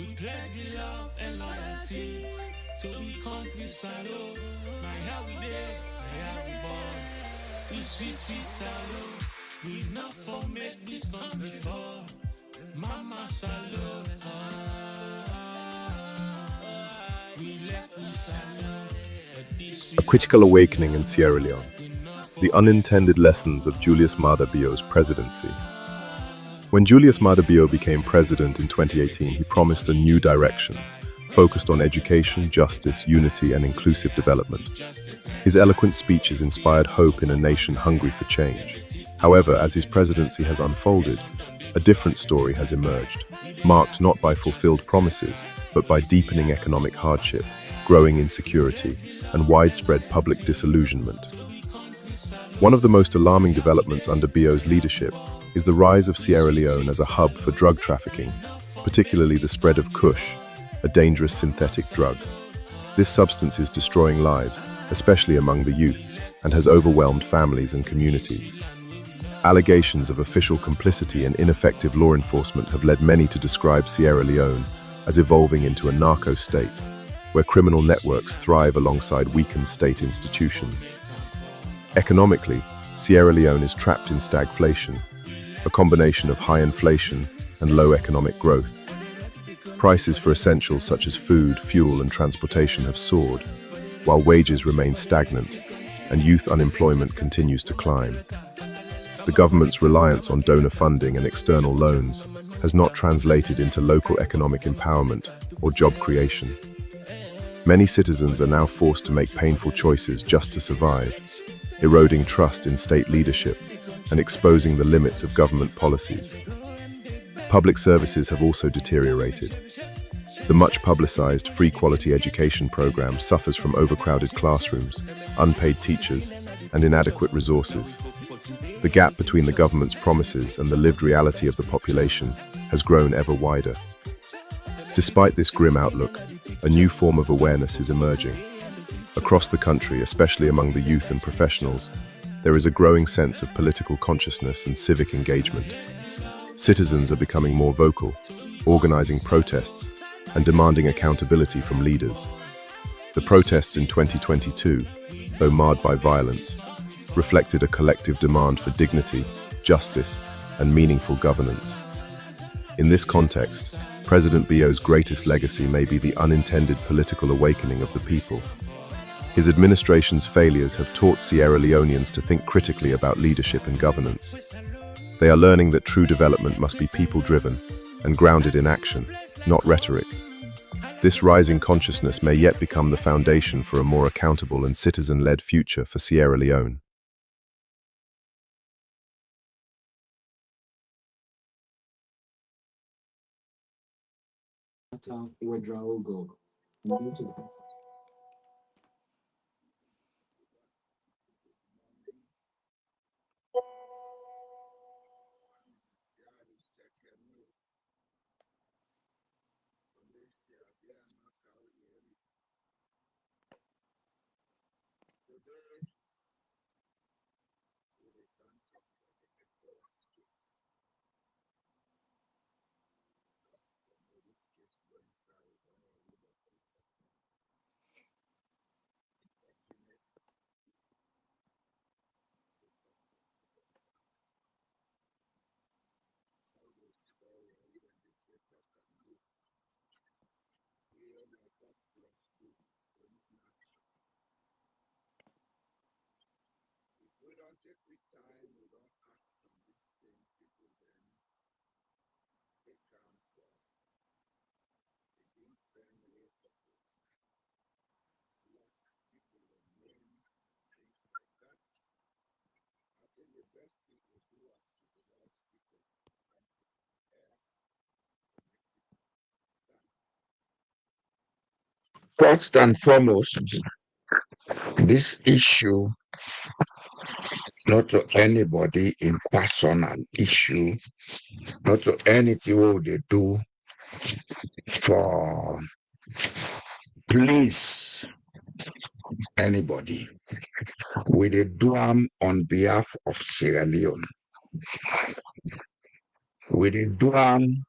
We pledge love and loyalty to be country salo. My how we there, my how we born. We sweet salo. We not for make this country fall. Mama salo. We let we salo. A critical awakening in Sierra Leone. The unintended lessons of Julius Maada Bio's presidency. When Julius Maada Bio became president in 2018, he promised a new direction, focused on education, justice, unity, and inclusive development. His eloquent speeches inspired hope in a nation hungry for change. However, as his presidency has unfolded, a different story has emerged, marked not by fulfilled promises, but by deepening economic hardship, growing insecurity, and widespread public disillusionment. One of the most alarming developments under Bio's leadership is the rise of Sierra Leone as a hub for drug trafficking, particularly the spread of Kush, a dangerous synthetic drug. This substance is destroying lives, especially among the youth, and has overwhelmed families and communities. Allegations of official complicity and ineffective law enforcement have led many to describe Sierra Leone as evolving into a narco state, where criminal networks thrive alongside weakened state institutions. Economically, Sierra Leone is trapped in stagflation, a combination of high inflation and low economic growth. Prices for essentials such as food, fuel, and transportation have soared, while wages remain stagnant and youth unemployment continues to climb. The government's reliance on donor funding and external loans has not translated into local economic empowerment or job creation. Many citizens are now forced to make painful choices just to survive, eroding trust in state leadership and exposing the limits of government policies. Public services have also deteriorated. The much publicized free quality education program suffers from overcrowded classrooms, unpaid teachers, and inadequate resources. The gap between the government's promises and the lived reality of the population has grown ever wider. Despite this grim outlook, a new form of awareness is emerging. Across the country, especially among the youth and professionals, there is a growing sense of political consciousness and civic engagement. Citizens are becoming more vocal, organizing protests and demanding accountability from leaders. The protests in 2022, though marred by violence, reflected a collective demand for dignity, justice, and meaningful governance. In this context, President Bio's greatest legacy may be the unintended political awakening of the people. His administration's failures have taught Sierra Leoneans to think critically about leadership and governance. They are learning that true development must be people-driven and grounded in action, not rhetoric. This rising consciousness may yet become the foundation for a more accountable and citizen-led future for Sierra Leone. Withdrawal goal. First and foremost, this issue, not to anybody in personal issue, not to anything what they do for please anybody. We dey do am on behalf of Sierra Leone. We dey do am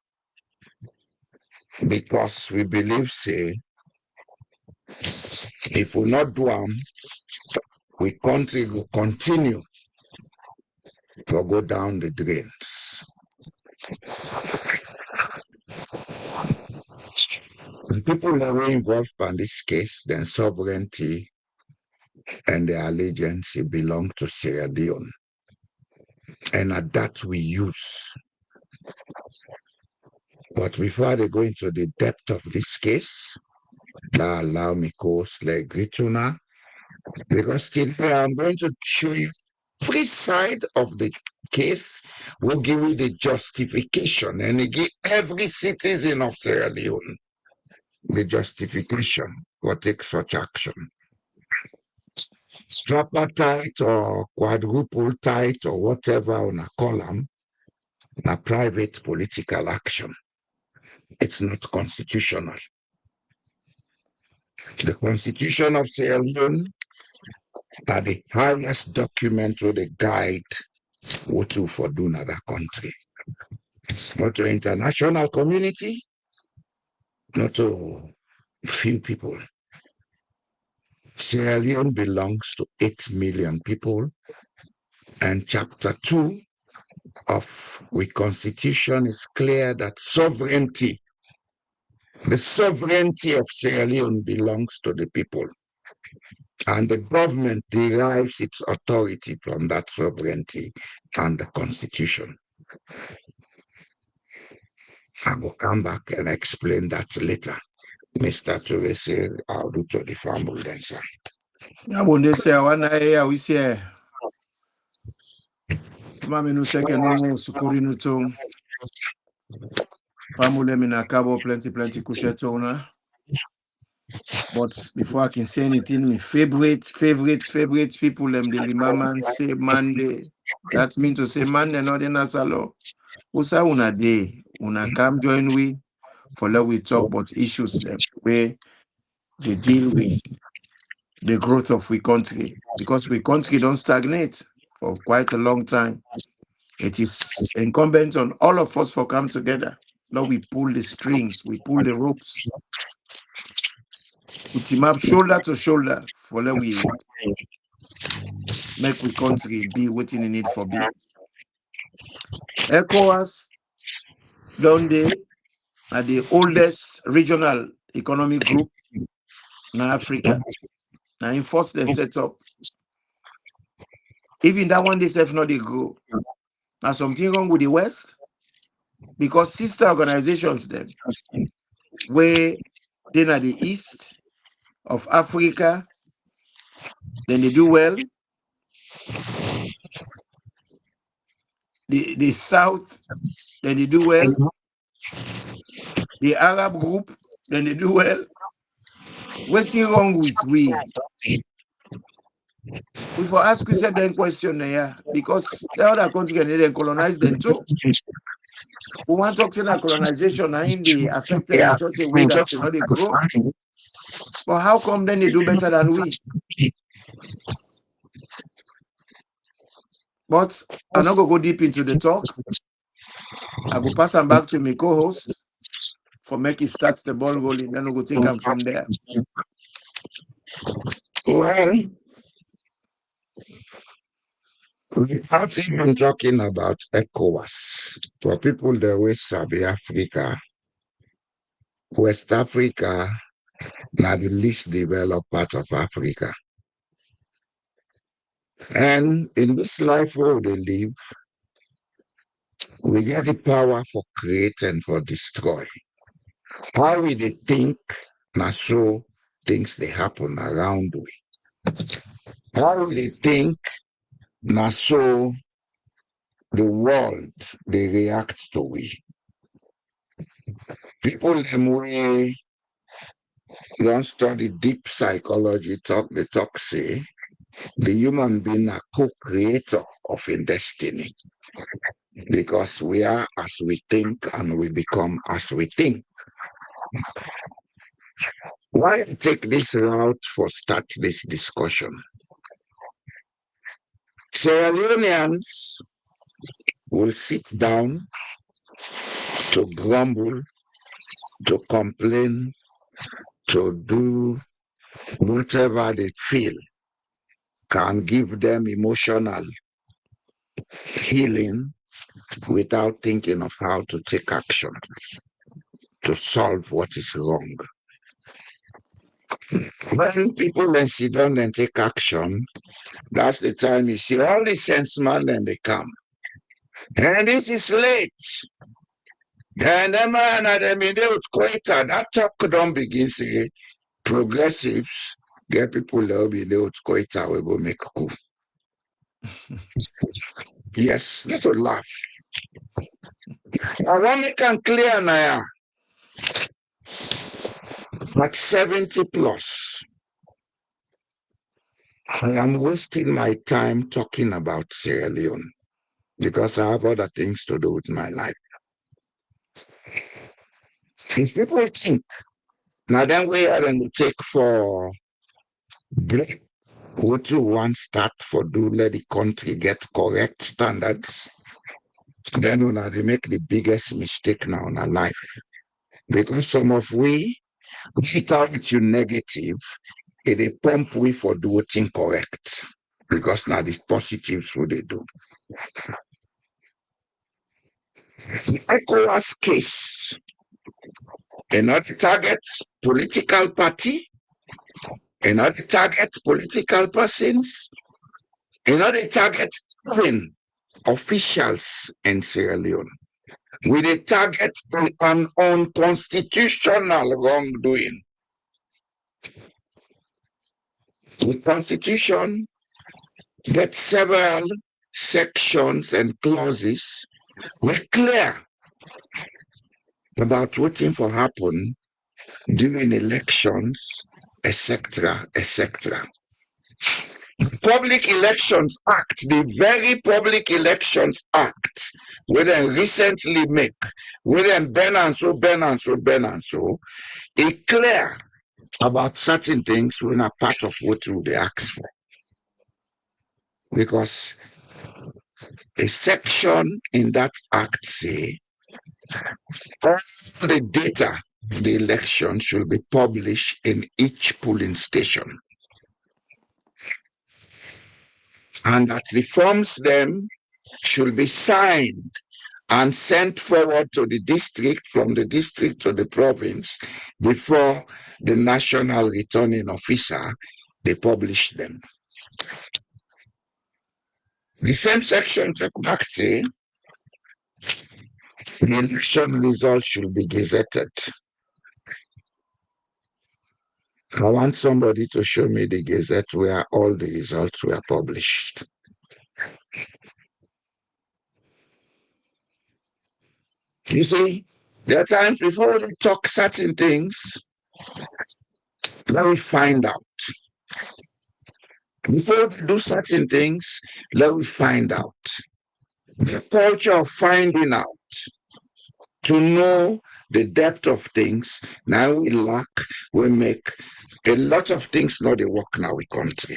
because we believe, say, if we not do them, we country will continue to go down the drains. The people that were involved in this case, then sovereignty and their allegiance belong to Sierra Leone. And at that we use. But before they go into the depth of this case, now allow me course like Grituna, because still here I'm going to show you free side of the case. Will give you the justification, and it give every citizen of Sierra Leone the justification for take such action. Tripatite or quadruple tight or whatever on a column, a private political action. It's not constitutional. The Constitution of Sierra Leone are the highest document or the guide what to for do in other country. Not to international community, not to few people. Sierra Leone belongs to 8 million people, and chapter 2 of the Constitution is clear that sovereignty, the sovereignty of Sierra Leone belongs to the people, and the government derives its authority from that sovereignty and the Constitution. I will come back and explain that later. Mr. Teresi, I'll do to the family then, sir. I won't say one area we say. Mami no second no sukuri no to. Family me na cabo plenty kusheto na. But before I can say anything, my favorite people them the limaman say Monday. That means to say Monday not in Asalo. Usa una day, una come join we for let we talk about issues them where they deal with the growth of we country, because we country don't stagnate for quite a long time. It is incumbent on all of us for come together. Now we pull the strings, we pull the ropes. We team up shoulder to shoulder for let we make we country be waiting in it for be. Ecowas down there are the oldest regional economic group in Africa. Now enforce the setup. Even that one they self not they grow. Now something wrong with the West, because sister organizations them where they are the east of Africa, then they do well. The south, then they do well. The Arab group, then they do well. What's wrong with we? We for ask you certain question there, because the other country can then colonize them too. We want to talk about colonization and they affect them in such a way that they grow. But how come then they do better than we? But I'm not going to go deep into the talk. I will pass them back to my co-host for make it start the ball rolling. Then we'll go take them from there. Well, we have been talking about Ecowas. For people that West Sabi Africa, West Africa, now the least developed part of Africa. And in this life where they live, we get the power for create and for destroy. How we they think, now so things they happen around we. How we they think, now so the world they react to we. People them way don't study deep psychology they talk say the human being a co-creator of a destiny, because we are as we think and we become as we think. Why take this route for start this discussion? Sierra Leoneans will sit down to grumble to complain, to do whatever they feel can give them emotional healing without thinking of how to take action to solve what is wrong. When people then sit down and take action, that's the time you see all the sensemen and they come. And this is late. And the man at the middle that talk don't begin say progressives get people that will be able to we go make coup. Yes, let's laugh. I want to make it clear now. At 70 plus, I am wasting my time talking about Sierra Leone because I have other things to do with my life. If people think, now then we are going to take for break, what you want start for do let the country get correct standards, then they make the biggest mistake now in our life. Because some of we target you negative, it pump we for doing correct. Because now these positives what they do. The Ecowas case, another target political party, another target political persons, another target even officials in Sierra Leone. With a target an unconstitutional wrongdoing. The Constitution gets several sections and clauses were clear about what thing for happen during elections, etc., etc. The Public Elections Act, the very Public Elections Act, where they recently make, where they ban and so, it's clear about certain things when are part of what they ask for. Because a section in that act say all the data of the election should be published in each polling station. And that the forms them should be signed and sent forward to the district, from the district to the province, before the national returning officer, they publish them. The same section check back say the election results should be gazetted. I want somebody to show me the gazette where all the results were published. You see, there are times before they talk certain things, let me find out. Before they do certain things, let me find out. The culture of finding out, to know the depth of things, now we lack, we make a lot of things not they work now in country.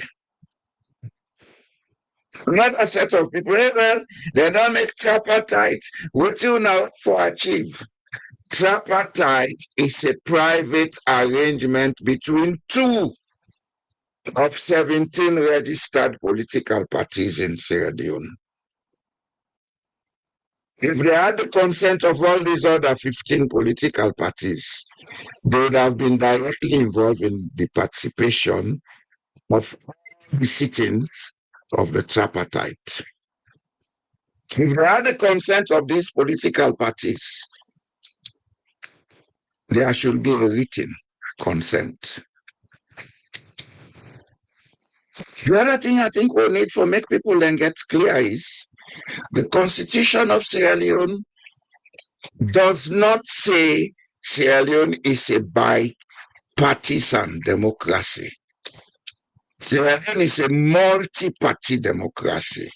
Another set of people, well, they don't make tripatite. What you now for achieve? Tripatite is a private arrangement between two of 17 registered political parties in Sierra Leone. If they had the consent of all these other 15 political parties, they would have been directly involved in the participation of the sittings of the tripatite. If they had the consent of these political parties, there should be a written consent. The other thing I think we need for make people then get clear is the Constitution of Sierra Leone does not say Sierra Leone is a bipartisan democracy. Sierra Leone is a multi-party democracy.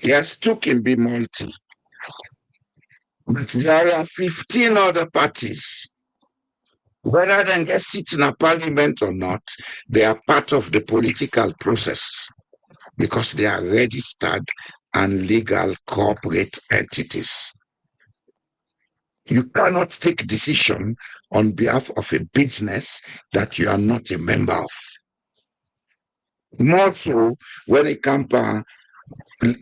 Yes, two can be multi. But there are 15 other parties. Whether they get seats in a parliament or not, they are part of the political process because they are registered and legal corporate entities. You cannot take decision on behalf of a business that you are not a member of. More so when it comes to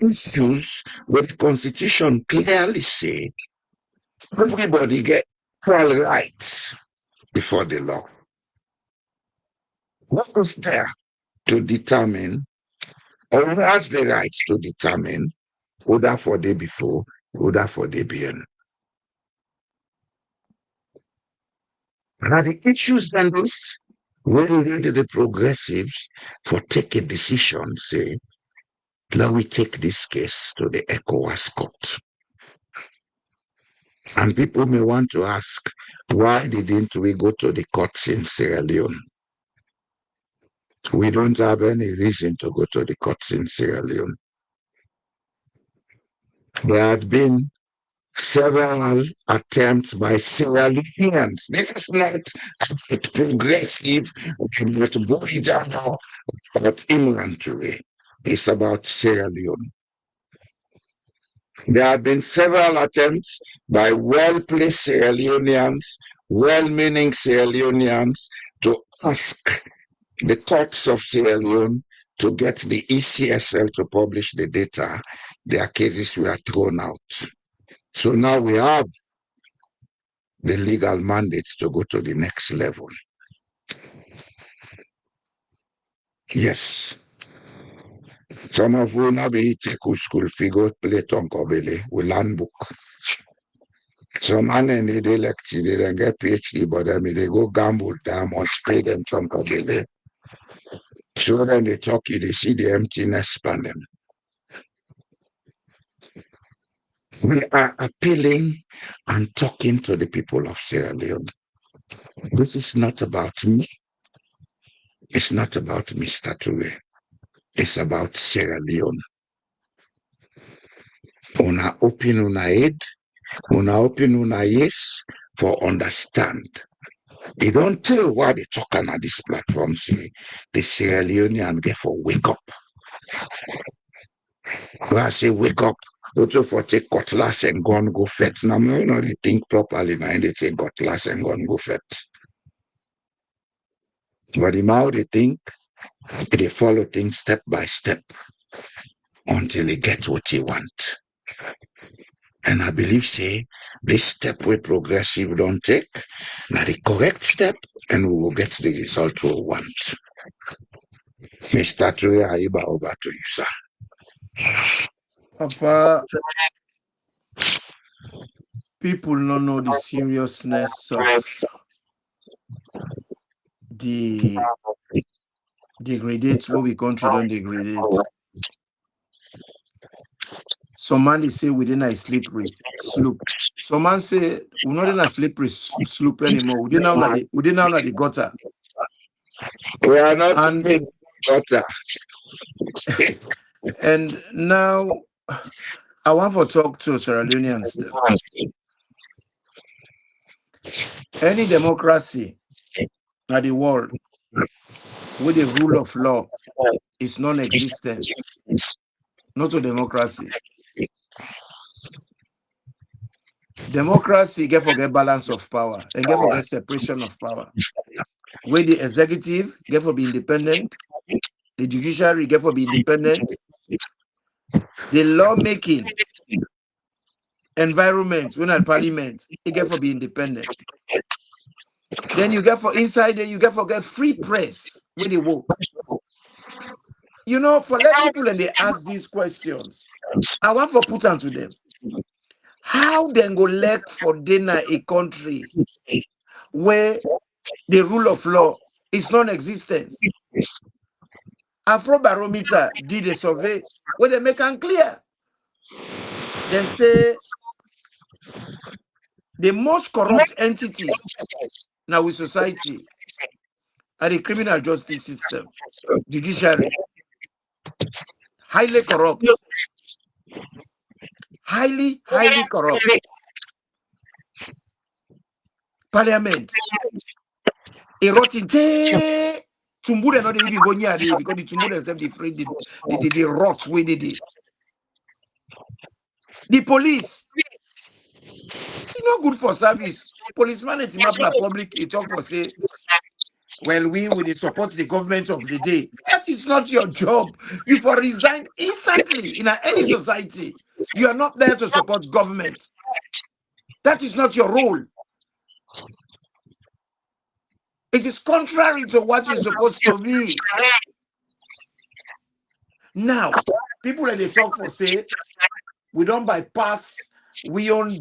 issues where the Constitution clearly say everybody get equal rights before the law. What is there to determine, or who has the right to determine, whether for the before, whether for the behind? Now the issues then this, when we read the progressives for take a decision, say, let me take this case to the Ecowas court. And people may want to ask, why didn't we go to the courts in Sierra Leone? We don't have any reason to go to the courts in Sierra Leone. There have been several attempts by Sierra Leoneans. This is not progressive, but Bohidano, about inventory. It's about Sierra Leone. There have been several attempts by well-placed Sierra Leoneans, well-meaning Sierra Leoneans, to ask the courts of Sierra Leone to get the ECSL to publish the data. Their cases were thrown out. So now we have the legal mandates to go to the next level. Yes. Some of you now be take school figure play tonkobele with land book. Some man they elected, they don't get PhD, but I mean they go gamble diamonds, pay them tonkobele. So then they talk, they see the emptiness span them. We are appealing and talking to the people of Sierra Leone. This is not about me. It's not about Mr. Toure. It's about Sierra Leone. Una open una head, una open una ears for understand. You don't tell why they talking on this platform, say the Sierra Leonean get for wake up. When I say wake up, don't for take cutlass and gun go fet. Now you know they think properly now they take cutlass and gun go fet. But the how they think, they follow things step by step until they get what they want. And I believe, say, this step we progressive don't take, now the correct step, and we will get the result we want. Mr. Toure, Aiba, over to you, sir. Papa, people don't know the seriousness of the degradate what we country don't degrade. Some man they say within a slippery slope. Some man say we're not in a slippery slope anymore. We didn't know that the gutter. We are not in the gutter. And now I want to talk to Sierra Leoneans. Any democracy in the world with the rule of law is non-existent. Not a democracy. Democracy get forget balance of power and get forget separation of power. Where the executive get for be independent, the judiciary get for be independent, the lawmaking environment, when at parliament, it get for be independent. Then you get for inside there, you get for get free press where they work. You know, for let people and they ask these questions, I want to put on to them. How then go lack for dinner a country where the rule of law is non-existent? Afrobarometer did a survey where they make it clear. They say the most corrupt entities now with society are the criminal justice system, judiciary, highly corrupt, highly corrupt. Parliament, a rotten Tumbure not even go near there because the Tumbure themselves they rot where they did. The police, not good for service. Policeman at Mapna public, he talk for say, well, we will support the government of the day. That is not your job. You for resign instantly in any society. You are not there to support government. That is not your role. It is contrary to what you're supposed to be. Now, people that they talk for say, we don't bypass, we own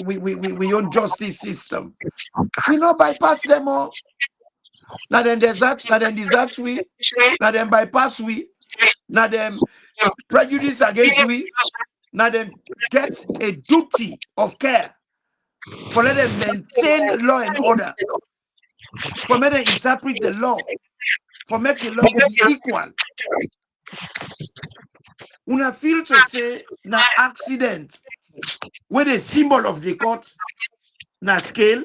we own justice system. We not bypass them all. Now then desert we, now then bypass we, now then prejudice against we, now then get a duty of care for let them maintain law and order, for me to interpret the law, for make the law go be equal. Una feel to say na accident where the symbol of the court na scale.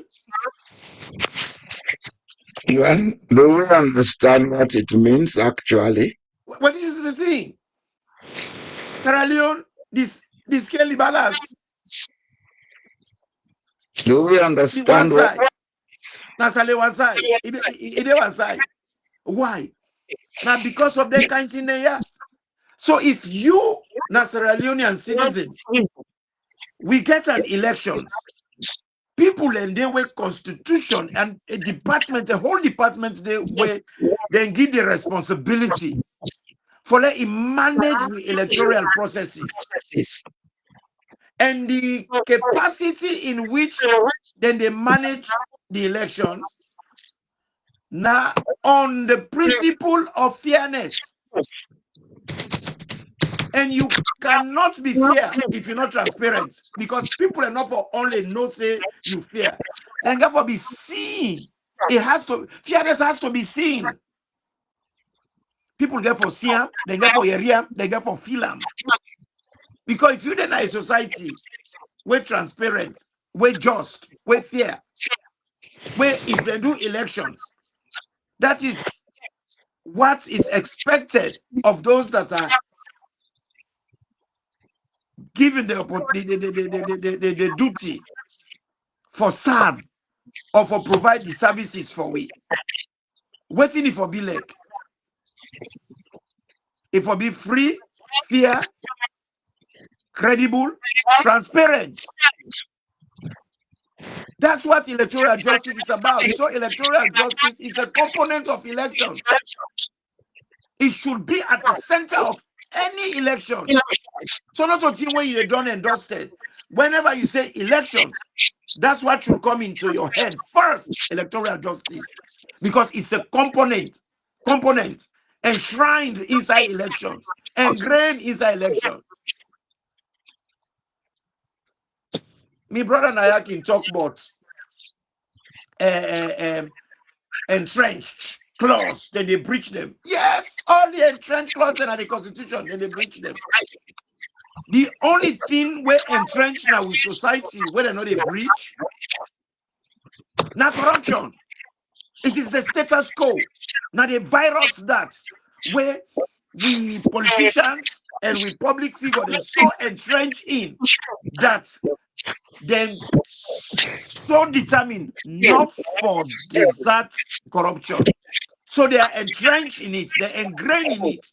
Well, do we understand what it means actually? Well, this is the thing. Sierra Leone, this scale balance. Do we The understand one what? side. Na sale one side. It one side. Why? Now because of that kind of thing there. So if you, na Sierra Leonean citizen, we get an elections, people and they way constitution and a department, a whole department they way then give the responsibility for let him manage the electoral processes and the capacity in which then they manage the elections now on the principle of fairness. And you cannot be fair if you're not transparent, because people are not for only know say you fair. Then therefore be seen. It has to, fairness has to be seen. People get for see them, they get for hear them, they get for feel them. Because if you then are a society we're transparent, we're just, we're fair, where if they do elections, that is what is expected of those that are given the duty for serve or for provide the services for we. Waiting if for be like, if for be free, fair, credible, transparent. That's what electoral justice is about. So electoral justice is a component of elections. It should be at the center of any elections. So not until when you're done and dusted. Whenever you say elections, that's what should come into your head first, electoral justice. Because it's a component enshrined inside elections, ingrained inside elections. Me brother Nayakin talk about entrenched clause, then they breach them. Yes, all the entrenched clause then are the constitution, then they breach them. The only thing we're entrenched now with society where they know they breach, now corruption. It is the status quo. Now the virus that where we politicians and we public figures are so entrenched in that then so determined not for desert corruption. So they are entrenched in it, they're ingrained in it.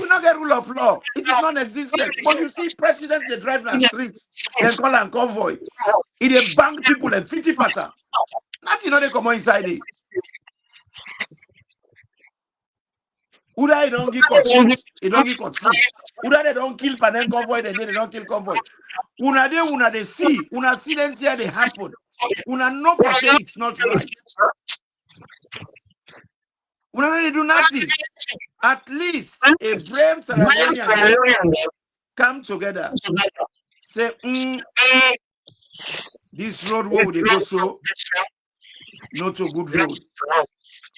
We not get rule of law. It is non-existent. But you see presidents they drive on the streets, then call and convoy. It a bank people and 50 fatter. Nothing they come inside it. Uda don't give cut foot, it don't give cut foot. Uda they don't kill panen convoy, then they don't kill convoy. Una they see them here they happen. Una know for say it's not right. Una they do nothing. At least a brave Sierra Leonean come together. Say, this road where they go so, not a good road.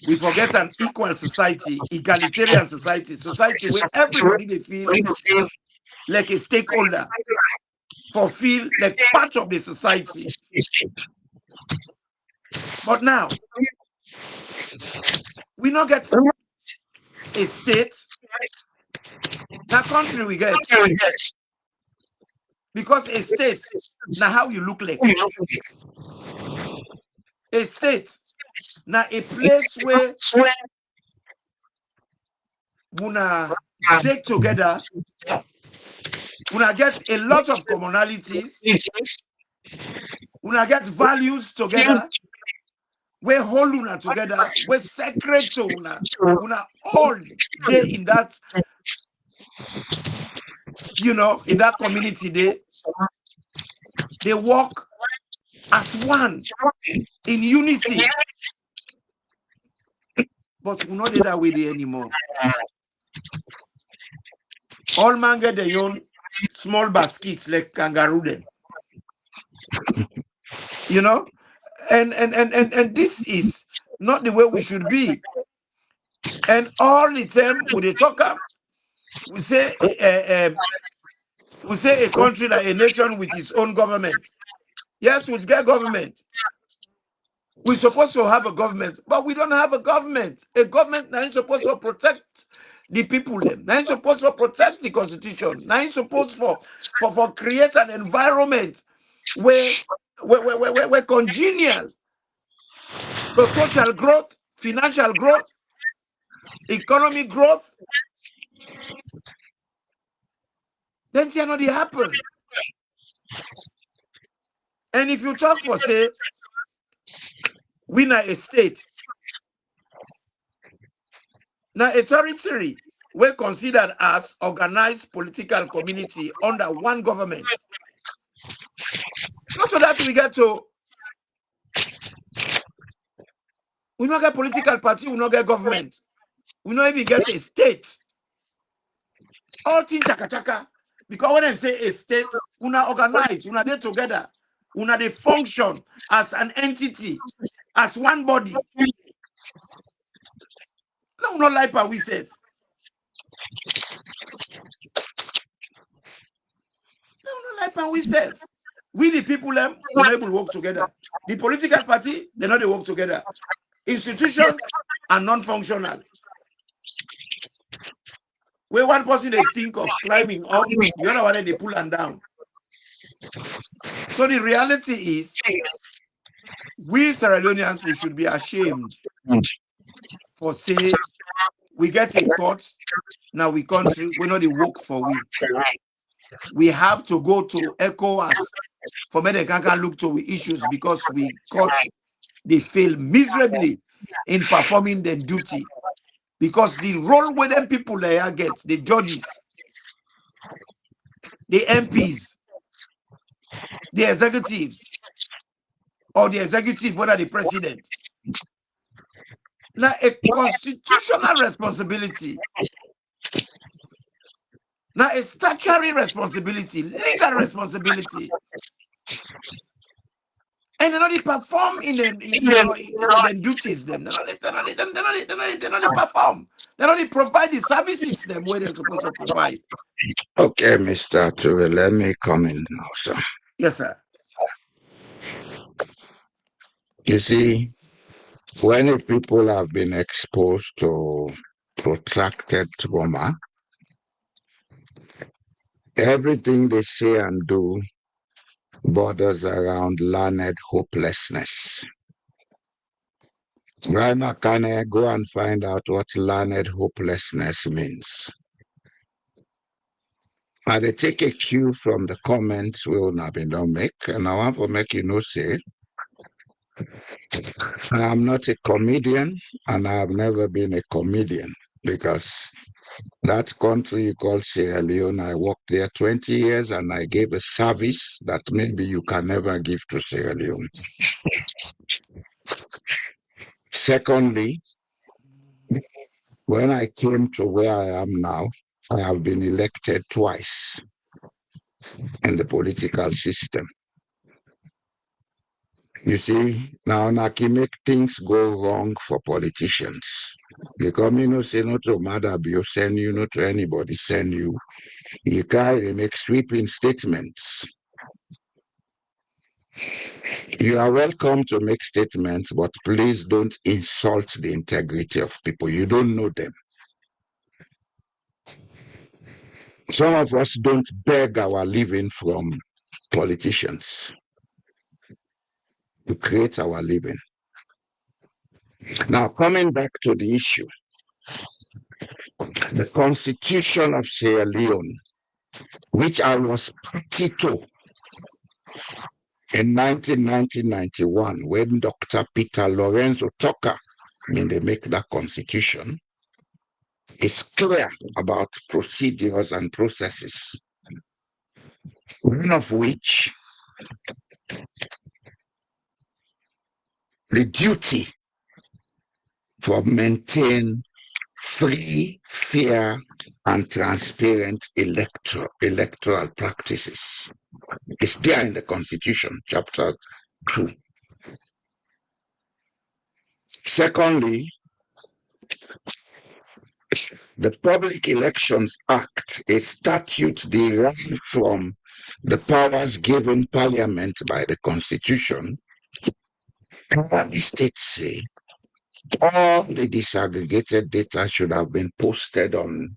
We forget an equal society, egalitarian society where everybody they feel like a stakeholder, for feel like part of the society. But now, we not get a state, that country we get. Because a state, now how you look like. A state, now a place where una take together, una get a lot of commonalities, una get values together, we hold una together, we sacred to una all day in that, in that community day. They work as one, in unison. But we not do that way anymore. All man get their own small baskets like kangaroo then. And this is not the way we should be. And all the time when they talk up, we say a country like a nation with its own government. Yes, we get government. We're supposed to have a government, but we don't have a government. A government now is supposed to protect the people. Now is supposed to protect the constitution. Now is supposed for create an environment where congenial to social growth, financial growth, economic growth. Then see not happen. And if you talk for say, we are a state, now a territory we're considered as organized political community under one government. Not so that we get to, we not get political party, we not get government, we not even get a state. All things chaka. Because when I say a state, una organize, una they together, una they function as an entity, as one body. No, not like we said. No, not like we said. We the people we not able to work together. The political party, they not they work together. Institutions are non-functional. Where one person they think of climbing up, the other one they pull them down. So the reality is, we Sierra Leoneans, we should be ashamed for say we get a court, now we country, we know the work for we. We have to go to Ecowas for me they can look to we issues because we court they fail miserably in performing their duty. Because the role where them people there get, the judges, the MPs, the executives, or the executive, whether the president. Now, a constitutional responsibility, now a statutory responsibility, legal responsibility, and they not perform in the duties. Them, they not perform. They not provide the services them where they're supposed to provide. Okay, Mr. Ture, let me come in now, sir. Yes, sir. You see, when people have been exposed to protracted trauma, everything they say and do borders around learned hopelessness. Right now, can I go and find out what learned hopelessness means? I they take a cue from the comments we will not be done make, and I want to make say, I am not a comedian, and I have never been a comedian, because that country you call Sierra Leone, I worked there 20 years, and I gave a service that maybe you can never give to Sierra Leone. Secondly, when I came to where I am now, I have been elected twice in the political system. You see, now Naki make things go wrong for politicians. Because say not to matter you send you, not to anybody send you. You can't make sweeping statements. You are welcome to make statements, but please don't insult the integrity of people. You don't know them. Some of us don't beg our living from politicians. We create our living. Now, coming back to the issue, the Constitution of Sierra Leone, which I was party to in 1991, when Dr. Peter Lorenzo Tucker, they make that constitution, is clear about procedures and processes, one of which the duty for maintain free, fair, and transparent electoral practices. It's there in the Constitution, chapter 2. Secondly, the Public Elections Act, a statute derived from the powers given Parliament by the Constitution, clearly states say all the disaggregated data should have been posted on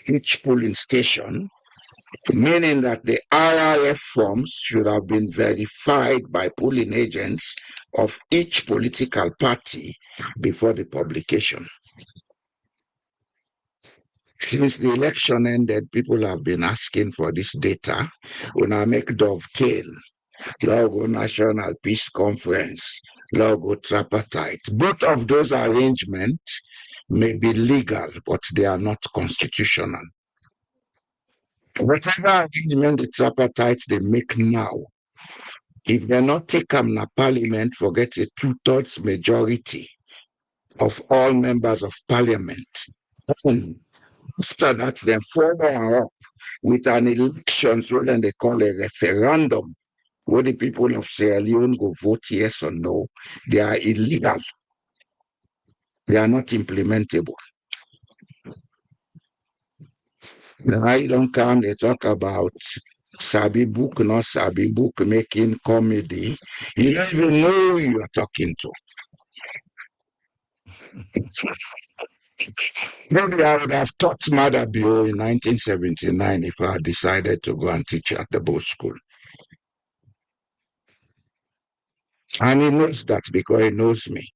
each polling station, meaning that the RRF forms should have been verified by polling agents of each political party before the publication. Since the election ended, people have been asking for this data. When I make dovetail, logo National Peace Conference, logo tripatite. Both of those arrangements may be legal, but they are not constitutional. Whatever arrangement the tripartite they make now, if they're not taken na parliament, forget a 2/3 majority of all members of parliament. After that, then follow up with an election, so then they call a referendum, where the people of Sierra Leone go vote yes or no. They are illegal. They are not implementable. Then I don't come, they talk about Sabi book, not Sabi book, making comedy. You don't even know who you are talking to. Maybe I would have taught Mother Bio in 1979 if I had decided to go and teach at the boat school. And he knows that because he knows me.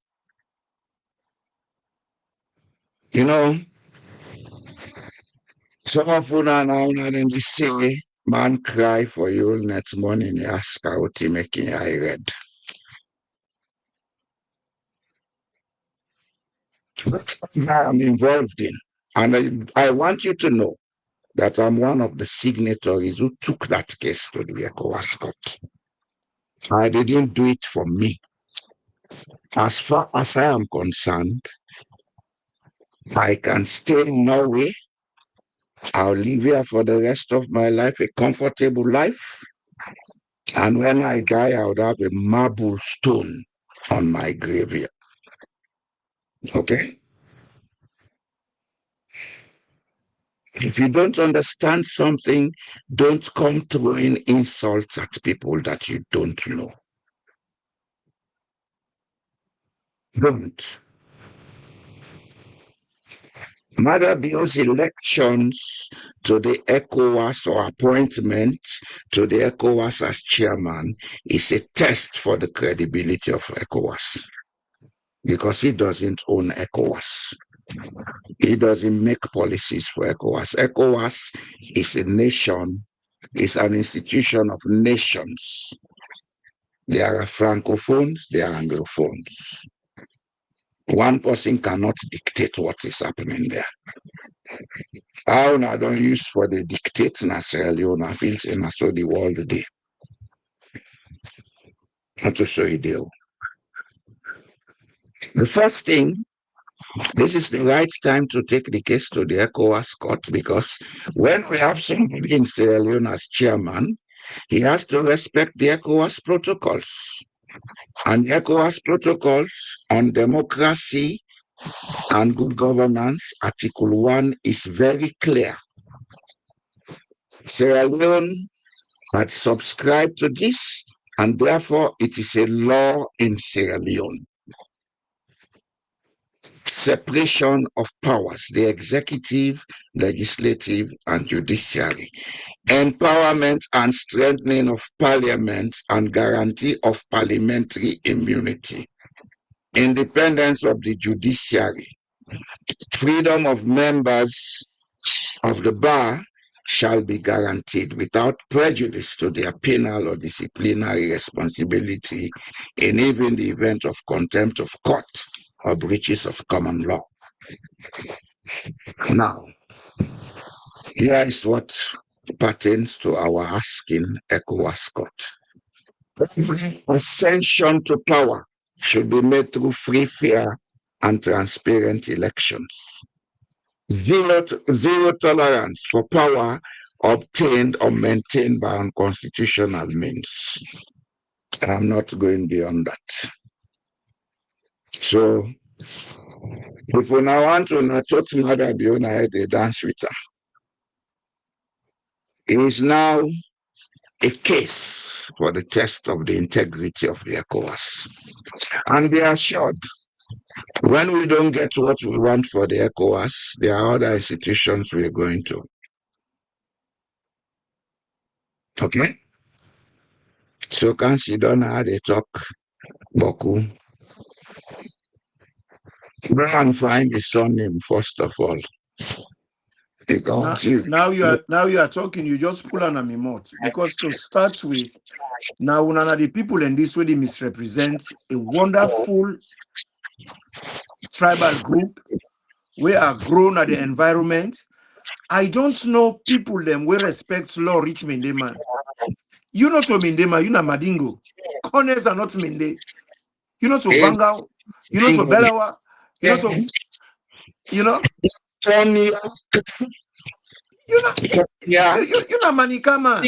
You know, some of you now and they say, man cry for you next morning, he ask how to making I read. What I'm involved in. And I want you to know that I'm one of the signatories who took that case to the Ecowas court. I didn't do it for me. As far as I am concerned, I can stay in Norway. I'll live here for the rest of my life, a comfortable life. And when I die, I would have a marble stone on my grave. Okay? If you don't understand something, don't come throwing insults at people that you don't know. Don't. Mother Bill's elections to the Ecowas or appointment to the Ecowas as chairman is a test for the credibility of Ecowas, because he doesn't own Ecowas. He doesn't make policies for Ecowas. Ecowas is a nation, is an institution of nations. There are francophones, there are anglophones. One person cannot dictate what is happening there. I don't use for the dictate na Sierra Leone, I feel say na so the world day. Not to show you deal. The first thing, this is the right time to take the case to the Ecowas court, because when we have somebody in Sierra Leone as chairman, he has to respect the Ecowas protocols. And the Ecowas protocols on democracy and good governance, Article 1 is very clear. Sierra Leone had subscribed to this, and therefore it is a law in Sierra Leone. separation of powers, the executive, legislative, and judiciary, empowerment and strengthening of parliament and guarantee of parliamentary immunity, independence of the judiciary, freedom of members of the bar shall be guaranteed without prejudice to their penal or disciplinary responsibility in even the event of contempt of court or breaches of common law. Now, here is what pertains to our asking Ecowas court. Every ascension to power should be made through free, fair, and transparent elections. Zero tolerance for power obtained or maintained by unconstitutional means. I'm not going beyond that. So, if we now want to not talk to Mother Biona, they dance with her. It is now a case for the test of the integrity of the Ecowas. And be assured, when we don't get what we want for the Ecowas, there are other institutions we're going to. Okay? So can she don't know how they talk, Boku? Go and find the surname first of all. Because Now you are talking, you just pull on a mouth. Because to start with, now none of the people in this way they misrepresent a wonderful tribal group. We are grown at the environment. I don't know people them we respect law rich Mende man. You know to Mende man, you know Madingo. Corners are not Mende. You know to Vangao, you know to Belawa, you know to Tony, you know Manika man.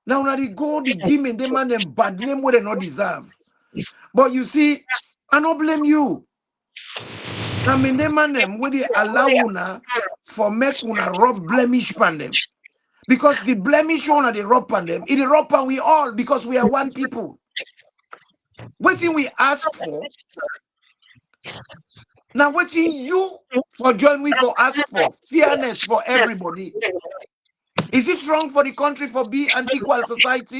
Now they go the give Mende man them bad name where they not deserve. But you see, I don't blame you. Now Mende man them where they allow una for make una rob blemish pan them. Because the blemish one they rob pan them, it rob pan we all because we are one people. What thing we ask for? Now what thing you for join we for ask for? Fairness for everybody. Is it wrong for the country for be an equal society?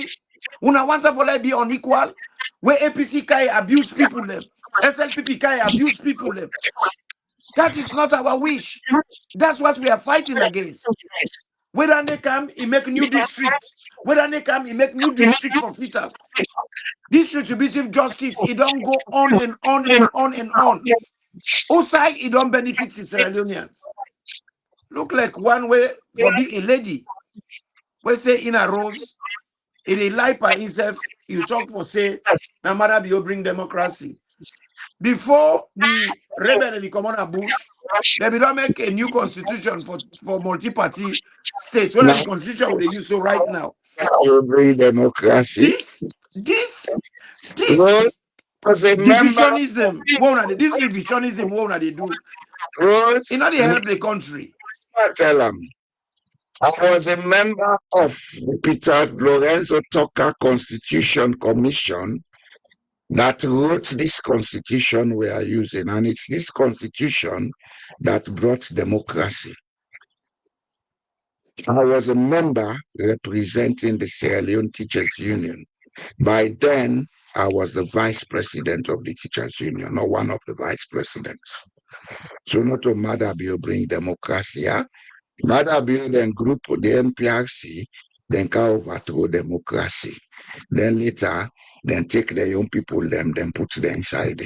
Una want for like be unequal? Where APC kai abuse people them, SLPP kai abuse people them. That is not our wish. That's what we are fighting against. Whether they come, he make new district. Whether they come, he make new district for FITA. This retributive justice, it don't go on and on and on and on. Outside, it don't benefit the Sierra Leoneans. Look like one way for be a lady. We say in a rose, in a life by himself, you talk for say, no matter you bring democracy. Before the rebel and the commoner Bush, they don't make a new constitution for multi-party states. What are the constitution would they use so right now? You bring democracy. This divisionism, this revisionism, what they do? It not help the country. I tell them, I was a member of the Peter Lorenzo Tucker Constitution Commission that wrote this constitution we are using, and it's this constitution that brought democracy. I was a member representing the Sierra Leone Teachers Union. By then, I was the vice president of the Teachers Union, or one of the vice presidents. So not to Madabio bring democracy, yeah? Madabio then group the NPRC, then can overthrow democracy. Then later, then take the young people, then put them inside.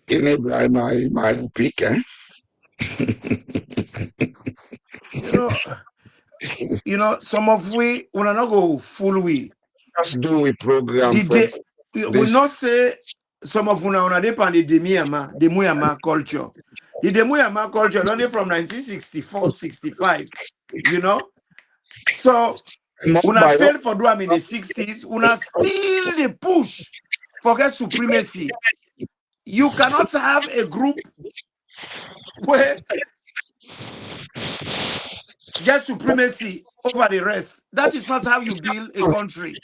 In my pick, eh? You know, some of we will not go full we. Just do a program. We not say some of una depend the Demuyama culture. The Demuyama culture only from 1964, 65. You know, so una fail for do in the 60s. Una still the push for get supremacy. You cannot have a group where get supremacy over the rest. That is not how you build a country.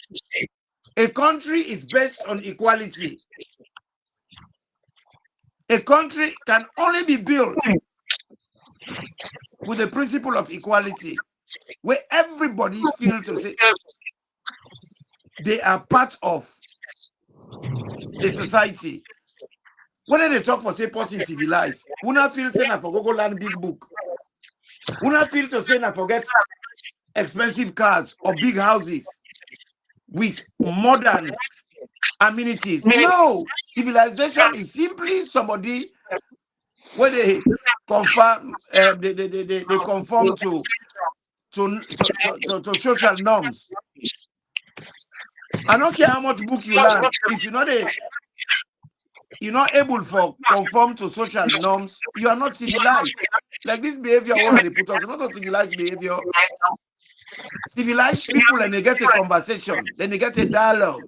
A country is based on equality. A country can only be built with the principle of equality, where everybody feels to say they are part of the society. When they talk for say person civilized, una feel say na for go land big book. Una feel to say na forget expensive cars or big houses with modern amenities. No, civilization is simply somebody where they conform, they conform to social norms. I don't care how much book you learn. If you're not able for conform to social norms, you are not civilized. Like this behavior, what they put us, not a civilized behavior. Civilized people, and they get a conversation, then they get a dialogue.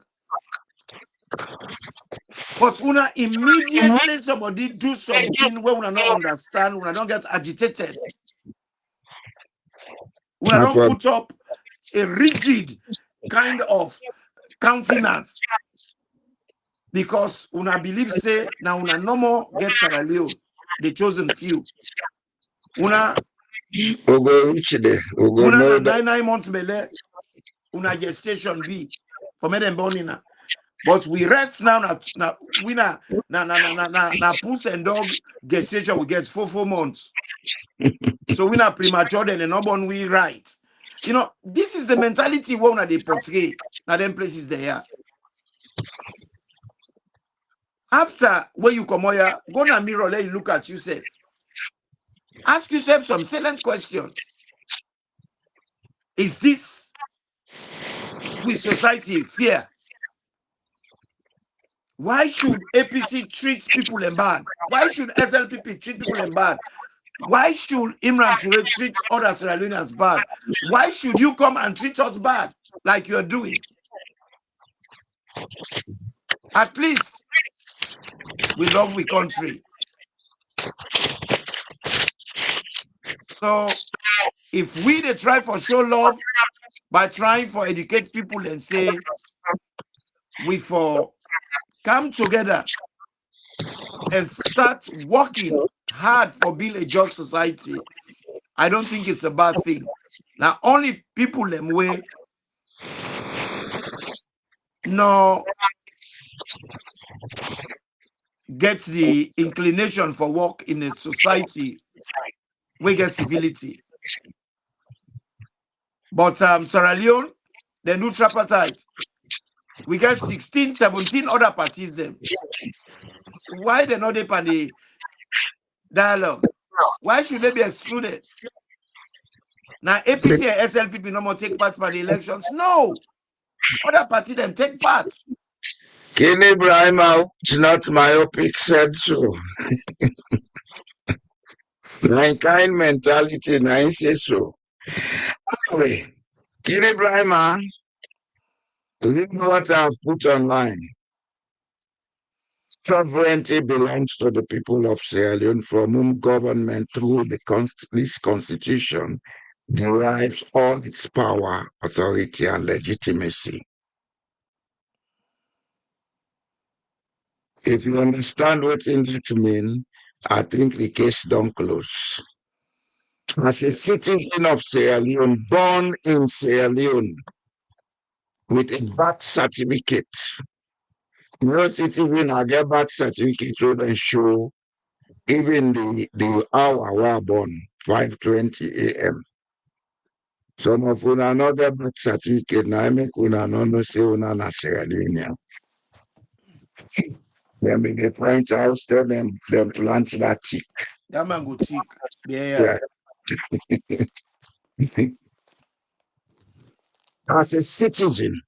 But una immediately somebody do something where una not understand, una don't get agitated. Una don't put up a rigid kind of countenance because una believe say now una no more get Sierra Leone, the chosen few. Una na 9 months bele, una gestation be for me them born in. But we rest now na puss and dog gestation we get 4 months. So we not premature then and not born we right. You know, this is the mentality where they portray now them places they are. After when you come here, go na mirror, let you look at yourself. Ask yourself some salient questions. Is this with society fair? Why should APC treat people in bad? Why should SLPP treat people in bad? Why should Imran Ture treat other Sierra Leoneans bad? Why should you come and treat us bad like you're doing? At least we love we country. So if we they try for show love by trying for educate people and say we for come together and start working hard for build a just society, I don't think it's a bad thing. Now only people them way no get the inclination for work in a society we get civility. But Sierra Leone, they do tripatite. We get 16, 17 other parties them. Why they not on the dialogue? Why should they be excluded? Now APC and SLPP no more take part by the elections. No. Other parties then take part. King Ibrahim, it's not myopic, said so. My kind mentality, I say so. Anyway, King Ibrahim, do you know what I've put online? Sovereignty belongs to the people of Sierra Leone, from whom government, through this constitution, derives all its power, authority, and legitimacy. If you understand what it means, I think the case don't close. As a citizen of Sierra Leone, born in Sierra Leone, with a birth certificate, no citizen I get birth certificate so they show even the hour we are born, 5:20 a.m. Some of una another birth certificate, now I make una no say una na Sierra Leone. Then we get French house, tell them plant that tick. That man go tick. Yeah. As a citizen,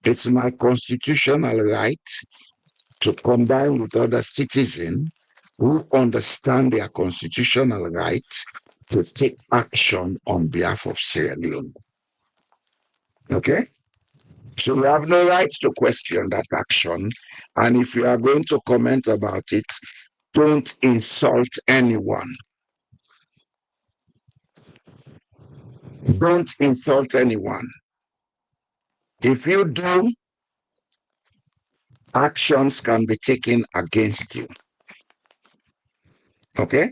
it's my constitutional right to combine with other citizens who understand their constitutional right to take action on behalf of Sierra Leone. Okay? So you have no right to question that action. And if you are going to comment about it, don't insult anyone. Don't insult anyone. If you do, actions can be taken against you. Okay?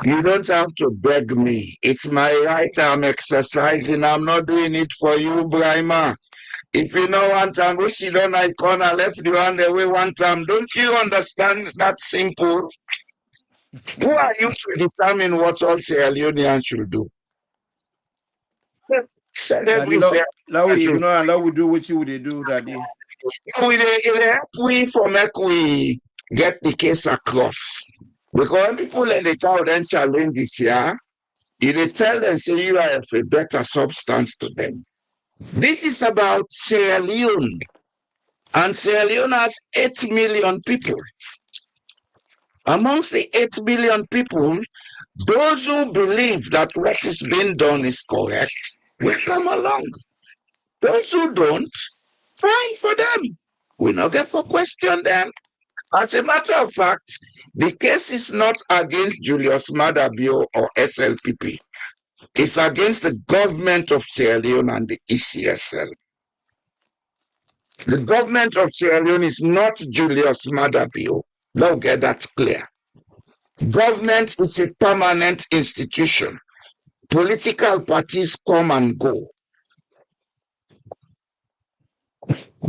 You don't have to beg me. It's my right. I'm exercising. I'm not doing it for you, Brahma. If you know one time, go sit down I corner, left you hand away one time. Don't you understand that simple? Who are you to determine what all Sierra Leoneans should do? Said every Sierra Now we ignore and now we do what you would do, Daddy. We for make we get the case across. Because when people let the town then challenge this year, if they tell them, say you have a better substance to them. This is about Sierra Leone. And Sierra Leone has 8 million people. Amongst the 8 million people, those who believe that what is being done is correct will come along. Those who don't, fine for them. We not get for question them. As a matter of fact, the case is not against Julius Maada Bio or SLPP. It's against the government of Sierra Leone and the ECSL. The government of Sierra Leone is not Julius Maada Bio. Now get that clear. Government is a permanent institution. Political parties come and go.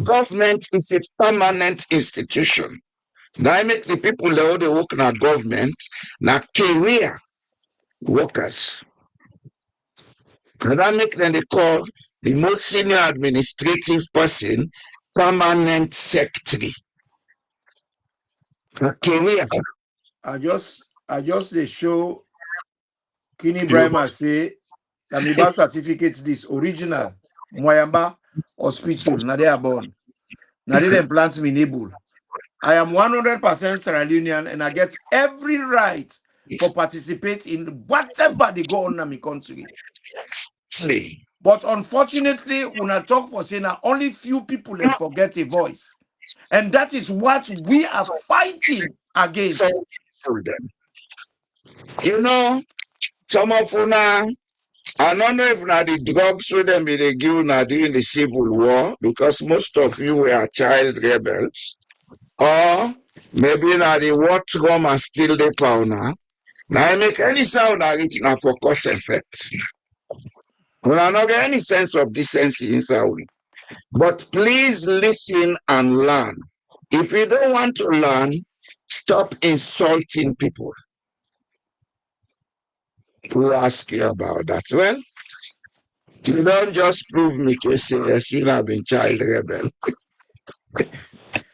Government is a permanent institution. Now I make the people that they work in our government, now career workers. And I make them they call the most senior administrative person permanent secretary. A career. I just they show Kini Brahma say that my birth certificate this original Moyamba Hospital, na they are born. Now they didn't plant me neighbor. I am 100% Sierra Leonean and I get every right to participate in whatever they go on in my country. But unfortunately, when I talk for saying only few people then forget a voice. And that is what we are fighting against. You know, some of una, I don't know if now the drugs with them they give now during the Civil War, because most of you were child rebels, or maybe now the war drum and still the powder. Now I make any sound I reach now for cause effect. When I not get any sense of decency inside. But please listen and learn. If you don't want to learn, stop insulting people. Who ask you about that? Well, you don't just prove me to say yes, you have been child rebel.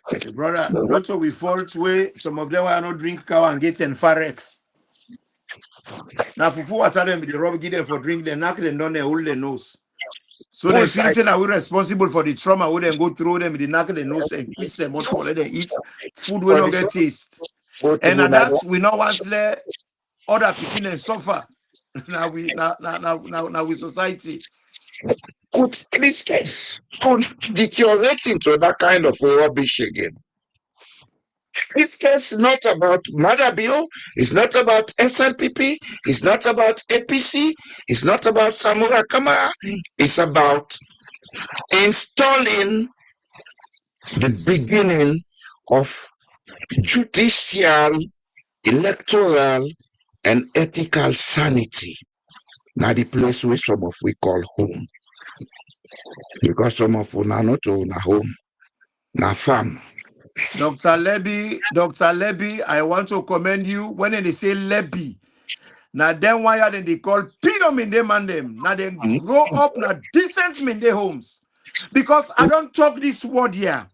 Hey, brother, not so we fault way. Some of them will not drink cow and get and Farex. Now, for I tell them the rob give them for drink, they knock them down, they hold their nose. So they feel saying that we're responsible for the trauma. We then go through them, they knock their nose and twist them out for let them eat food we not get taste. And at that we not want to let other people and suffer. now we society. Could this case could deteriorate into that kind of rubbish again? This case is not about Maada Bio, it's not about SLPP, it's not about APC, it's not about Samura Kamara, it's about installing the beginning of judicial, electoral, and ethical sanity. Now the place where some of we call home. Because some of us are not own a home, na farm. Dr. Leby, I want to commend you. When they say Leby, now then why are they call Pidom in them and them? Now they grow up now decent in their homes. Because I don't talk this word here.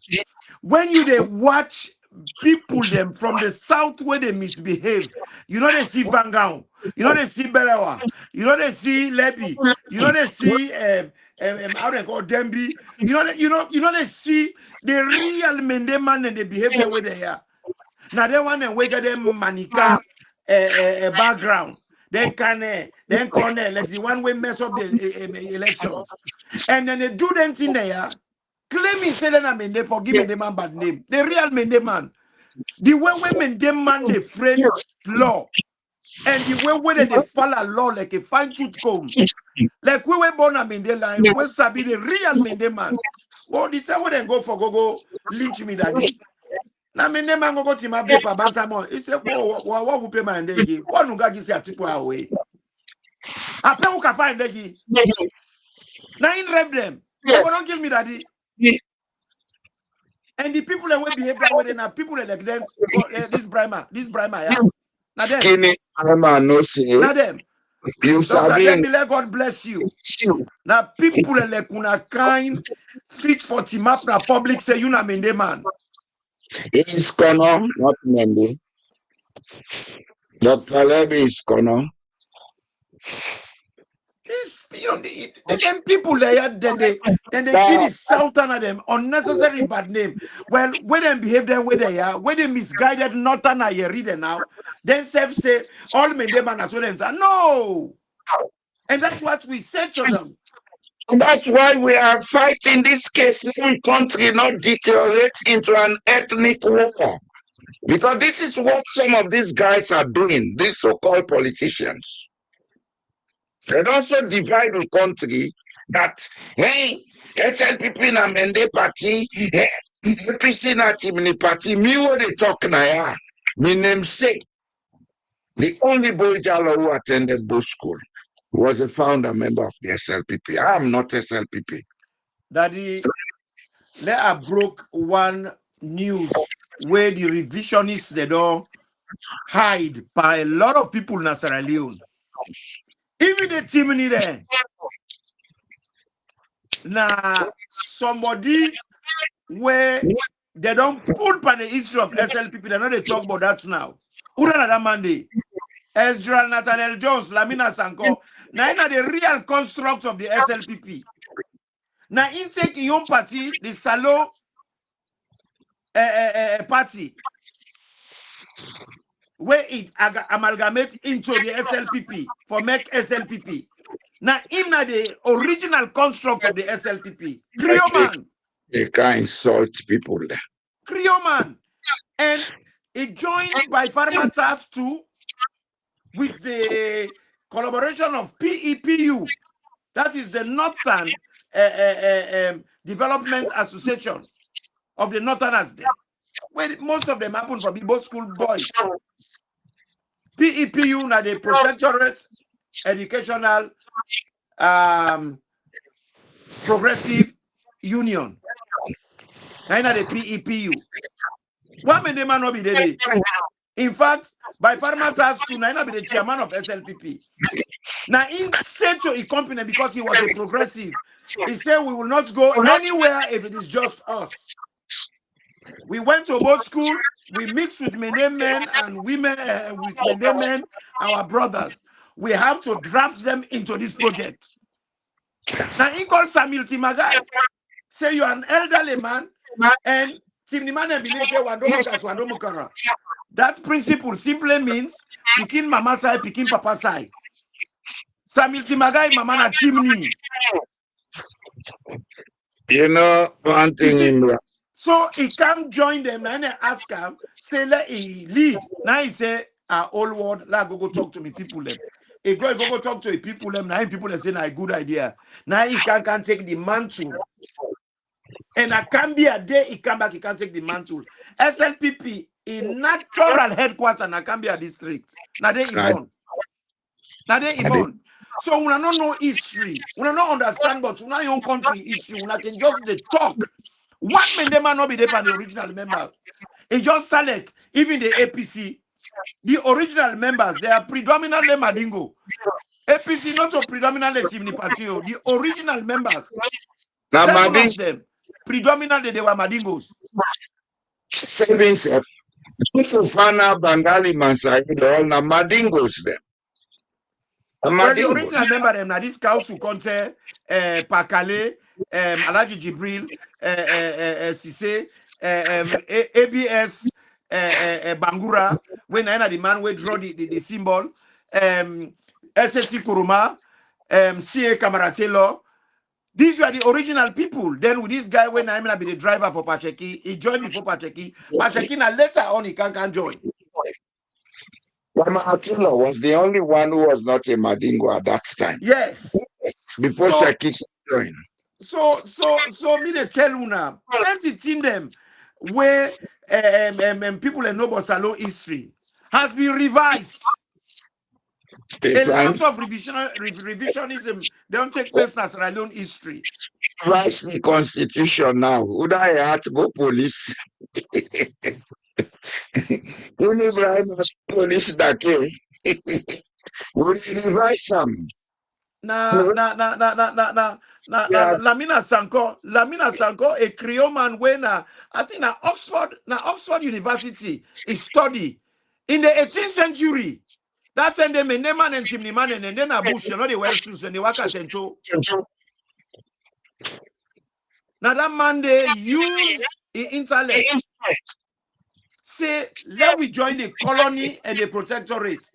When you they watch people them from the south where they misbehave, you know they see Vangaon, you know they see Belewa, you know they see Leby, you know they see how they call Dembi, you know they see the real Mende man and they behave the way they are. Now they want to wake them manika background. Then like the one way mess up the elections. And then they do them thing there. Claiming Selena Mende for giving the man bad name. The real Mende man. The way women demand the frame law. And the way they follow law like a fine-tooth comb. Like we were born a Mende line, we sabi the real Mende man. Well, the time when they go for go lynch me daddy. Na Mende man go to my paper bantamo. He said, what will pay my ndegi? What no gagi say a tipo away? I pay who can find ndegi. Now in rev them. They go don't kill me daddy. And the people that will behave that way, now people that like them, this brimer, yeah. Now them. Skinny, no see. Now them. You Dr. sabi. Dembele, God bless you. Now people like una kind fit for Timap na public say you na Mende man. It is Kono, not Mende. Dr. Levy is Kono. This, them people there, then they kill the Southern of them unnecessary bad name. Well, when they behave their way they are, when they misguided Northern I read it now, then self say all Mende man as well and say no. And that's what we said to them. And that's why we are fighting this case. Our country not deteriorate into an ethnic war. Because this is what some of these guys are doing, these so-called politicians. They also divide the country that, hey, SLPP na Mende party, APC na Timini party, me what they talk na ya. Me namesake. The only boy Jalo who attended both school was a founder member of the SLPP. I am not SLPP. Daddy, let her broke one news where the revisionists they don't hide by a lot of people in Sierra Leone. Even the team in there. Now somebody where they don't pull by the issue of SLPP, they know they talk about that now. Another Monday. Ezra Nathaniel Jones, Lamina Sanko. Now the real construct of the SLPP. Now intake your party, the Salo party, where it amalgamate into the SLPP for make SLPP. Now in the original construct of the SLPP, Crioman. They can't insult people there. Crioman. And it joined by Farmatas too with the collaboration of PEPU. That is the Northern Development Association of the Northerners there. Where most of them happen for both school boys. PEPU na the Protectorate Educational Progressive Union. Na the PEPU. What may the man not be there? In fact, by Parmatas to Naina be the chairman of SLPP. Now, in said to a company because he was a progressive, he said we will not go anywhere if it is just us. We went to both school, we mixed with Mende men and women, with Mende men, our brothers. We have to draft them into this project. Now, he called Samuel Timagai, say you are an elderly man, and Timniman believe say Wandomukara. That principle simply means Pikin Mama side, Pikin Papa side. Samuel Timagai, Mama na chimney. You know, one thing. So he come join them and I ask him, say let he lead. Now he say, old word, like go talk to me people them. He go talk to the people them. Now people they say, a good idea. Now he can take the mantle. And I can be a day he come back, he can take the mantle. SLPP in natural headquarters and I can be a district. Now they immon. So we don't know history. We don't understand, but we don't your country history. We can just the talk. One Mende man not be there by the original members. It just select even the APC, the original members, they are predominantly Madingo. APC not so predominantly Timni Patio. The original members, seven of them, predominantly they were Madingos. Savings of Fufana, Bangali, Mansai, all na Madingos them. Well, the original member them now this council conte Pakale, Alaji Jibril, Sise, ABS, Bangura, when I the man would draw the symbol, SLT Kuruma, CA Kamaratelo. These were the original people. Then with this guy, when I'm gonna be the driver for Pacheki, he joined before Pacheki. Pacheki now later on he can join. Attila was the only one who was not a Madingo at that time. Yes. Before Shakis joined. So me they tell you now, plenty thing them where people in Noble Salon history has been revised. A lot of revisionism don't take place in Sierra Leone history. Revise the constitution now. Would I have to go police? Only police that came. We revise some. Lamina Sanko, a Creole man when I think na Oxford University is study in the 18th century. That's when they name man and chimney man and then a bush, you know, they wear shoes when they work at Tento. Now that man they use the intellect. Say, let we join the colony and the protectorate.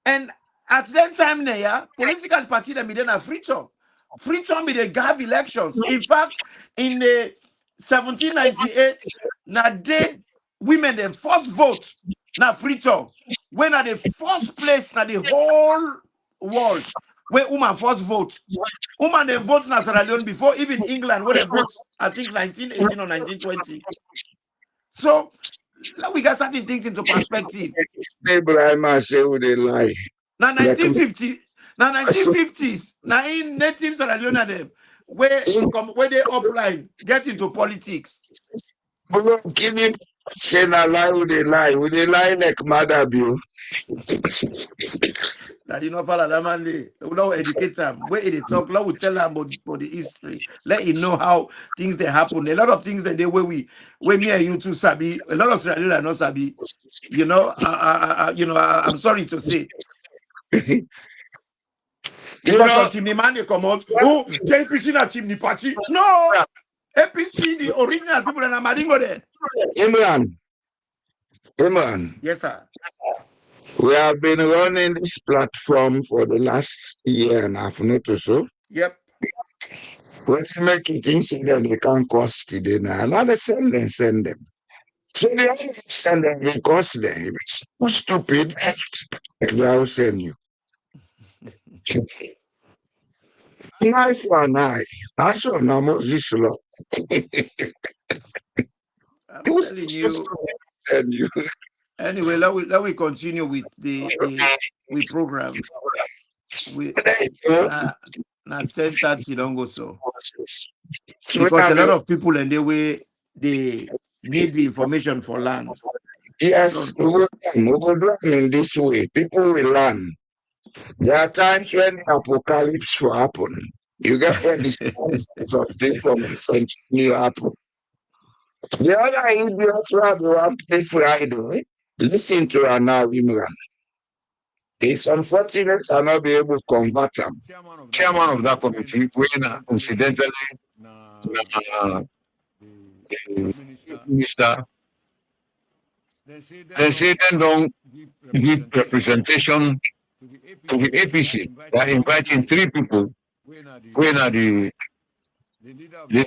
And at that time, political party that made a freedom. Freedom made a have elections. In fact, in the 1798, now they women the first vote now freedom. When at the first place now the whole world where woman first vote. Woman they vote in Sierra Leone before even England where they vote, I think 1918 or 1920. So we got certain things into perspective. Abraham say who they lie. Now 1950s, now in native Sierra Leone them where they upline get into politics. Give him say na lie who they lie. Who they lie like Madabio. That you know follow that man they will educate them. Where they talk, we tell them about the history. Let you know how things they happen. A lot of things that they where me and you two sabi. A lot of Sierra Leone are not sabi. You know, I'm sorry to say. Because on Chimney Man they come out, oh, JPC na Chimney Party. No, APC, the original people that are Madingo there. Imran. Yes, sir. We have been running this platform for the last year and a half, not or so. Yep. Let's make it incident they can't cost today now. Now they send them. So they only send them because they it's too stupid. They will send you. Nice one, eye. That's what now Moses law. I'm telling you. Anyway, let we continue with the program. We now 10:30 don't go so. Because a lot of people and the way they need the information for land. Yes, we will learn in this way. People will learn. There are times when the apocalypse will happen. You get when the signs of different continue happen. The other idiots who have one Friday, listen to her now, Imran. It's unfortunate I not be able to convert them. Chairman of that committee, when incidentally, the minister, they say they don't give representation to the APC. They're inviting 3 people. When are the leader of the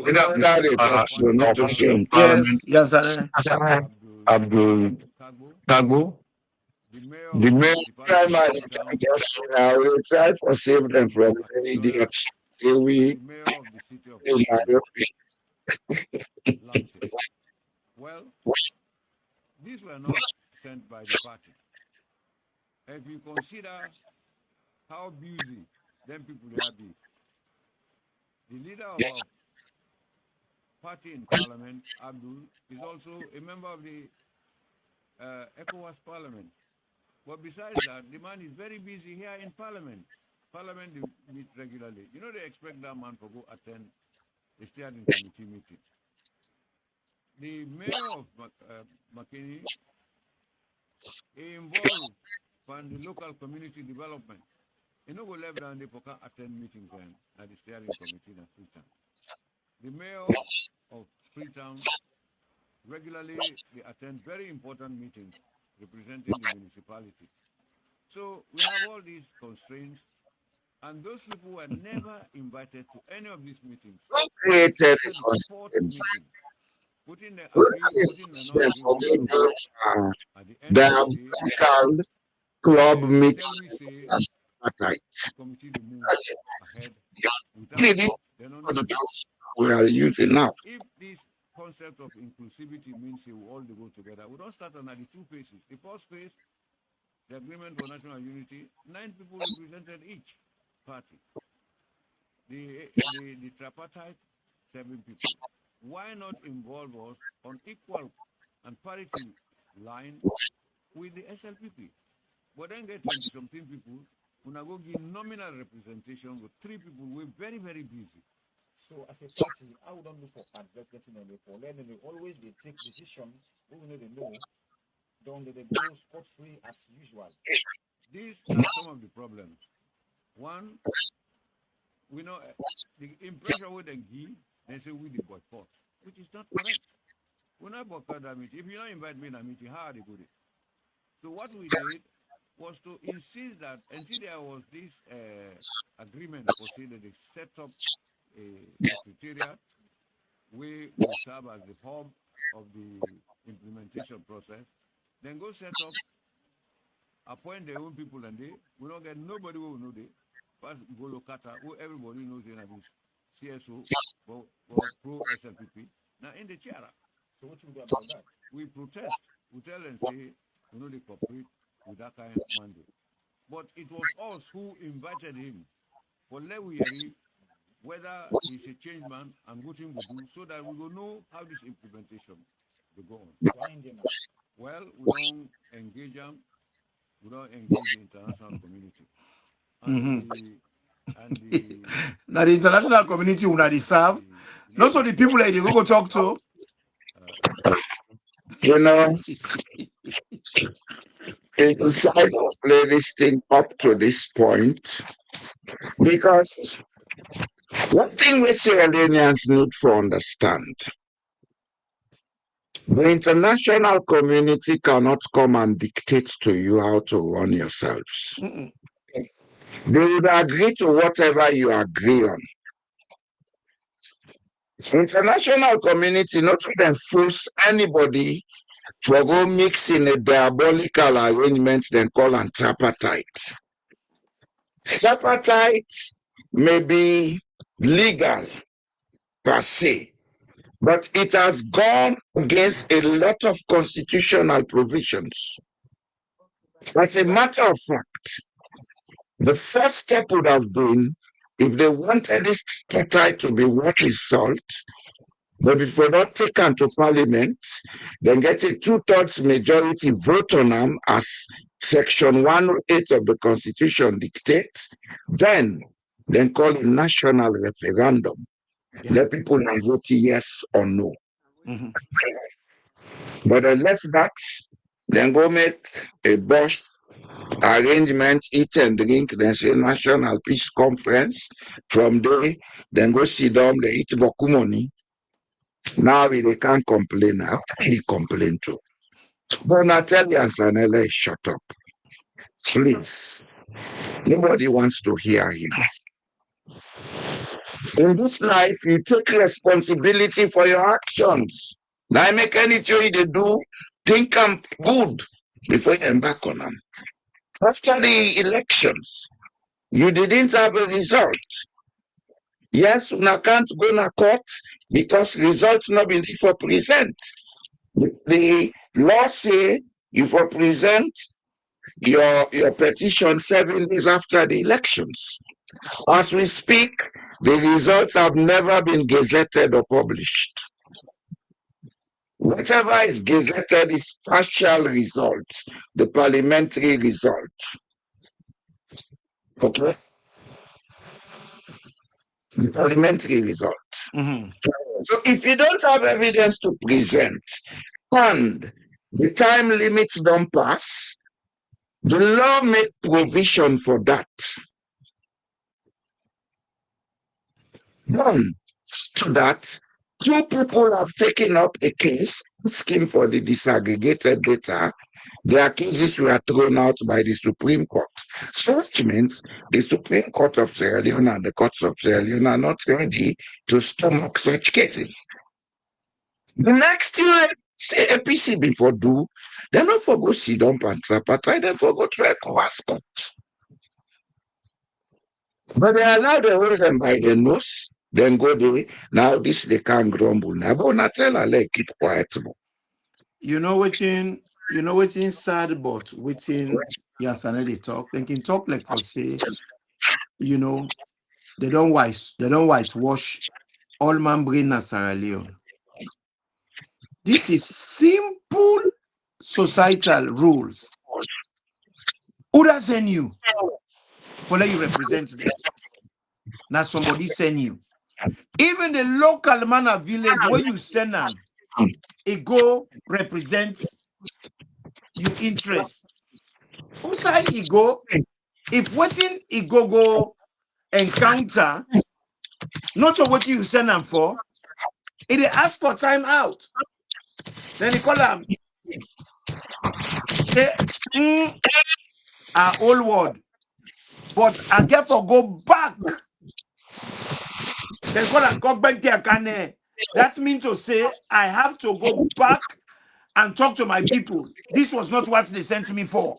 parliament? Yes, sir. Abdul Tagbo. The mayor will try for save them from idiots. We well, these were not sent by the party. If you consider how busy them people have been, the leader of our party in parliament, Abdul, is also a member of the Ecowas parliament. But besides that, the man is very busy here in parliament. Parliament meets regularly. You know, they expect that man to go attend a steering committee meeting. The mayor of McKinney involved in the local community development. You know, we left down, they can attend meetings at the steering committee in Freetown. The mayor of Freetown regularly they attend very important meetings representing the municipality. So we have all these constraints, and those people were never invited to any of these meetings. created the 4th meeting, putting the agree, putting the not agree at the end of the day. club Tell meets me say tripartite. the committee they move ahead without This is they don't what need the to do. we are using now. If this concept of inclusivity means they will all go together, we don't start on the two phases. The first phase, the agreement for national unity, 9 people represented each party. The tripartite, 7 people. Why not involve us on equal and parity line with the SLPP? But then get 20 something people who now go give nominal representation with 3 people we're very, very busy. So as a party, I would not look for adverts getting on the for learning. They always they take decision, even though they know, don't they go scot free as usual. These are some of the problems. One, we know the impression we then give, they say we the boycott, which is not correct. We're not boycott that meeting. If you don't invite me in a meeting, how are they good? So what we did was to insist that until there was this agreement for say that they set up a secretariat, we will serve as the hub of the implementation process. Then go set up, appoint their own people, and they will not get nobody who will know they. First, go locata, who everybody knows in this CSO or pro SLPP. Now in the chair, So what you do about that? we protest. We tell and say, we know they cooperate with that kind of mandate. But it was us who invited him for Lewiyeri, whether he's a change man and what him will do, so that we will know how this implementation will go on. Why Indian? Well, we don't engage them, we don't engage the international community. And Now the international community will not serve. Not so the people that you go talk to. You know, they decided to play this thing up to this point because one thing we Sierra Leoneans need to understand, the international community cannot come and dictate to you how to run yourselves. Mm-mm. They would agree to whatever you agree on. International community not to then force anybody to go mix in a diabolical arrangement then call an tripartite. Tripartite may be legal per se, but it has gone against a lot of constitutional provisions. As a matter of fact, the first step would have been if they wanted this tripartite to be worth its salt, but before not taken to parliament, then get a 2/3 majority vote on them as section 108 of the constitution dictates, then call a national referendum. Yeah. Let people now vote yes or no. Mm-hmm. But they left that, then go make a bush arrangement, eat and drink, then say national peace conference. From there, then go sit down, they eat bokumoni. Now they can't complain. How can he complain to? But Natalians and LA, shut up. Please. Nobody wants to hear him. In this life, you take responsibility for your actions. Now make anything they do, think I'm good before you embark on them. After the elections, you didn't have a result. Yes, una can't go to court because results not been for present. The law say you for present your petition 7 days after the elections. As we speak, the results have never been gazetted or published. Whatever is gazetted is partial results, the parliamentary results. Okay? The parliamentary results. Mm-hmm. So if you don't have evidence to present and the time limits don't pass, the law made provision for that. None to that. 2 people have taken up a case asking for the disaggregated data. Their cases were thrown out by the Supreme Court. So which means the Supreme Court of Sierra Leone and the courts of Sierra Leone are not ready to stomach such cases. The next year, say APC before do, They're not for go sit down and tripatite, then for go to Ecowas court. But they allow them hold them by the nose, then go there. Now this they can't grumble. Now, but not tell her, like, keep quiet. You know what's sad, but within Yansane they talk. They can talk like for say, you know, they don't whitewash all man brain na Sierra Leone. This is simple societal rules. Who does send you? For let you represent them. Now somebody send you. Even the local man of village where you send them, it go represent your interest. Who say it go? If waiting it go encounter, not what you send them for, it ask for time out. Then they call them say our old word. But I get for go back. Then call them government can. That means to say I have to go back and talk to my people. This was not what they sent me for.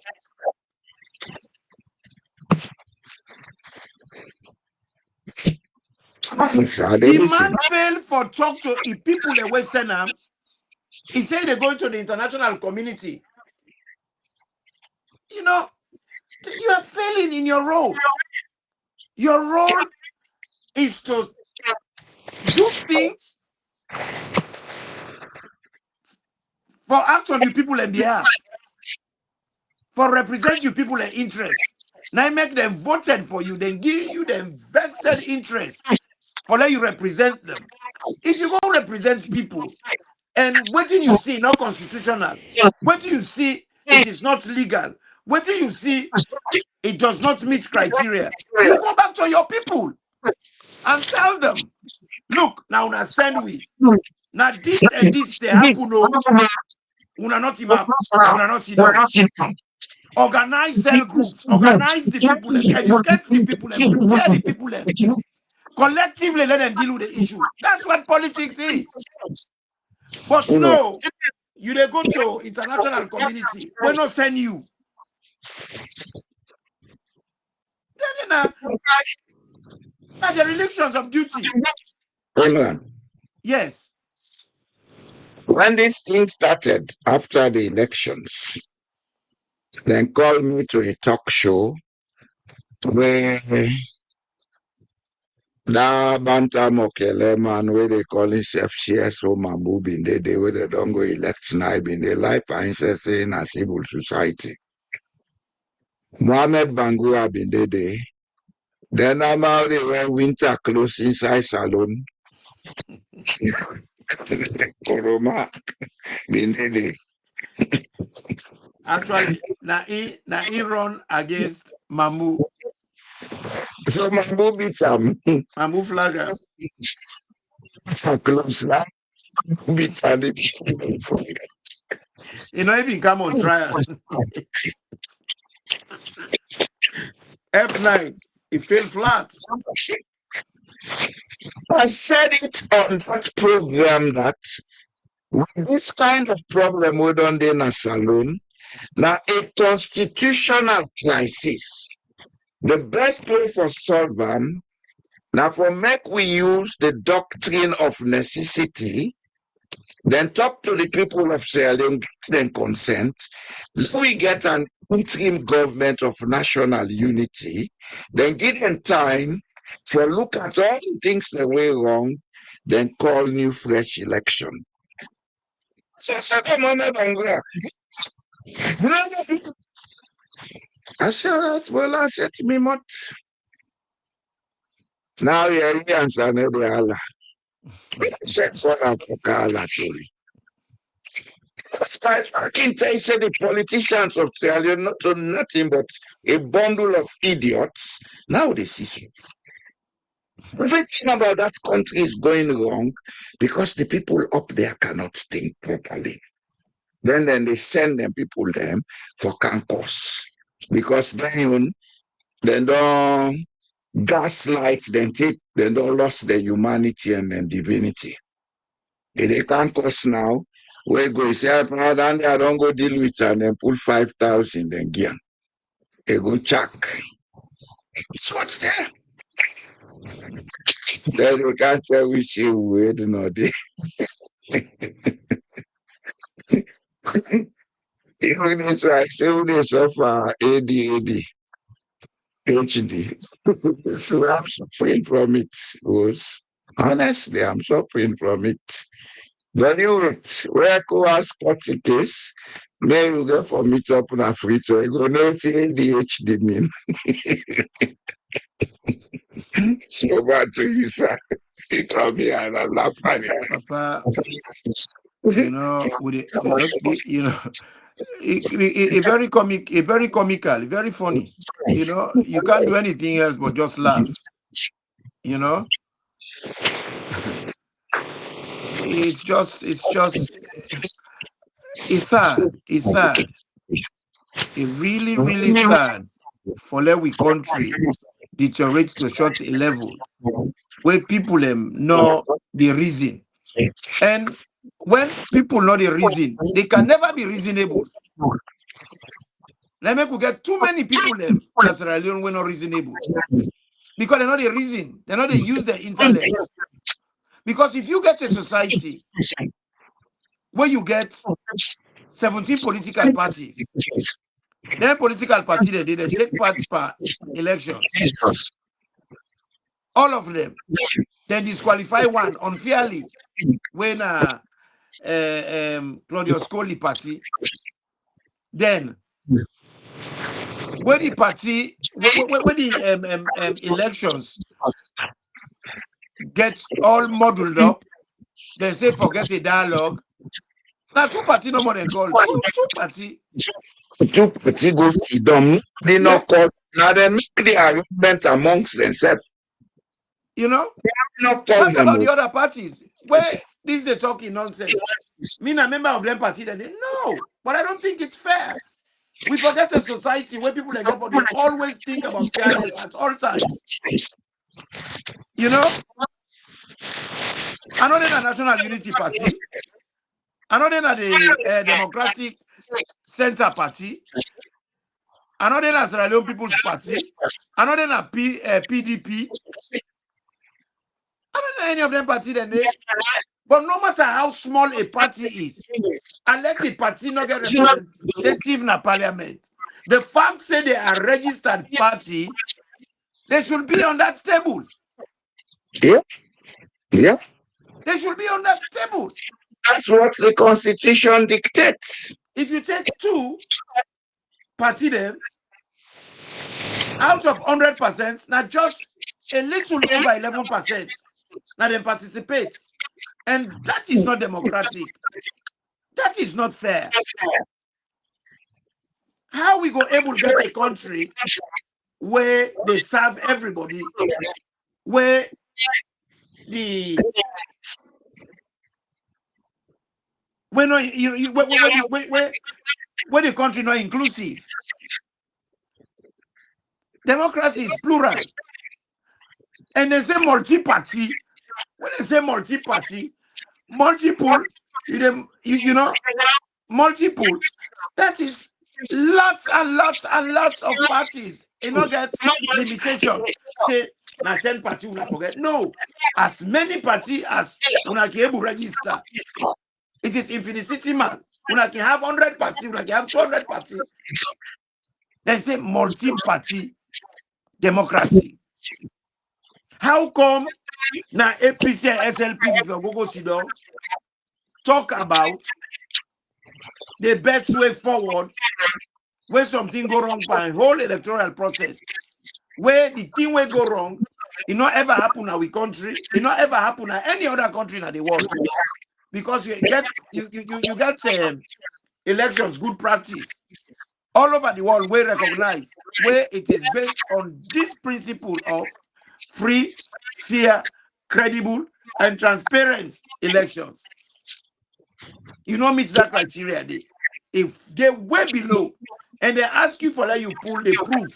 The man failed for talk to the people that were sent him. He said they're going to the international community. You know, you are failing in your role. Your role is to do things for act on you people and behalf. For represent you people and interest. Now make them voted for you, then give you the vested interest for let you represent them. If you go represent people and what do you see not constitutional, what do you see it is not legal, what do you see it does not meet criteria, you go back to your people and tell them, look, now una send we. Now this and this they happen, una not team up, una not sit down. Organize cell groups, organize the people, educate the people, and prepare the people, and collectively let them deal with the issue. That's what politics is. But no, you they go to international community, we not send you. Then that's the relictions of duty. Amen. Yes. When this thing started after the elections, then called me to a talk show where that Banta Mokele man where they call himself CSO Mambu bin they where they don't go elect now bin they life and in a civil society. Mohammed Bangura bin they. Then I'm out there winter clothes inside salon. Koroma bin they. Actually, na he run against Mamu. So Mambu beat him. Mamu flagger. So close now. Beat and He not even come on trial. F9, he fell flat. I said it on that program that with this kind of problem we don't in a saloon, now a constitutional crisis. The best way for solve them, now for make we use the doctrine of necessity, then talk to the people of Sierra Leone, get them consent. So we get an interim government of national unity, then give them time for look at all the things that were wrong, then call new fresh election. I said, well, I said to me, what? Now you're here and say, Allah. I said, what I'm I can tell you, say the politicians of Sierra Leone not to nothing but a bundle of idiots. Now they see you. Everything about that country is going wrong because the people up there cannot think properly. Then they send them people them for cancers because then they don't gaslight, then don't lost their humanity and then divinity. They cancers now. Where go say, I don't go deal with and then pull 5,000 then gear. They go check. It's what's there. Then you can't tell which you wait no day. Even this I say this of ADAD, HD. So I'm suffering from it. Was honestly, I'm suffering from it. Then you wait, where Ecowas cut the case, may you get for meet up on a free to you go no see ADHD mean. So bad to you, sir. He come here and I laugh at it. Papa, you know, you know, a very comical, very funny. You know, you can't do anything else but just laugh. You know, it's sad. It's sad. It's really sad for let we country deteriorate to such a level where people know the reason. And when people know the reason, they can never be reasonable. Let me get too many people in Sierra Leone were not reasonable. Because they're not the reason. They're not they use the intellect. Because if you get a society where you get 17 political parties, then political party they take part per elections. All of them. Then disqualify one unfairly when Claudio Scoli party. Then when the party when the elections get all muddled up, they say forget a dialogue. Now two party no more than called two party. Two party go freedom. They not call now they make the argument amongst themselves. You know? Not That's them about the other parties. Where this they talking nonsense. Me a member of them party, then they no, but I don't think it's fair. We forget a society where people like that, they always think about fairness at all times. You know? Another than National Unity Party, another than the Democratic Center Party, another than Sierra Leone People's Party, another than PDP, another than any of them party, then they. But no matter how small a party is, and let the party not get representative in the parliament, the fact say they are registered party, they should be on that table. Yeah. Yeah. They should be on that table. That's what the constitution dictates. If you take two party them, out of 100%, now just a little over 11%, now they participate. And that is not democratic. That is not fair. How we go able to get a country where they serve everybody, where the where the country not inclusive. Democracy is plural. And they say multi-party. When they say multi-party, multiple, you know, multiple, that is lots and lots and lots of parties. You don't get limitation. Say, now 10 parties, we forget. No, as many parties as we can able register. It is infinity, man. We can have 100 parties, we can have 200 parties. They say multi-party democracy. How come now APC and SLP before go sit down talk about the best way forward when something go wrong by whole electoral process, where the thing will go wrong, it not ever happen in our country, it not ever happen in any other country in the world, because you get elections good practice all over the world. We recognize where it is based on this principle of free, fair, credible, and transparent elections. You don't meet that criteria. If they're way below and they ask you for let you pull the proof,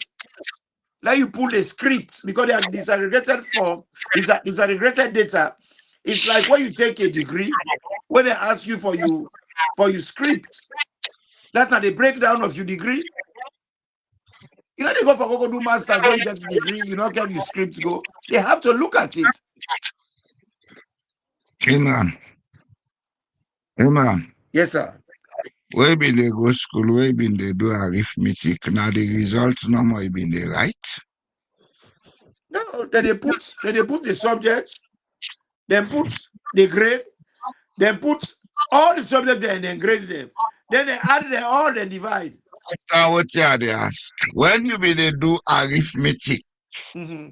let you pull the script, because they are disaggregated form, disaggregated data. It's like when you take a degree, when they ask you for you for your script. That's not the breakdown of your degree. You know, they go for go do masters where you get a degree, you know, can your scripts go? They have to look at it. Amen. Amen. Yes, sir. Where been they go school, where been they do arithmetic. Now the results no more been they right. No, then they put the subject, then put the grade, then put all the subject there and then grade them. Then they add them all, then divide. That's what you are they ask. When you be they do arithmetic, Mm-hmm.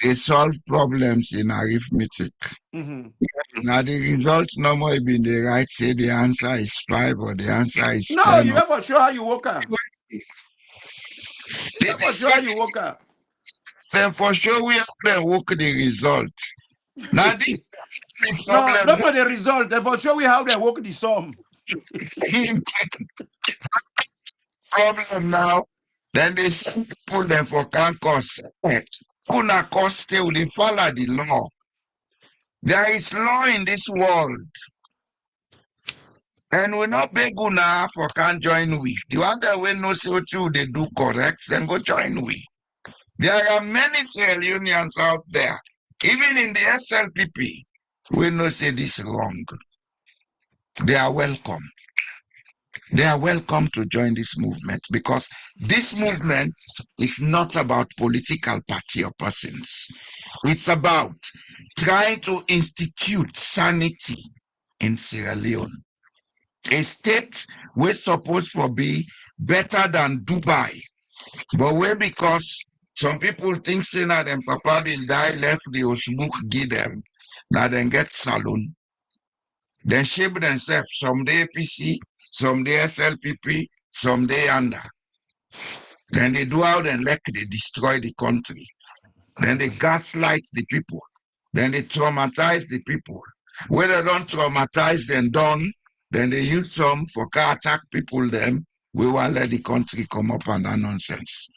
they solve problems in arithmetic. Mm-hmm. Now the results no more been they right, say the answer is 5 or the answer is No, 10. you never show how you work out. You never show how you work out. Then for sure we have to work the result. Now this is the No, problem. not for the result. They for show you how they work the sum. Problem now. Then they pull them for cancers. Una cost still they follow the law. There is law in this world. And we not beg una for can join we. The one that we know so too they do correct, then go join we. There are many cell unions out there, even in the SLPP. We know say this wrong. They are welcome. They are welcome to join this movement because this movement is not about political party or persons. It's about trying to institute sanity in Sierra Leone. A state we're supposed to be better than Dubai. But where because some people think say now them papa will die left the Osmuk give them. Now then get saloon. Then shape themselves. Some day APC, some day SLPP, some day under. Then they do out and like they destroy the country. Then they gaslight the people. Then they traumatize the people. When they don't traumatize them done, then they use some for car attack people them. We will let the country come up under nonsense.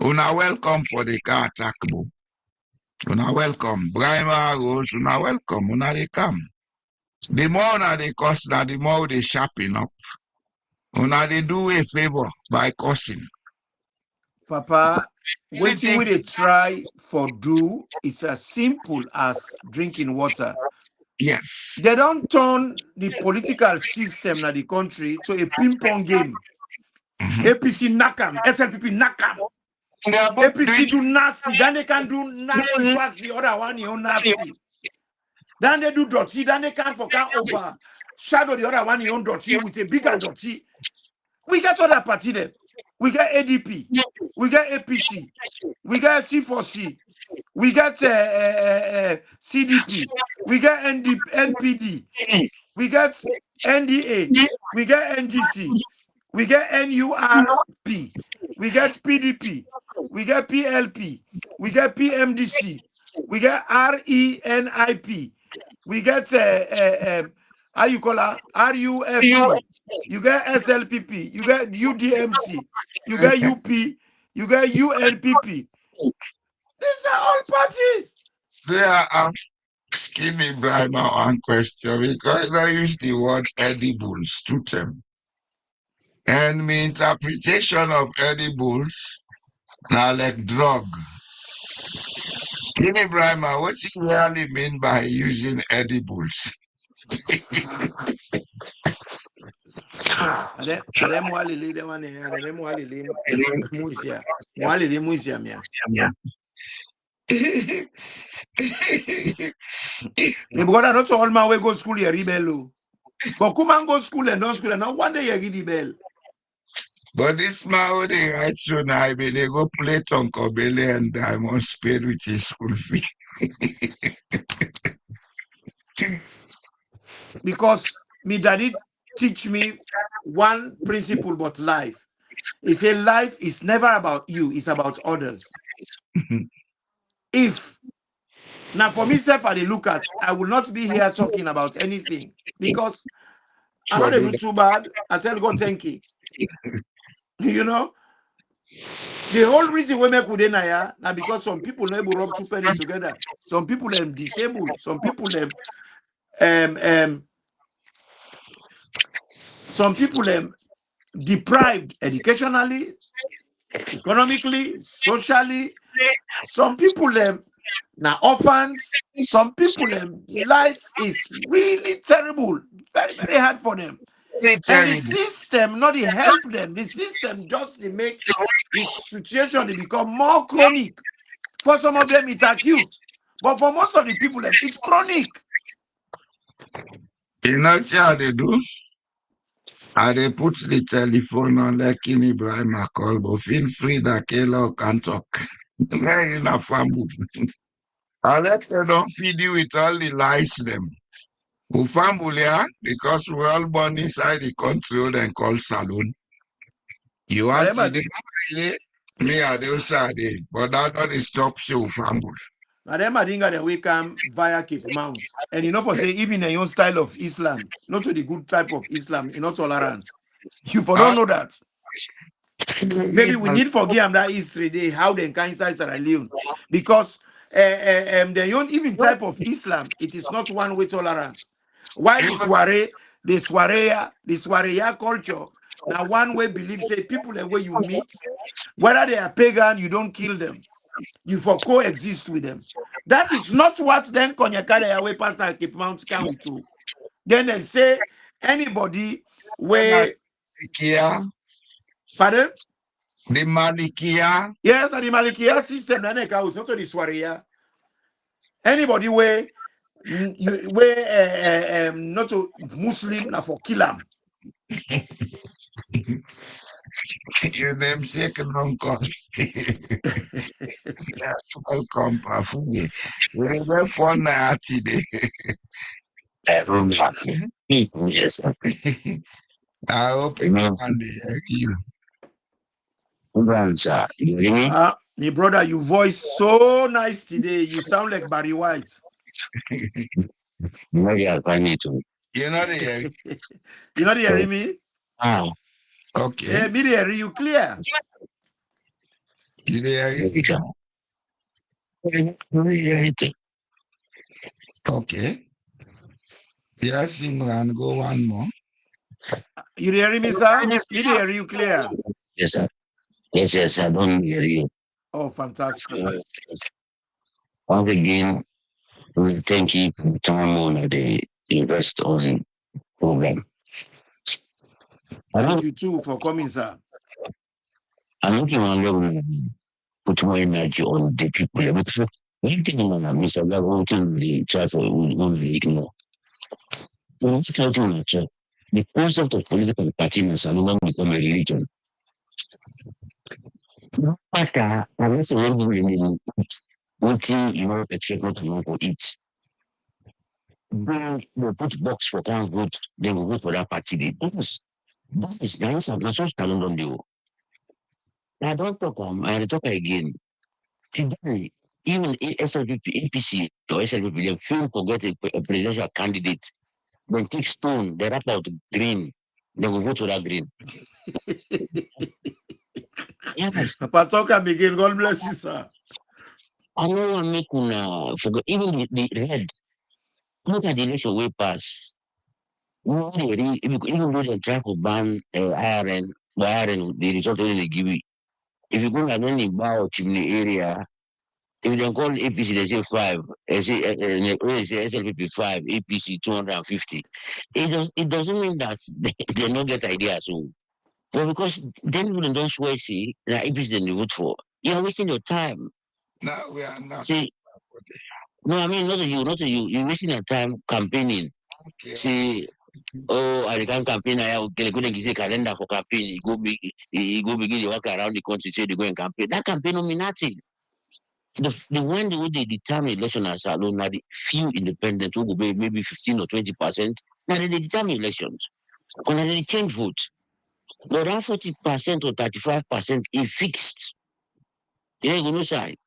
Una welcome for the car attack, boo. Una welcome. Brahma Rose, una welcome. Una they come. The more una they cost, now the more they sharpen up. Una they do a favor by cursing. Papa, what we they try for do is as simple as drinking water. Yes. They don't turn the political system in the country to a ping-pong game. APC nakam, SLPP nakam. APC do nasty, then they can do nasty past the other one, you nasty. Then they do dirty, then they can over shadow the other one, you own dirty with a bigger dirty. We get other party there. We get ADP, we get APC, we get C4C, we get CDP, we get NPD, we get NDA, we get NGC, we get NURP, we get PDP, we get PLP, we get PMDC, we get RENIP, we get how you call her? RUFP, you get SLPP, you get UDMC, you get UP, you get UNPP. These are all parties. They are asking me right now one question because I use the word edibles to them. And my interpretation of edibles now like drug. Kini Brahma, what do you really mean by using edibles? Adem walili de wane ya, adem walili muisia, walili muisia mia. Because I not all my way go school here rebel. But come and go school and don't school and now one day you get the bell. But this man they right so now they go play Tonko Bele and Diamond Spade with his school fee. Because me daddy teach me one principle about life. He said life is never about you, it's about others. If now for myself I look at, I will not be here talking about anything because I don't do too bad. I tell God thank you. You know, the whole reason we make Udenaya now because some people never rub two penny together. Some people them disabled. Some people them Some people deprived educationally, economically, socially. Some people now orphans. Some people life is really terrible, very very hard for them. And the system not help them. The system just make the situation they become more chronic. For some of them it's acute, but for most of the people it's chronic. You know how they do? How they put the telephone on like in Ibrahim call, but feel free that Kelo can talk. Very enough family. I let them don't feed you with all the lies them. Ufamulia, because we all born inside the country then call saloon. You want to do me I do say, but that don't stop you family. Now them Madinga they will come via Cape Mount. And you know for say even in your own style of Islam, not to the good type of Islam, you're not tolerant. You for don't know that. Maybe we need forgive them that history day, how they can inside Sierra Leone. Because the own even type of Islam, it is not one way tolerant. Why the soiree culture, now one way believe say people the way you meet, whether they are pagan, you don't kill them. You for coexist with them. That is not what then Konyakare away pastor Cape Mount can we do. Then they say anybody where pardon? The Malikia. Yes, and the Malikia system then not to the Swaria. Anybody where you where not to Muslim na for kill them. Your name second uncle. Yes, welcome, Pafuge. We're there for now today. Yes. I hope you hear you. My brother, your voice so nice today. You sound like Barry White. You know the You not hearing me? Oh, okay. Yeah, me hear you clear. You hear it? Okay. Yes, Imran, go one more. You hearing me, sir? Me hear you clear. Yes, sir. Yes, I don't hear you. Oh, fantastic. Once again, we thank you for the time on the Invest on program. Thank you too for coming, sir. I'm looking on you put more energy on the people. Because one thing on Mr. Black wanting the try for only ignore. We want to tell you that the concept of political party has no become a religion. No matter unless one who remain one thing you know expect not to know to eat. They will put box for town vote, they will vote for that party. This is the answer. That's what Kalundon do. I don't talk I talk again. Today, even SLPP, APC or SLPP, they feel to get a presidential candidate. When take stone, they wrap out green, they will vote for that green. Yes. Papa talk again. God bless you, sir. I know I make una forget even the red. Look at the election way pass. Even though they try to ban iron, the result only they give it. If you go like any about chimney area, if they call APC, they say 5. They say SLPP 5, APC 250. It doesn't mean that they don't get ideas. So, but because then people don't swear, see, that APC then they vote for. You're wasting your time. No, we are not. See, no, I mean, not you. You're wasting your time campaigning. Okay. See, oh, I can't campaign. I couldn't give a calendar for campaign. You go begin to walk around the country, say they go and campaign. That campaign don't mean nothing. The one way they determine election as alone, now the few independents who will be maybe 15 or 20%, now they determine elections. When they change vote. But that 40% or 35% is fixed. You know, no side.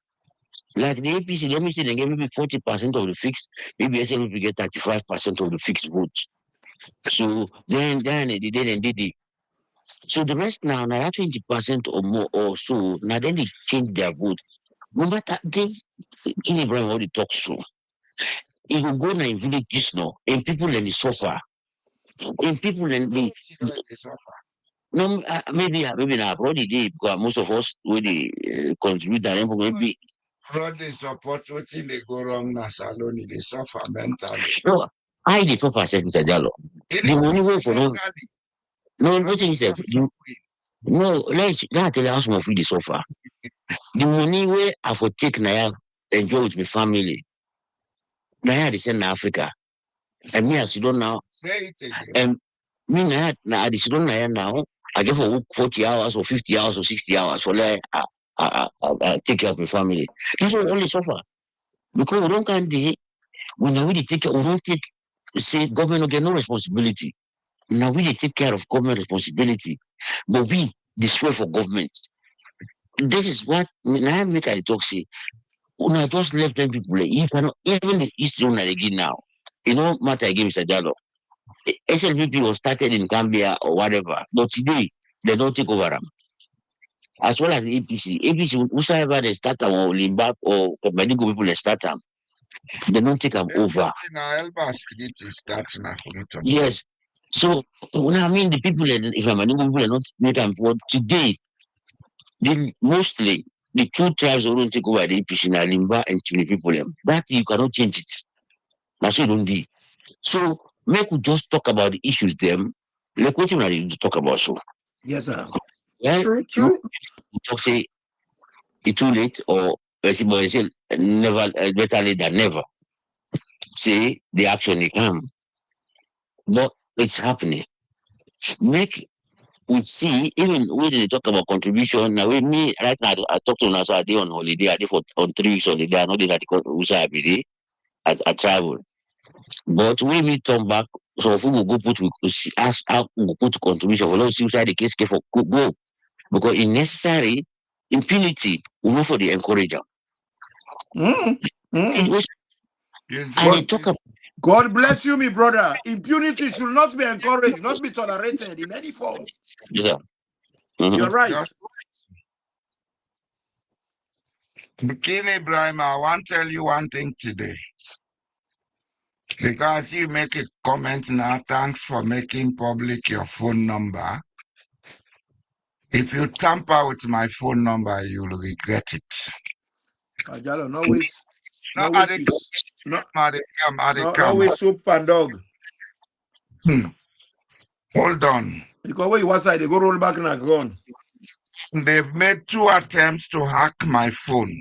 Like the APC, let me say they get maybe 40% of the fixed, maybe SL will get 35% of the fixed vote. So then they did it. So the rest now 20% or more or so, now then they change their vote. No matter this, King Ibrahim already talks so. It will go now in villages now, and people then suffer. In people and the no, maybe now probably they because most of us will contribute and maybe Fraud they support what they go wrong na salon, they suffer mentally. no. I the 4%, Mr. Jallo. The money way for no, what you say? No, let's not tell us more free the suffer. The money way I for take now enjoy with my family. Now they send Africa. And me as you don't know. Say it again. And me now I don't know now. I get for work 40 hours or 50 hours or 60 hours for like I take care of my family. This will only suffer. Because we don't can do when we dey take care, we don't take say government will get no responsibility. Now we dey take care of government responsibility. But we destroy for government. This is what now make I talk say. When I just left them people, you cannot even the history one again now. You know, matter again, Mr. Jallo. SLPP was started in Gambia or whatever, but today they don't take over them. As well as the APC. APC, whosoever they start them or Limbab or Medical people they start them, they don't take them over. Now Elba Street is starting now. Yes. So when I mean the people, if I'm Medical people, are not make them for today. Mostly the two tribes who don't take over the APC now Limba and Chile people. That you cannot change it. That's what don't do. So make we just talk about the issues them. Like what you want to talk about so. Yes, sir. Yeah, True. talk say it's too late or say never better late than never. Say the action they come, but it's happening. Make we see even when they talk about contribution. Now with me right now, I talk to us. So I day on holiday. I did for on 3 weeks holiday. I know that I I travel. But when we come back, so if we go put we ask how we go put contribution for let's see why the case for go because it's necessary impunity we not for the encourager. God bless you, my brother. Impunity should not be encouraged, not be tolerated in any form. Yeah. You're right. King Ibrahim, I want to tell you one thing today. Because you make a comment now, thanks for making public your phone number. If you tamper with my phone number, you'll regret it. Ajalo, no waste. No, No waste. No waste soup and dog. Hold on. Because when you one side, they go roll back and are gone. They've made 2 attempts to hack my phone.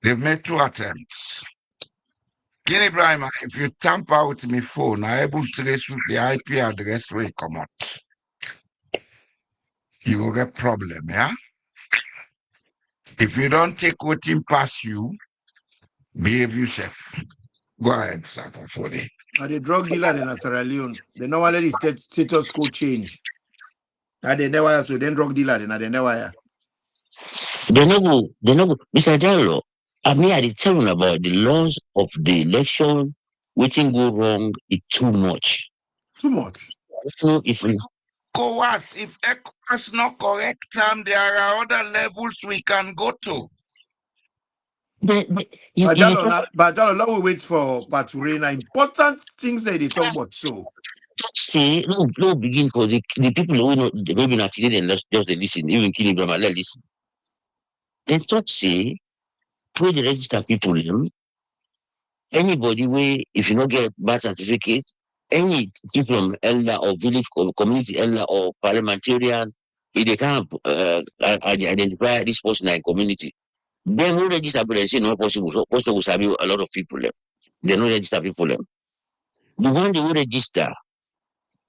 They've made 2 attempts. King Ibrahim, if you tamper with my phone, I'm able to trace the IP address where you come out. You will get problem, yeah? If you don't take what in pass you, behave yourself. Go ahead, Sapa Fode. Are the drug dealer in Sierra Leone? They know let the status quo change. Are they never so then drug dealer then are they never? They never, Mr. Jallo, I mean, I tell you about the laws of the election, which go wrong is too much. Too much. So if Ecowas not correct time, there are other levels we can go to. But let we wait for Paturina. Important things that they talk about. So say no begin for the people who know maybe not today and just listen, even killing them let listen. Then talk say where the register people anybody way if you not get birth certificate, any people from elder or village or community elder or parliamentarian, if they can't identify this person in community, then no register but they say no possible. So possible will have a lot of people left. They no register people them. The one they will register,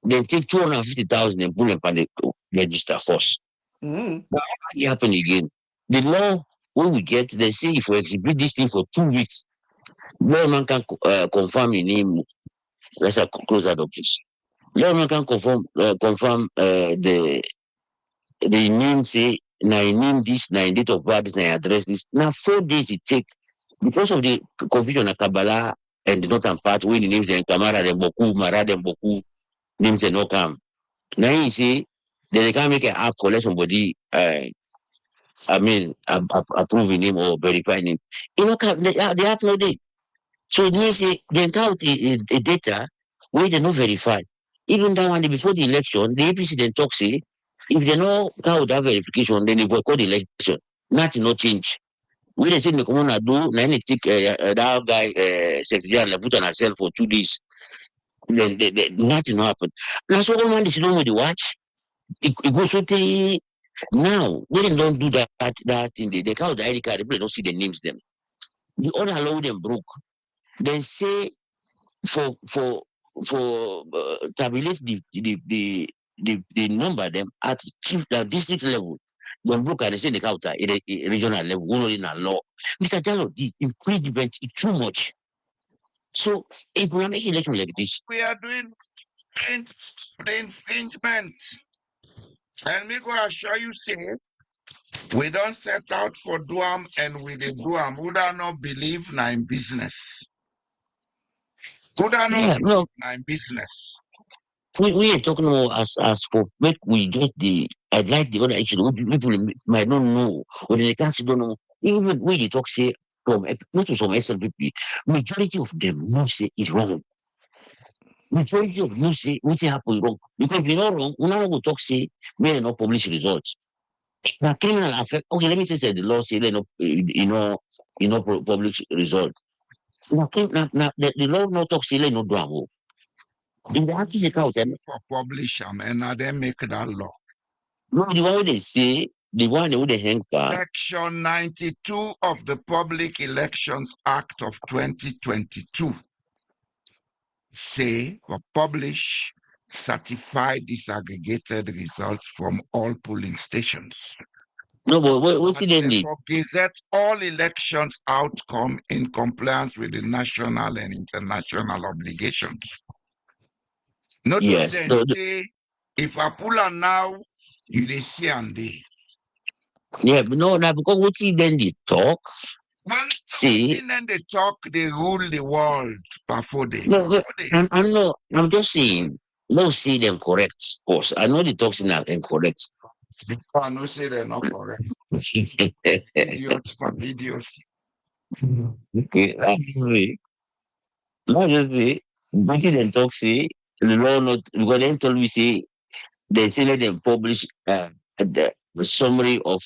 then take 250,000 and put them on the register first. But what happen again? The law when we get, they say if we exhibit this thing for 2 weeks, no man can confirm your name. Let's close that up, please. No man can confirm the name. Say now name this, now date of birth, now address this. Now 4 days it take because of the confusion of Kabbalah and the northern part when the names and Kamara and Boku, Marad and Boku names and no come. Now you see, they can't make an app for let somebody approving him or verifying him. You know, they have no day. So they say they count a data where they not verify. Even that one day before the election, the APC then talk say if they no count that verification, then they boycott the election. Nothing no change. We they say the commoner do, then they take that guy Secretary General put on herself for 2 days. Then nothing happened. Now so one man they don't know the watch. It goes so now when they don't do that thing, they count the ID card, they don't see the names them. The order allow them broke. Then say for tabulate the number them at district level. When broke and they say the counter at a regional level, one in a law. Mr. Jallo, the infringement is too much. So if we make election like this, We are doing the infringement. And me go assure you, say, we don't set out for Duam and we the Duam. Would I not believe na in business? Would I not yeah, no, na in business? we are talking about as for make we get the I'd like the other issue. People might not know or they can't don't know. Even when you talk say from not to some SLPP, majority of them know say it's wrong. Majority of them say what happen wrong. Because if you know wrong, we not go talk say may not publish results. Now criminal affect okay, let me say the law say they no publish result. Now the law not talk say they no do am. In the actual account, For publish them and now they make that law. no, the one where they say, the one where they hang back. Section 92 of the Public Elections Act of 2022 say or publish certified disaggregated results from all polling stations. No, but what see them need? Therefore, gazette all elections outcome in compliance with the national and international obligations. Not Yes. only then say, if I pull am now, you dey see am dey. Yeah, but no, now because what see then they talk. Well, See, then they talk, they rule the world before they. no, I'm not. I'm just saying. No, see them correct. Of course, I know the talks are incorrect. I know say they're not correct. Idiots from idiocy. Okay, actually, not just the. What see them talk say the law not because they told me say they say let them publish the summary of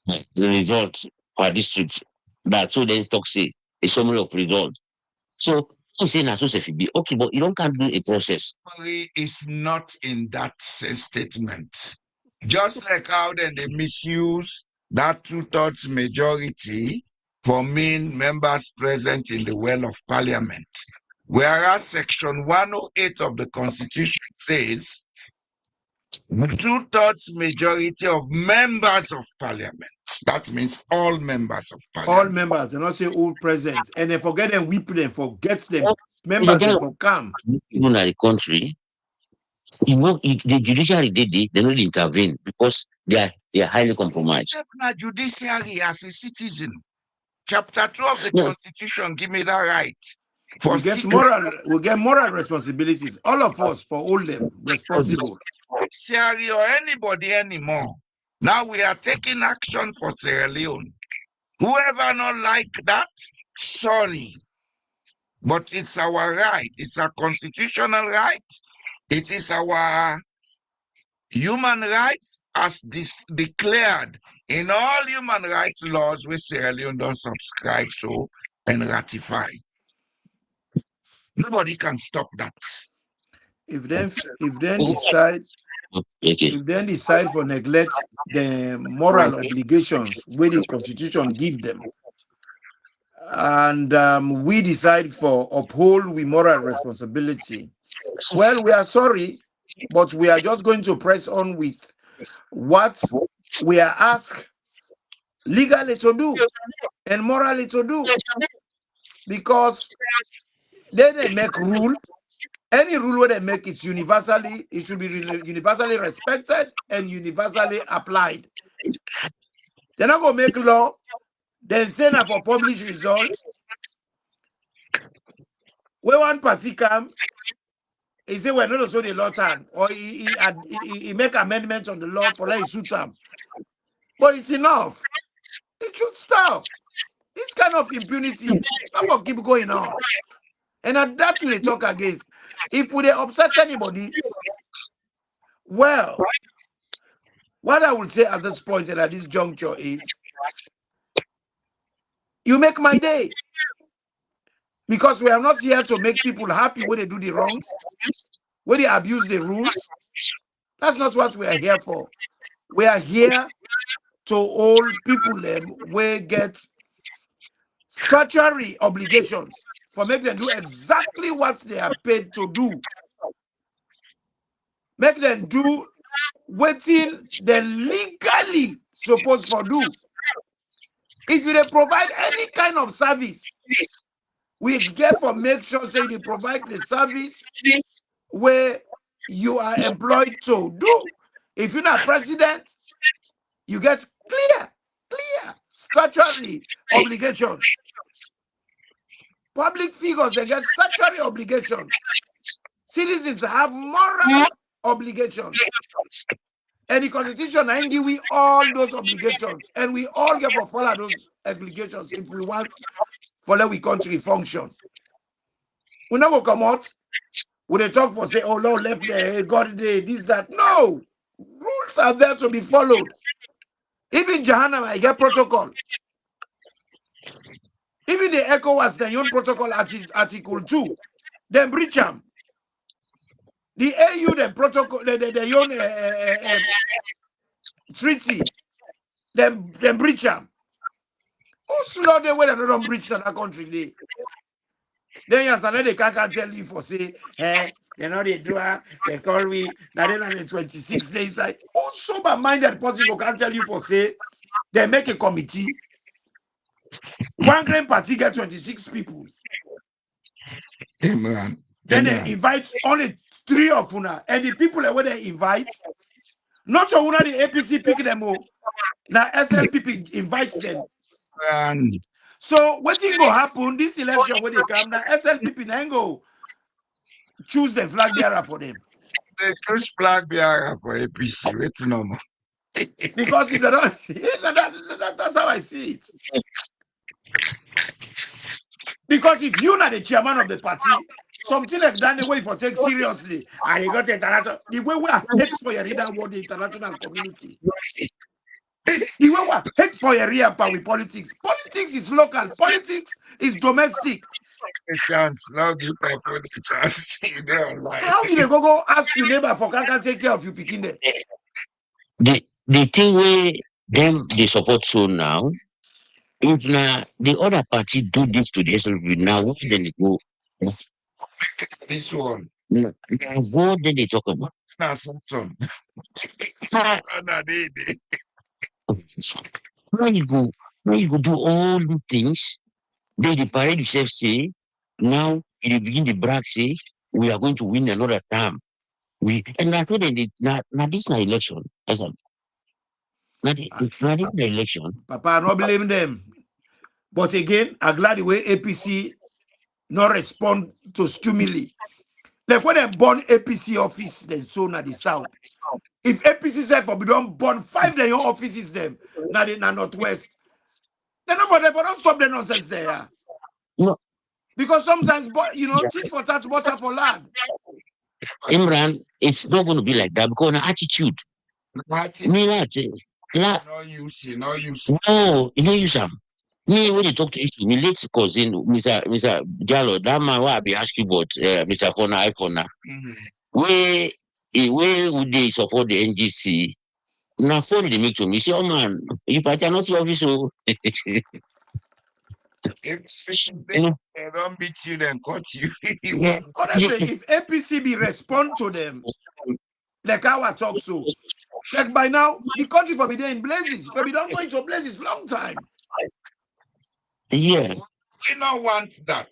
the results per district. That's what they talk say a summary of results. So you say na so say be okay, but you don't can't do a process. Summary is not in that statement. Just like how then they misuse that 2/3 majority for mean members present in the well of parliament. Whereas section 108 of the constitution says 2/3 majority of members of parliament. That means all members of All parliament. members, and not say all present. And they forget them, whip them, forgets them. Oh, Members, they they just- for come. Even at the country, the judiciary they don't intervene because they are highly compromised. Except na judiciary as a citizen. Chapter 2 of the No. Constitution give me that right. For We get moral responsibilities. All of us for all them responsible. judiciary or anybody anymore. Now we are taking action for Sierra Leone. Whoever not like that, sorry. But it's our right. It's a constitutional right. It is our human rights as declared in all human rights laws which Sierra Leone don't subscribe to and ratify. Nobody can stop that. If then decide Okay. if then decide for neglect the moral obligations where the constitution give them, and we decide for uphold we moral responsibility, well, we are sorry, but we are just going to press on with what we are asked legally to do and morally to do, because they make rule. Any rule where they make it should be universally respected and universally applied. They're not gonna make law, then send her for published results. Where one party come, he say we're not also the law time, or he make amendments on the law for let it suit them. But it's enough. It should stop. this kind of impunity not for keep going on. And that we talk against. If we upset anybody, well, what I will say at this point and at this juncture is, you make my day. Because we are not here to make people happy when they do the wrongs, when they abuse the rules. That's not what we are here for. We are here to hold people where get statutory obligations for make them do exactly what they are paid to do. Make them do what they legally supposed for do. If you provide any kind of service, we get for make sure say they provide the service where you are employed to do. If you're not president, you get clear statutory obligations. Public figures, they get statutory obligations. Citizens have moral obligations. And the Constitution and give we all those obligations. And we all get to follow those obligations if we want for let we country function. We not go come out. When they talk for say, oh Lord, left there, God there, this, that. No. Rules are there to be followed. Even Jahannam, I get protocol. Even the Ecowas, the own protocol article 2, then breach them. The AU, the protocol, the own treaty, then breach them. Who slow the way they don't breach that country? Then you say they can't tell you for say, you know they do they call me that in 26 days. Who sober-minded person who can't tell you for say they make a committee. One grand party get 26 people. Imran. Then they invite only 3 of una. And the people that they invite, not so una the APC pick them all. Now SLPP invites them. So what thing go happen this election when they come now? SLPP now go choose the flag bearer for them. They choose flag bearer for APC. Wait no more. Because if they don't, that's how I see it. Because if you're not the chairman of the party, something like that, the way for take seriously, and they got the international, the way we are hate for your reader about the international community. The way we are hate for your real power with politics. Politics is local. Politics is domestic. Chance, now give people the chance. How you go ask your neighbor for can take care of you picking there? The thing where them they support so now, if now the other party do this to the SLP now, what then they go? This one. Now, what then they talk about? Now something. When you go do all the things, then the parade yourself say, now you begin the brag say, we are going to win another term. And I told them now this is not election. I said, not the election. Papa, I not blame them. But again, I'm glad the way APC not respond to stimuli. Like when they burn APC office, then so na the south. If APC said for we don't burn 5 their own offices them, now they northwest. Then not for them, don't stop the nonsense there. Yeah. No. Because sometimes, you know, tit for tat, butter for lard. Imran, it's not going to be like that because an attitude. Me not. No use. No, you know use them. Me when you talk to issue, me late cousin, Mr. Diallo, that man what I be asking about Mr. Fona iPhone. Where would they support the NGC? Now phone they make to me. Say, oh man, if I cannot see office, so If they don't beat you, then cut you. Yeah. Honestly, if APC be respond to them, like how I talk so, like by now, the country for be there in blazes. For be don't go into blazes long time. Yeah. We don't want that.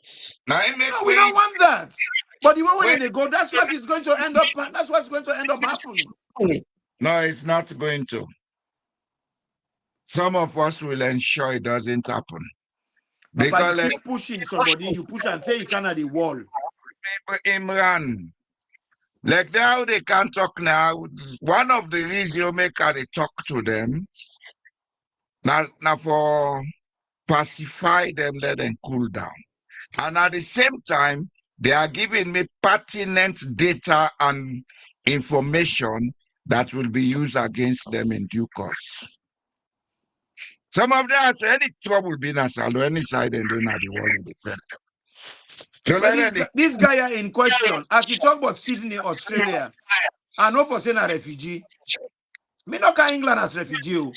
Now, we don't want that. But the way when they go, that's what is going to end up. That's what's going to end up happening. No, it's not going to. Some of us will ensure it doesn't happen. Because you keep pushing somebody, you push and say you cannot the wall. Imran, like now they can't talk now. One of the reasons you make they talk to them now for pacify them, let them cool down. And at the same time, they are giving me pertinent data and information that will be used against them in due course. Some of them, so any trouble being a salo, any side and then at the wall in the defend them. So But this guy in question, as you talk about Sydney, Australia, I know for saying a refugee. Me not can England as refugee.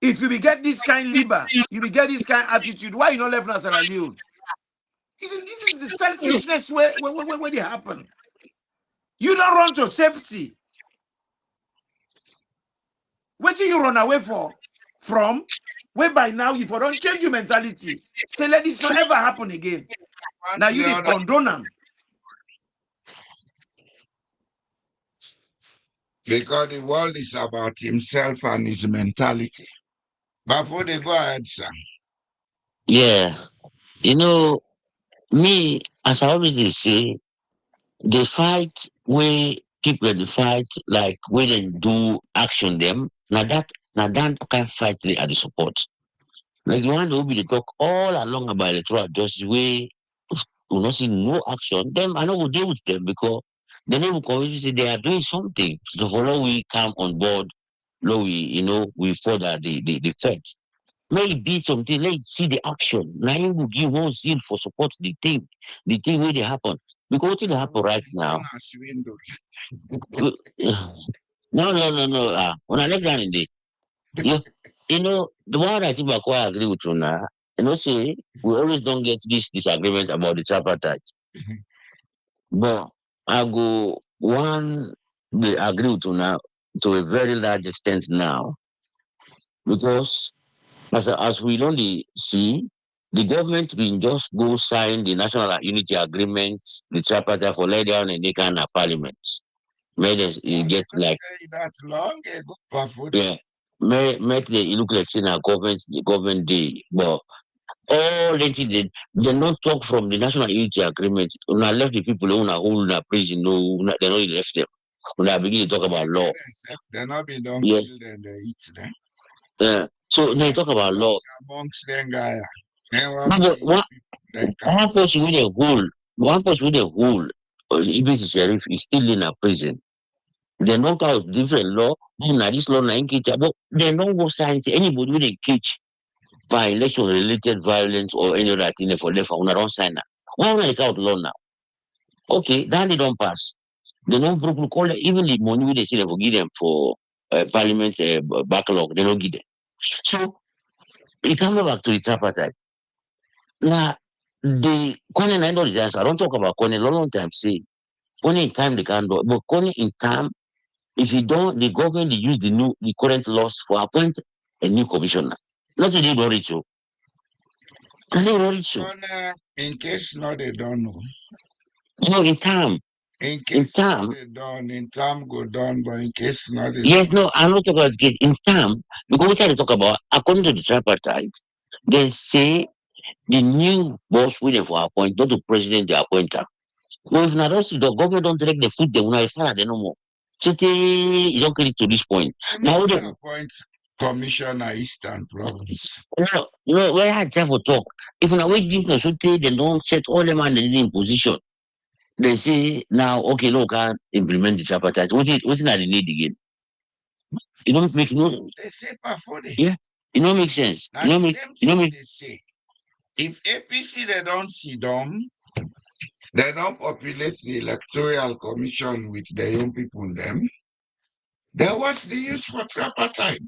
If you be get this kind liber, you be get this kind attitude, why you not left as Sierra Leone? This is the selfishness where they happen. You don't run to safety. What do you run away from? Whereby now, if you don't change your mentality, say let this not ever happen again. Now you need condone them. Because the world is about himself and his mentality. But before they go ahead, sir. Yeah. You know, me, as I always say, the fight where people they fight like when they do action them, now that kind of fight they are the support. Like the one that will be the talk all along about electoral justice way will not see no action, then I know we'll deal with them because they never convince say they are doing something. So for now we come on board, now we further the threat. May it be something, let's see the action. Now you will give one zeal for support the thing where they happen. Because what will happen right now? No. When I let down in the the one I think I quite agree with you now. See, we always don't get this disagreement about the tripartite. But I go one they agree with you now to a very large extent now. Because as we only see, the government will just go sign the National Unity Agreement, the tripartite for lay down and they can parliament. Made it get like that's long ago. yeah, make the look like saying the government day. But all they not talk from the National Unity Agreement. When I left the people who are holding a prison, no, they not left them. When I begin to talk about law. They're not being done Yeah. kill them, they eat them. Yeah. So they talk about law. Amongst them guy. But one person with a hole, even the sheriff is still in a prison. They knock out different law. Now this law, but they don't go sign anybody with a cage by election related violence or any other thing for them for don't sign that. Why not out law now? Okay, then they don't pass. They don't call even the money they say they forgive them for parliament backlog, they don't give them. So it comes back to the tripartite. Now the Connie I know the answer. I don't talk about Connie a long time. Say Connie in time they can't do, but Connie in time, if you don't, the government they use the current laws for appoint a new commissioner. Not to do don't reach you. Can they don't reach you? In case no, they don't know. No, in time. In case they done, in time go done, but in case not they yes, done. no, I'm not talking about case in time because we try to talk about according to the tripartite, they say the new boss waiting for appoint, not the president they appoint her. Well, if not see the government don't take the food, they will not fire them no more. So you don't get it to this point. Now they appoint commissioner Eastern Province. No, where I had time for talk. If not wait this no so they don't set all the man in position. They say now, okay, no, can implement the tripartite. What's not the need again? It don't make no. They say before they. Yeah, it don't make sense. Now the same thing they say. If APC they don't see them, they don't populate the electoral commission with their young people them. Then what's the use for tripartite?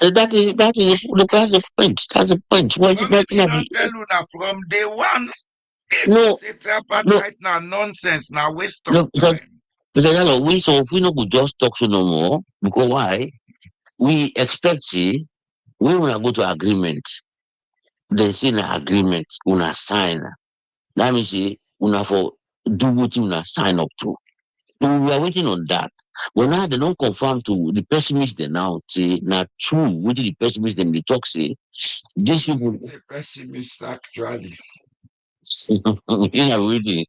That is the point. That's the point. Why is it not don't tell you that from day one. No, tripartite now nonsense now waste of time. Because we so if we not could just talk to no more because why? We expect see we wanna go to agreement. They say an agreement, una sign. That means see una for do what you wanna sign up to. So we are waiting on that. But now they don't confirm to the pessimists they now say not true. What the pessimists them they talk say these people the pessimist actually. yeah, really.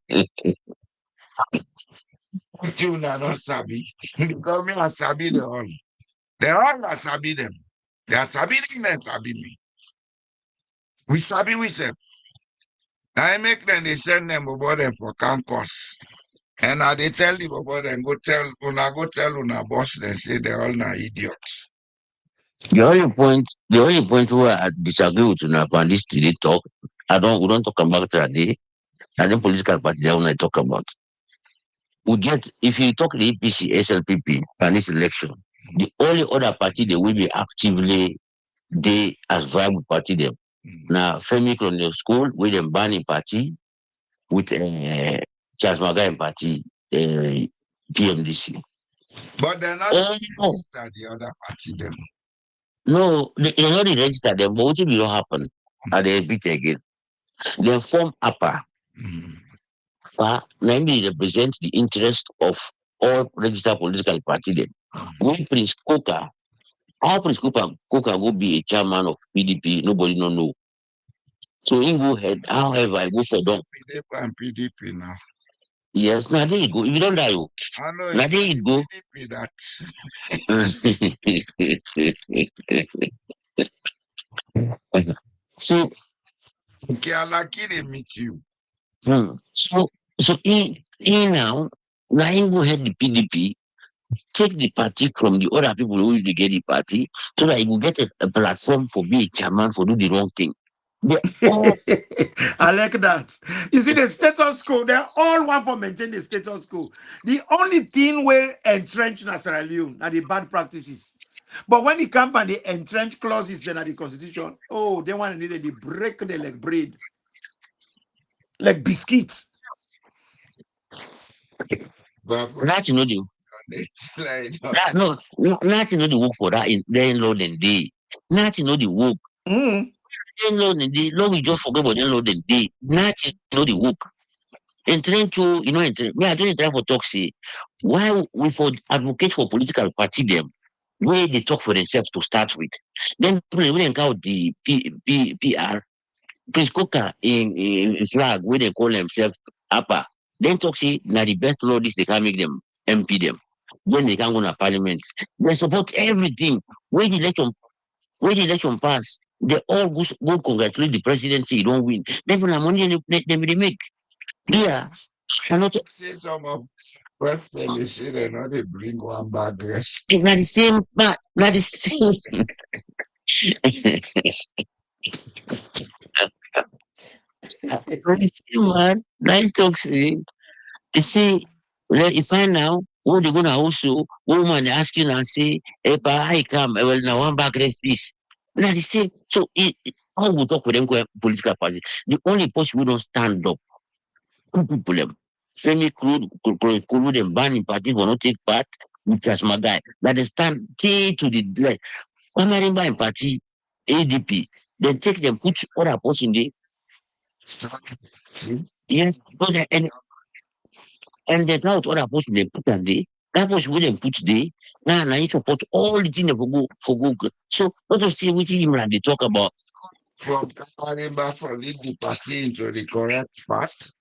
You not sabi. Because me and sabi the all. They all are sabi them. They are sabi men, sabi me. We sabi we say. I make them, they send them about them for campus. And now they tell the about them, go tell una boss, they say they're all na idiots. The only point where I disagree with you on this today talk, we don't talk about today. I think political party that when I talk about. If you talk the APC, SLPP, and this election, the only other party they will be actively they as viable party them. Now, Femi on the school with them banning party with Charles Magai party, PMDC. But they're not registered the other party them. No, they're not registered them, but what if it don't happen? And they beat again. They form upper. Namely represent the interest of all registered political party them. When Prince Coca, how Prince Coca will be a chairman of PDP, nobody don't know. So he go ahead, however, I go for them. PDP now. Yes, now there you go. If you don't die, now there you go. PDP that. So, Kialaki they meet you. So he now he go ahead the PDP, take the party from the other people who will get the party, so that he will get a platform for being a chairman for do the wrong thing. I like that. You see, the status quo, they're all one for maintain the status quo. The only thing where entrench na Sierra Leone are the bad practices. But when it comes and the entrench clauses then at the constitution, oh, they want to need to break the like bread. Like biscuits. That you know the nothing know the work for that in then load and day. Nothing know the work. Then load and day. Lord, we just forget about then load and day. Nothing know the work. And trying to, me, I don't try for talk say why we for advocate for political party them where they talk for themselves to start with. Then we then count the PR Prince Coca in flag where they call themselves upper. Then talk say now the best law this they can make them MP them. When they can go to parliament. They support everything. When the election pass, they all go congratulate the presidency, you don't win. Then for the money they make. Yeah. Cannot say some of first they say they know they bring one bag rest. It's not the same, but not the same. Man, nine talks. You see, if I now, what they gonna also, woman ask you and say, if I come, well, now one back rest this. Not the same. So, how we talk with them political party? The only person who don't stand up, two people them. Semi crude them banning party will not take part. Because my guy, that they stand to the like, one buying party, ADP, then take them, put other person there. Yes, but and the now other person they put them there. That was where they put there. Now you support all the things for go. So let us see which him they talk about. From Kaparimba for lead the party into the correct path,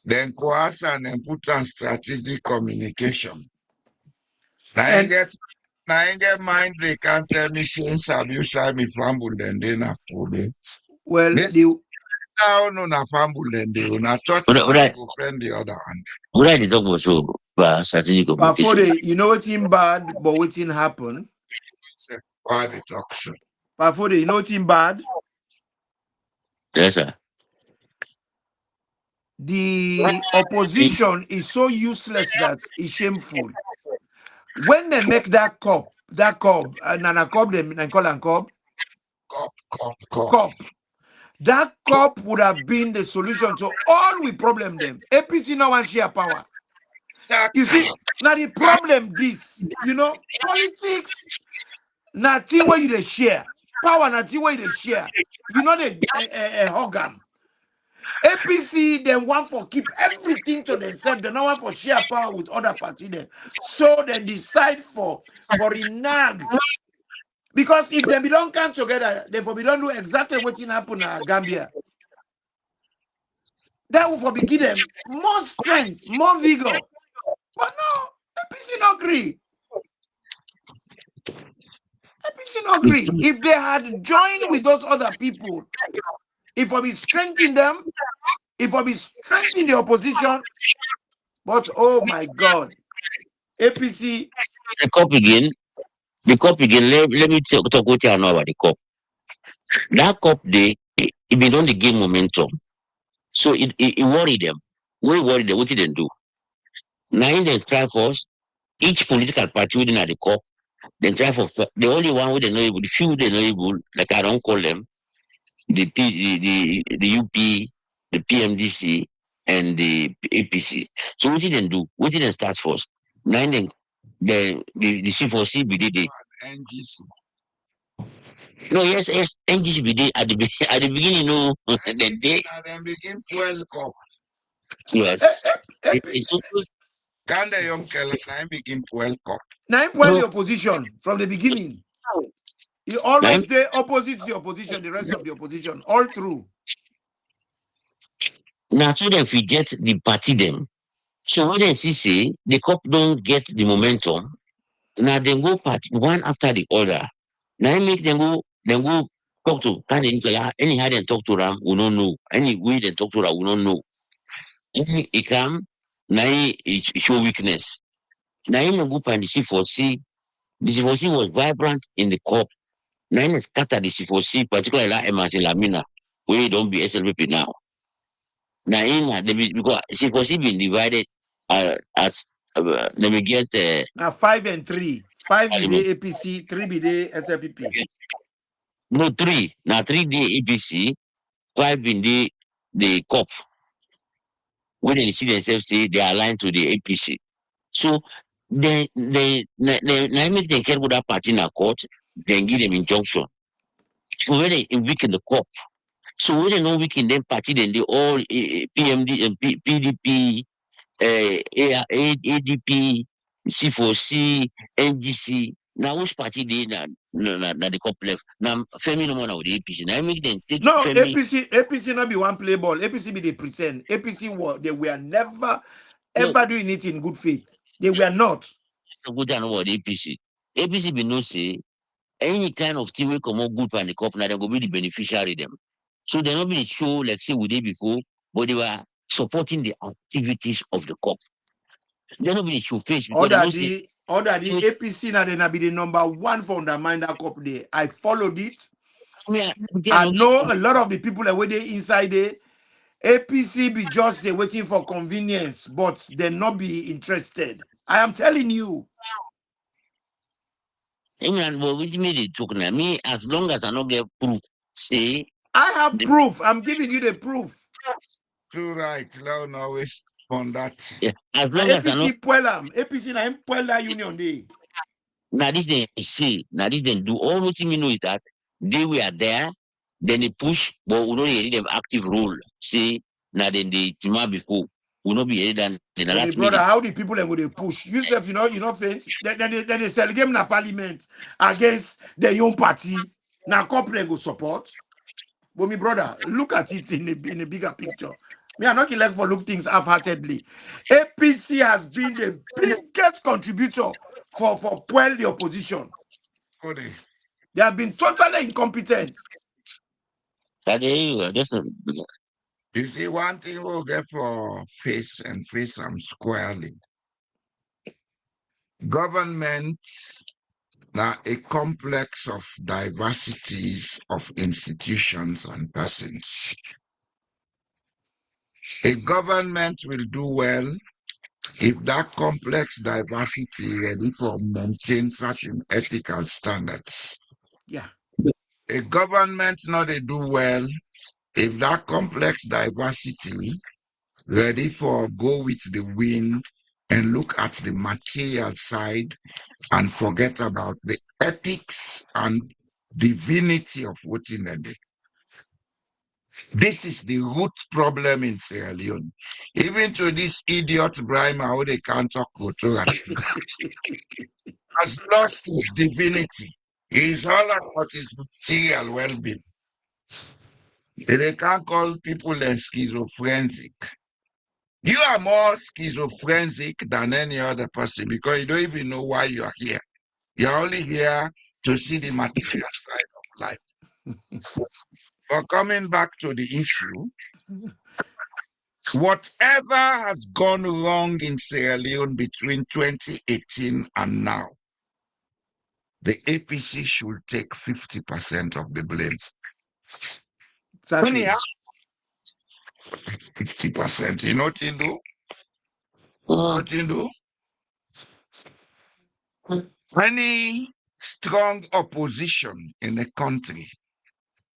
then coerce and then put on strategic communication. Now I get mind they can't tell me since abuse me fumble then they na fool. Well, this now no na fumble then they will not thought go friend the other hand. What I talk about so strategic communication. Before you know what's in bad, but what's in happen. Why the talk show? Before you know what's in bad. Yes, sir. The opposition is so useless that it's shameful. When they make that cup, Nana cup, they call and cup. Cup. That cup would have been the solution to all we problem them. APC no one share power. Exactly. You see, now the problem this, politics, nothing where you they share. Power, nothing where you they share. You know the organ. APC, they want for keep everything to themselves. They don't want for share power with other party there. So they decide for renag. Because if they don't come together, therefore we don't do exactly what happened in Gambia. That will give them more strength, more vigor. But no, APC not agree. APC APC not agree. If they had joined with those other people, if I be strengthening them, if I be strengthening the opposition, but oh my God, APC. The cop again. The cop again. Let me talk what you know about the cop. That cop they it been on the game momentum. So it worried them. We worried them. What did they do? Now in the try first, each political party within at the cop, then try for the only one who they know able, the few they know able, like I don't call them, the UP, the PMDC, and the APC. So what did they do? What did they start first? Now then the C4C be the NGC. no, yes, NGC be at the at the beginning, no, the day, Then begin fuel cup. yes. APC. Can the young Kelly begin fuel cup? Now point the opposition from the beginning. He always stay opposite the opposition, the rest of the opposition, all through. Now, so then we get the party them. So when they say the cop don't get the momentum, now they go party one after the other. Now I make them go talk to kind of anyhow they talk to them, we don't know. Any way they talk to them, we don't know. If it come, now it show weakness. Now in the group and the C4C, the C4C was vibrant in the cop. Now in scatter the C4C, particularly like Emerson Lamina, we don't be SLPP now. Now in because C4C been divided as let me get now 5 and 3. 5 be the APC, 3 be the SLPP. No 3. Now 3 the APC, 5 been the COP. When they see themselves say they are aligned to the APC. So they make them care about that party in a court, then give them injunction. So when they weaken the COP, so when they don't weaken them party, then they all PMD and PDP, ADP, C4C, NGC. Now which party they na the cop left? Now Femi no more now with the APC. Now make them take No, Femi. APC not be one play ball. APC be the pretend. APC they were never ever doing it in good faith. They were not. Go down about the APC. APC be no say any kind of thing will come out good for the cop now they go be the beneficiary them. So they not be show like say we did before, but they were supporting the activities of the cop. They not be show face because they don't say. The APC now they be the number one for undermine that cop there. I followed it. I know a lot of the people that were there inside there. APC be just they waiting for convenience, but they not be interested. I am telling you. Well, which made it took now me as long as I not get proof. Say I have proof. I'm giving you the proof. True right. Let always on that. Yeah, as long as I APC Puelam, APC na Puela Union Day. Now this they say, now this they do. All what you know is that they were there, then they push, but we don't really them active role. See, now then they tima before will not be than my brother, how the people then go they push? Yourself, you know, faint. Then they sell game na parliament against the young party. Now corporate go support. But my brother, look at it in a bigger picture. Me, I'm not like for look things half-heartedly. APC has been the biggest contributor for Puel the opposition. They have been totally incompetent. You see, one thing we'll get for face them squarely. Government now a complex of diversities of institutions and persons. A government will do well if that complex diversity ready for maintain certain ethical standards. Yeah. A government not they do well if that complex diversity ready for go with the wind and look at the material side and forget about the ethics and divinity of what in the day. This is the root problem in Sierra Leone. Even to this idiot Brahma, how they can't talk has lost his divinity. He's all about his material well-being. They can't call people schizophrenic. You are more schizophrenic than any other person because you don't even know why you are here. You're only here to see the material side of life. But coming back to the issue, whatever has gone wrong in Sierra Leone between 2018 and now, the APC should take 50% of the blame. Exactly. 50%. You know what you do? What you do? Any strong opposition in a country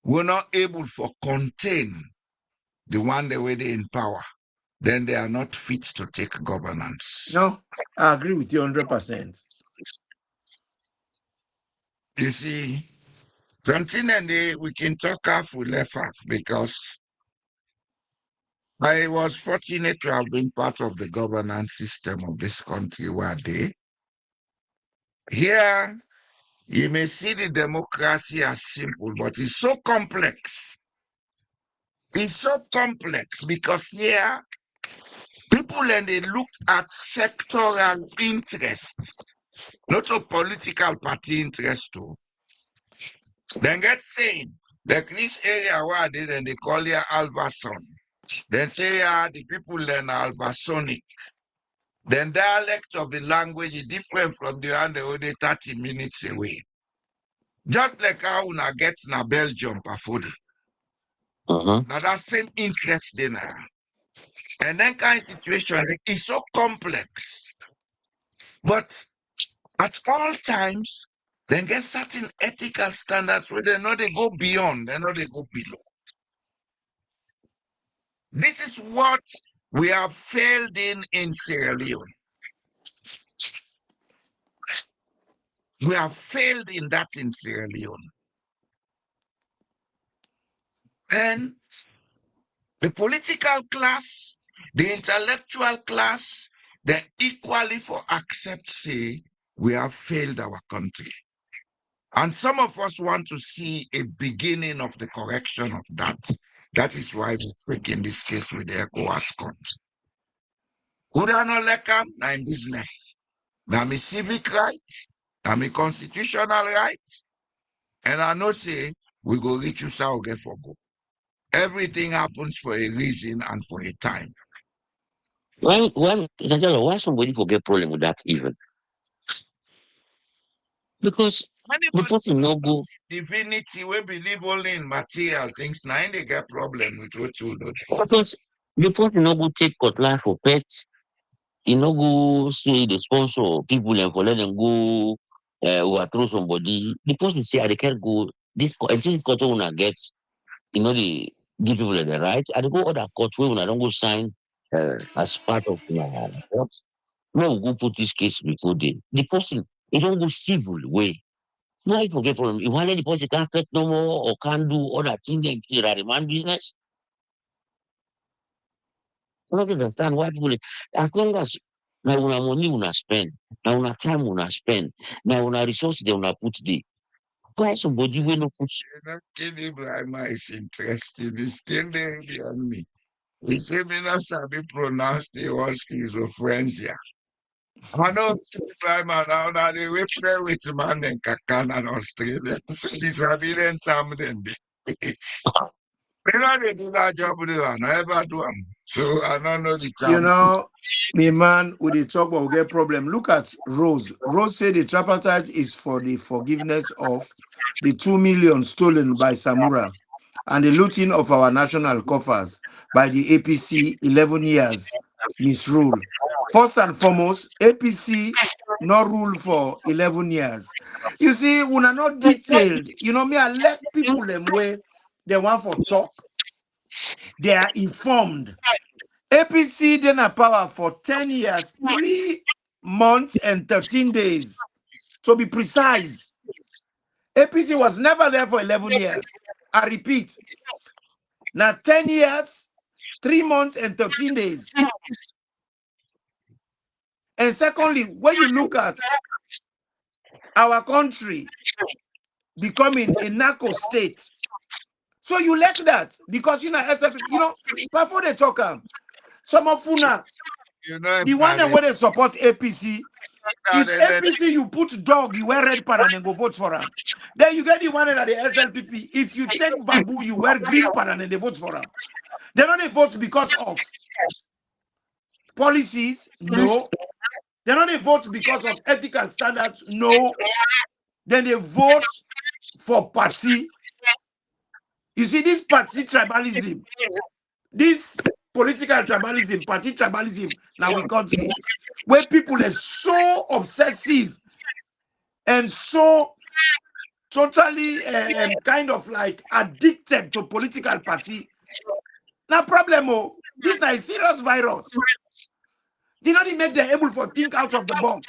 will not able to contain the one they were in power, then they are not fit to take governance. No, I agree with you 100%. You see, something and we can talk half, we left half, because I was fortunate to have been part of the governance system of this country where here you may see the democracy as simple, but it's so complex. It's so complex because here people and they look at sectoral interests, not a political party interest too. Then get saying, like this area where they call here Albason. Then say the people learn Albasonic. Then dialect of the language is different from the one they only 30 minutes away. Just like how una get na Belgium Pafodi. Now that same interest there. And then kind of situation is so complex. But at all times, they get certain ethical standards where they know they go beyond, they know they go below. This is what we have failed in Sierra Leone. We have failed in that in Sierra Leone. And the political class, the intellectual class, they equally for accept say we have failed our country. And some of us want to see a beginning of the correction of that. That is why we take in this case with the Ecowas comes. Who don't know like na in business? Na me civic right, na me constitutional right, and I know say we go reach you so get for go. Everything happens for a reason and for a time. Why somebody forget problem with that even? Because the person no go. Divinity, we believe only in material things. Now they get problem with what you do. Because the person no go take cutlass for pets. He no go say the sponsor people and for let them go overthrow somebody. The person say I can't go. This culture una get, they give people the right. I go other court where una don't go sign as part of court. No, we go put this case before the person. He don't go civil way. No, I forget problem. If one the person can't fetch no more or can't do other things, then it's a demand business. I don't understand why people, as long as now una money una spend, now una time una spend, now una resources they una put there. Why somebody will not put? Kidding Brahma is interesting. It's still there beyond me. We say me not sabi pronounce the word schizophrenia. I know Brahma now they will play with man in Kakan and Australia. So this have time then. They know they do that job with I never do them. So I don't know the time. You know, me man, with the talk about get problem. Look at Rose. Rose said the tripatite is for the forgiveness of the 2 million stolen by Samura and the looting of our national coffers by the APC 11 years misrule. First and foremost, APC not rule for 11 years. You see, when are not detailed, me, I let people them where they want for talk. They are informed. APC then a power for 10 years, 3 months and 13 days. To be precise, APC was never there for 11 years. I repeat, now 10 years, 3 months and 13 days. And secondly, when you look at our country becoming a narco state, so you like that because before they talk, some of Funa, the one that where they support APC, If APC you put dog, you wear red pad and then go vote for him. Then you get the one at the SLPP. If you take Babu, you wear green pad and then they vote for him. They don't vote because of policies, no. They don't vote because of ethical standards, no. Then they vote for party. You see, this party tribalism, this political tribalism, party tribalism, now we country, where people are so obsessive and so totally kind of like addicted to political party. Now problem, oh, this is a serious virus. Did not even make them able to think out of the box.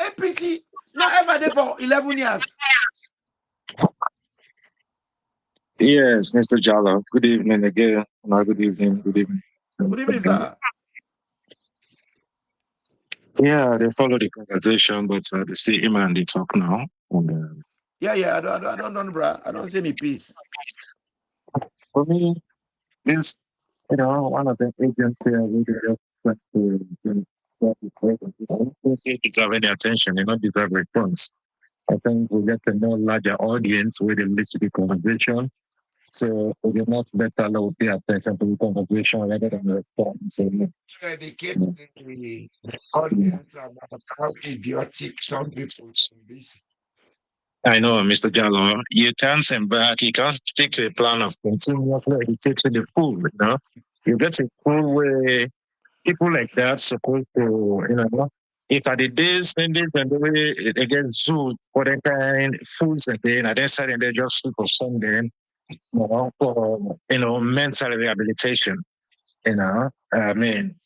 APC not ever there for 11 years. Yes, Mr. Jallo. Good evening again. No, good evening. Good evening. Good evening, sir. Yeah, they follow the conversation, but they see him and they talk now. And, Yeah, I don't, bro. I don't say me peace. for me, this, one of the agents here really just to deserve any attention, they not deserve response. I think we get a more larger audience where they listen to the conversation. So we get much better to pay attention to the conversation rather than the response. To educate the audience about how idiotic some people can be. I know, Mr. Jallo, you can't send back, you can't stick to a plan of continuously educating the fool, You get a fool where people like that supposed to, if at the days and the way they get zoo for the kind fools again, and then suddenly they just sleep for some them, for mental rehabilitation. I mean,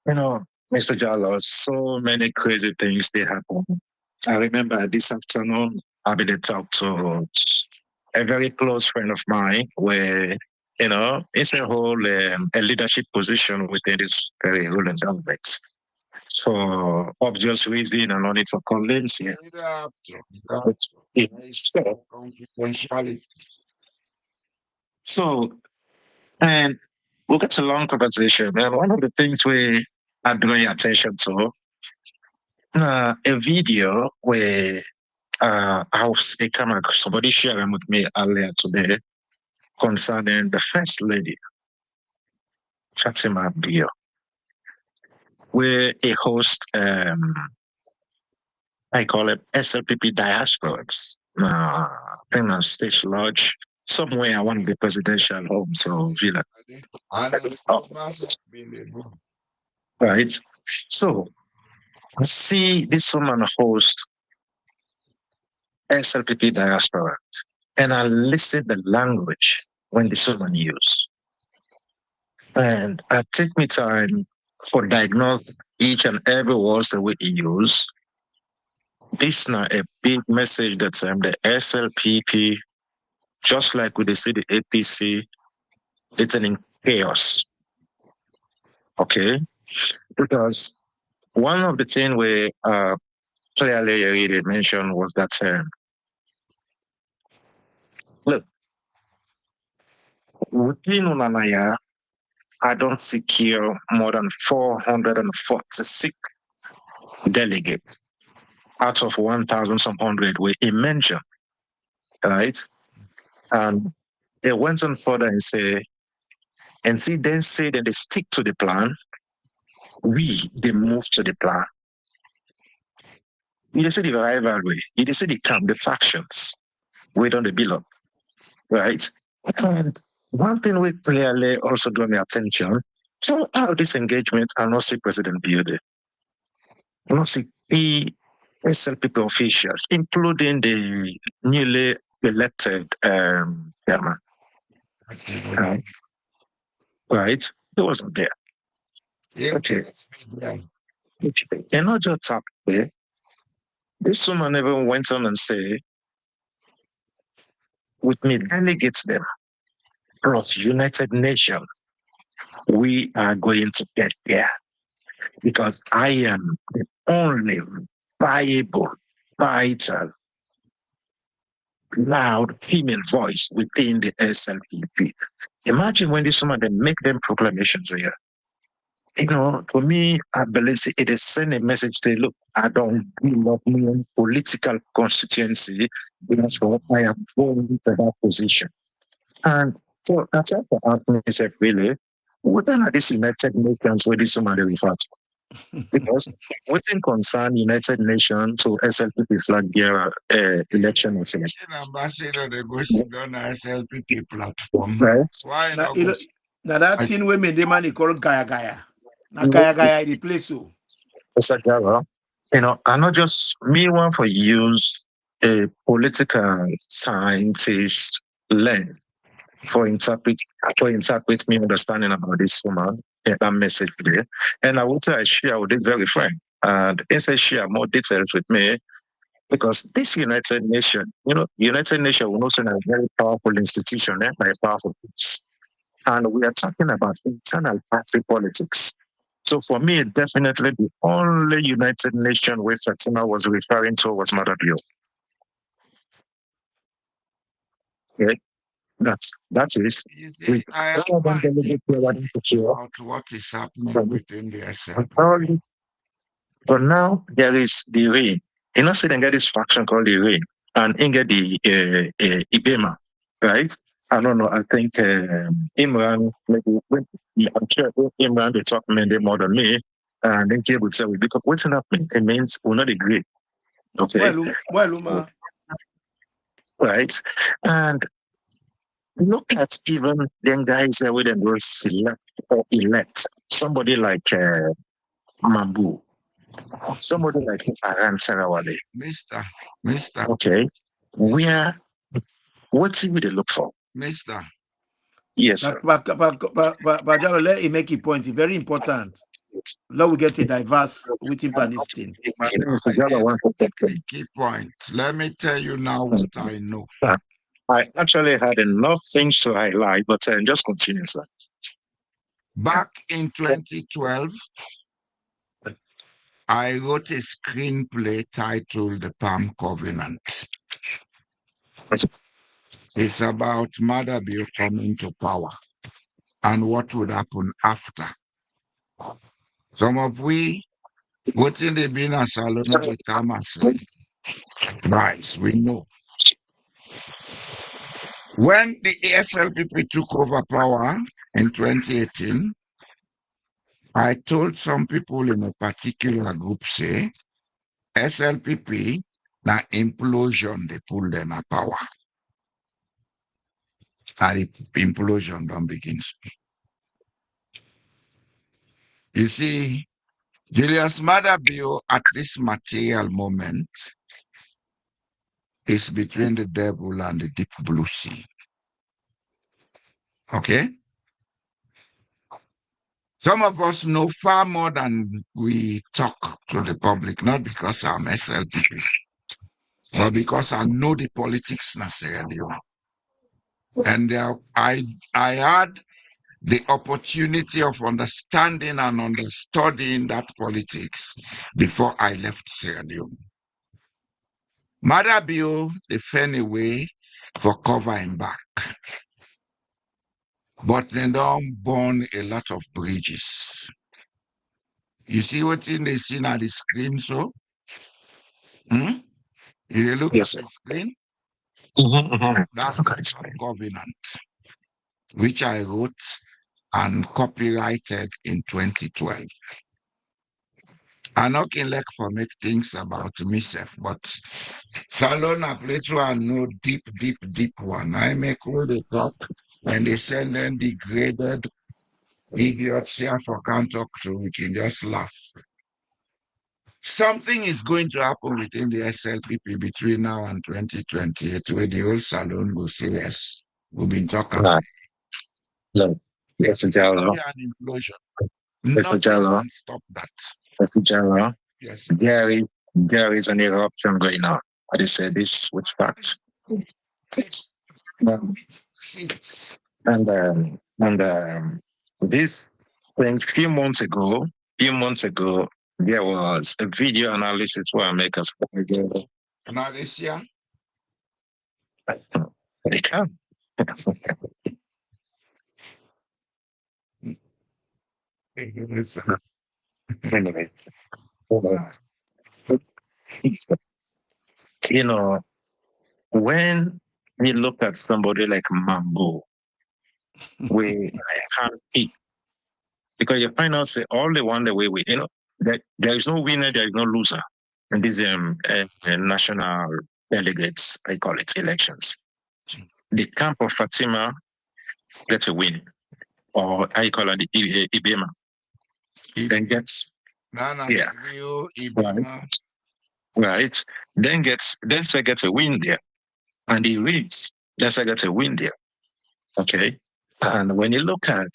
Mr. Jallo, so many crazy things they happen. I remember this afternoon, I been talk to a very close friend of mine where, it's a whole a leadership position within this very ruling government. So obvious reason and no need for colleagues. Yeah. So, and we'll get a long conversation. And one of the things we are drawing attention to, a video where somebody shared with me earlier today concerning the First Lady, Fatima Bio, where a host, I call it SLPP diasporas, in a stage lodge somewhere I want the presidential homes or villa. Right. So I see this woman host SLPP diaspora, and I listen the language when this woman use. And I take me time for diagnose each and every word that we use. This is not a big message that the SLPP, just like we see the APC, it's in chaos. Okay? Because one of the things we clearly really mentioned was that look, within Unanaya, I don't secure more than 446 delegates out of 1,000 some hundred were in mention, right? And they went on further and say that they stick to the plan. They move to the plan. You see the rivalry, you see the camp, the factions, we don't the build up, right? And one thing we clearly also draw my attention, so out of this engagement, I not see President Biode. I not see SLPP officials, including the newly elected chairman. Right? He wasn't there. Okay. And not just up there. This woman even went on and said, with me delegates them, plus United Nations, we are going to get there. Because I am the only viable, vital, loud female voice within the SLPP. Imagine when this woman then make them proclamations here. To me, I believe it is sending a message say, look, I don't give up my political constituency because I am going to that position. And so I try to ask myself, really, what are these United Nations where this somebody refers to? Because what's in concern United Nations to SLPP flag bearer election or something? Ambassador, they go sit down on SLPP platform. Right? Why Now, not go? now that thing women the man called Gaya Gaya. Now Gaya Gaya the place so. Mr. Java, I'm not just me one for use a political scientist lens for interpret me understanding about this woman, that message there. And I would say I share with this very friend. And as I share more details with me, because this United Nations, United Nations will also a very powerful institution, by powerful place. And we are talking about internal party politics. So for me, definitely the only United Nations where Fatima was referring to was Mother Bill. Okay? That is. You see, I have my take about what is happening within the SLPP. But now there is the rain. So they get this faction called the rain, and in get the Ibema, right? I don't know. I think Imran, maybe I'm sure Imran they talk more than me, and then they would say because what's happening? It means we're not agree. Okay. Well, Luma. Right. And look at even then guys with them will select or elect somebody like Mambu, somebody like Aran Sarawale. Mister. Okay. What team would they look for? Mister. Yes. But let me make a point. It's very important. Now we get a diverse within this thing. The key point. Let me tell you now what I know. I actually had enough things to highlight, but just continue, sir. Back in 2012, I wrote a screenplay titled The Palm Covenant. It's about Madabio coming to power and what would happen after. Some of we, within the business alone, we come as rise, we know. When the SLPP took over power in 2018, I told some people in a particular group, say, SLPP, now implosion, they pull them a power. And the implosion don't begin. You see, Julius Madabio at this material moment is between the devil and the deep blue sea. Okay? Some of us know far more than we talk to the public, not because I'm SLPP, but because I know the politics in Sierra Leone. And I had the opportunity of understanding and understudying that politics before I left Sierra Leone. Madabio, they fell away for covering back. But they don't burn a lot of bridges. You see what they see on the screen, so? If you look at the screen, that's the covenant, which I wrote and copyrighted in 2012. I'm not can like for make things about myself, but Salona Plato I know deep one. I make all the talk and they send them degraded idiots here for can't talk to, we can just laugh. Something is going to happen within the SLPP between now and 2028 where the whole salon will say yes. We've been talking about no. Yes, Jalo. An implosion. Mr. Jalo. Can stop that. Mr. Jalo. Yes. There is an eruption going on. I just said this with facts. And this thing few months ago, there was a video analysis where I make us Malaysia. They can. Anyway, you know, when we look at somebody like Mambo, we can't pick because you find out say all the one the way we that there is no winner, there is no loser in these national delegates, I call it elections. The camp of Fatima gets a win, or I call it the Ibema. Then gets yeah, right. Then say gets a win there, and he wins. Then say gets a win there. Okay, and when you look at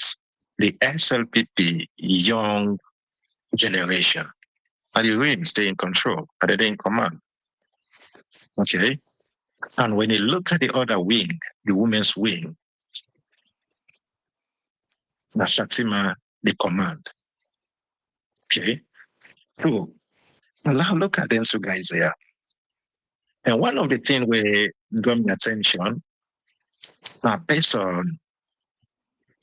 the SLPP young generation, and the Reigns, they're in control, and they're in command. Okay. And when you look at the other wing, the women's wing, that's Fatima, the command. Okay. So now look at them two guys there. And one of the things where got my attention are based on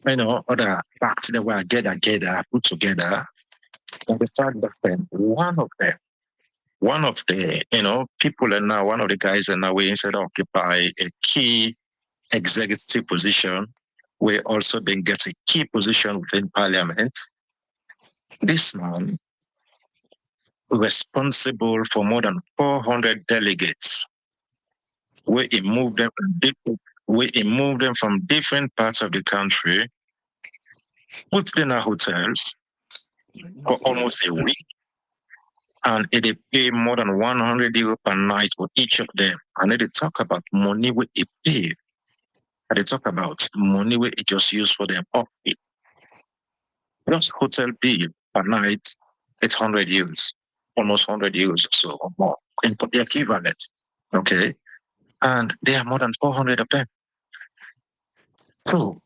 other facts that were put together, and the fact that one of the people and now one of the guys and now we instead occupy a key executive position, we also then get a key position within parliament. This man responsible for more than 400 delegates, where he moved them from different parts of the country, put them in hotels for almost a week, and they pay more than 100 euro per night for each of them. And they talk about money we pay. And they talk about money we just use for their upkeep. Just hotel bill per night, it's 100 euros, almost 100 euros or so or more, in the equivalent. Okay. And there are more than 400 of them. So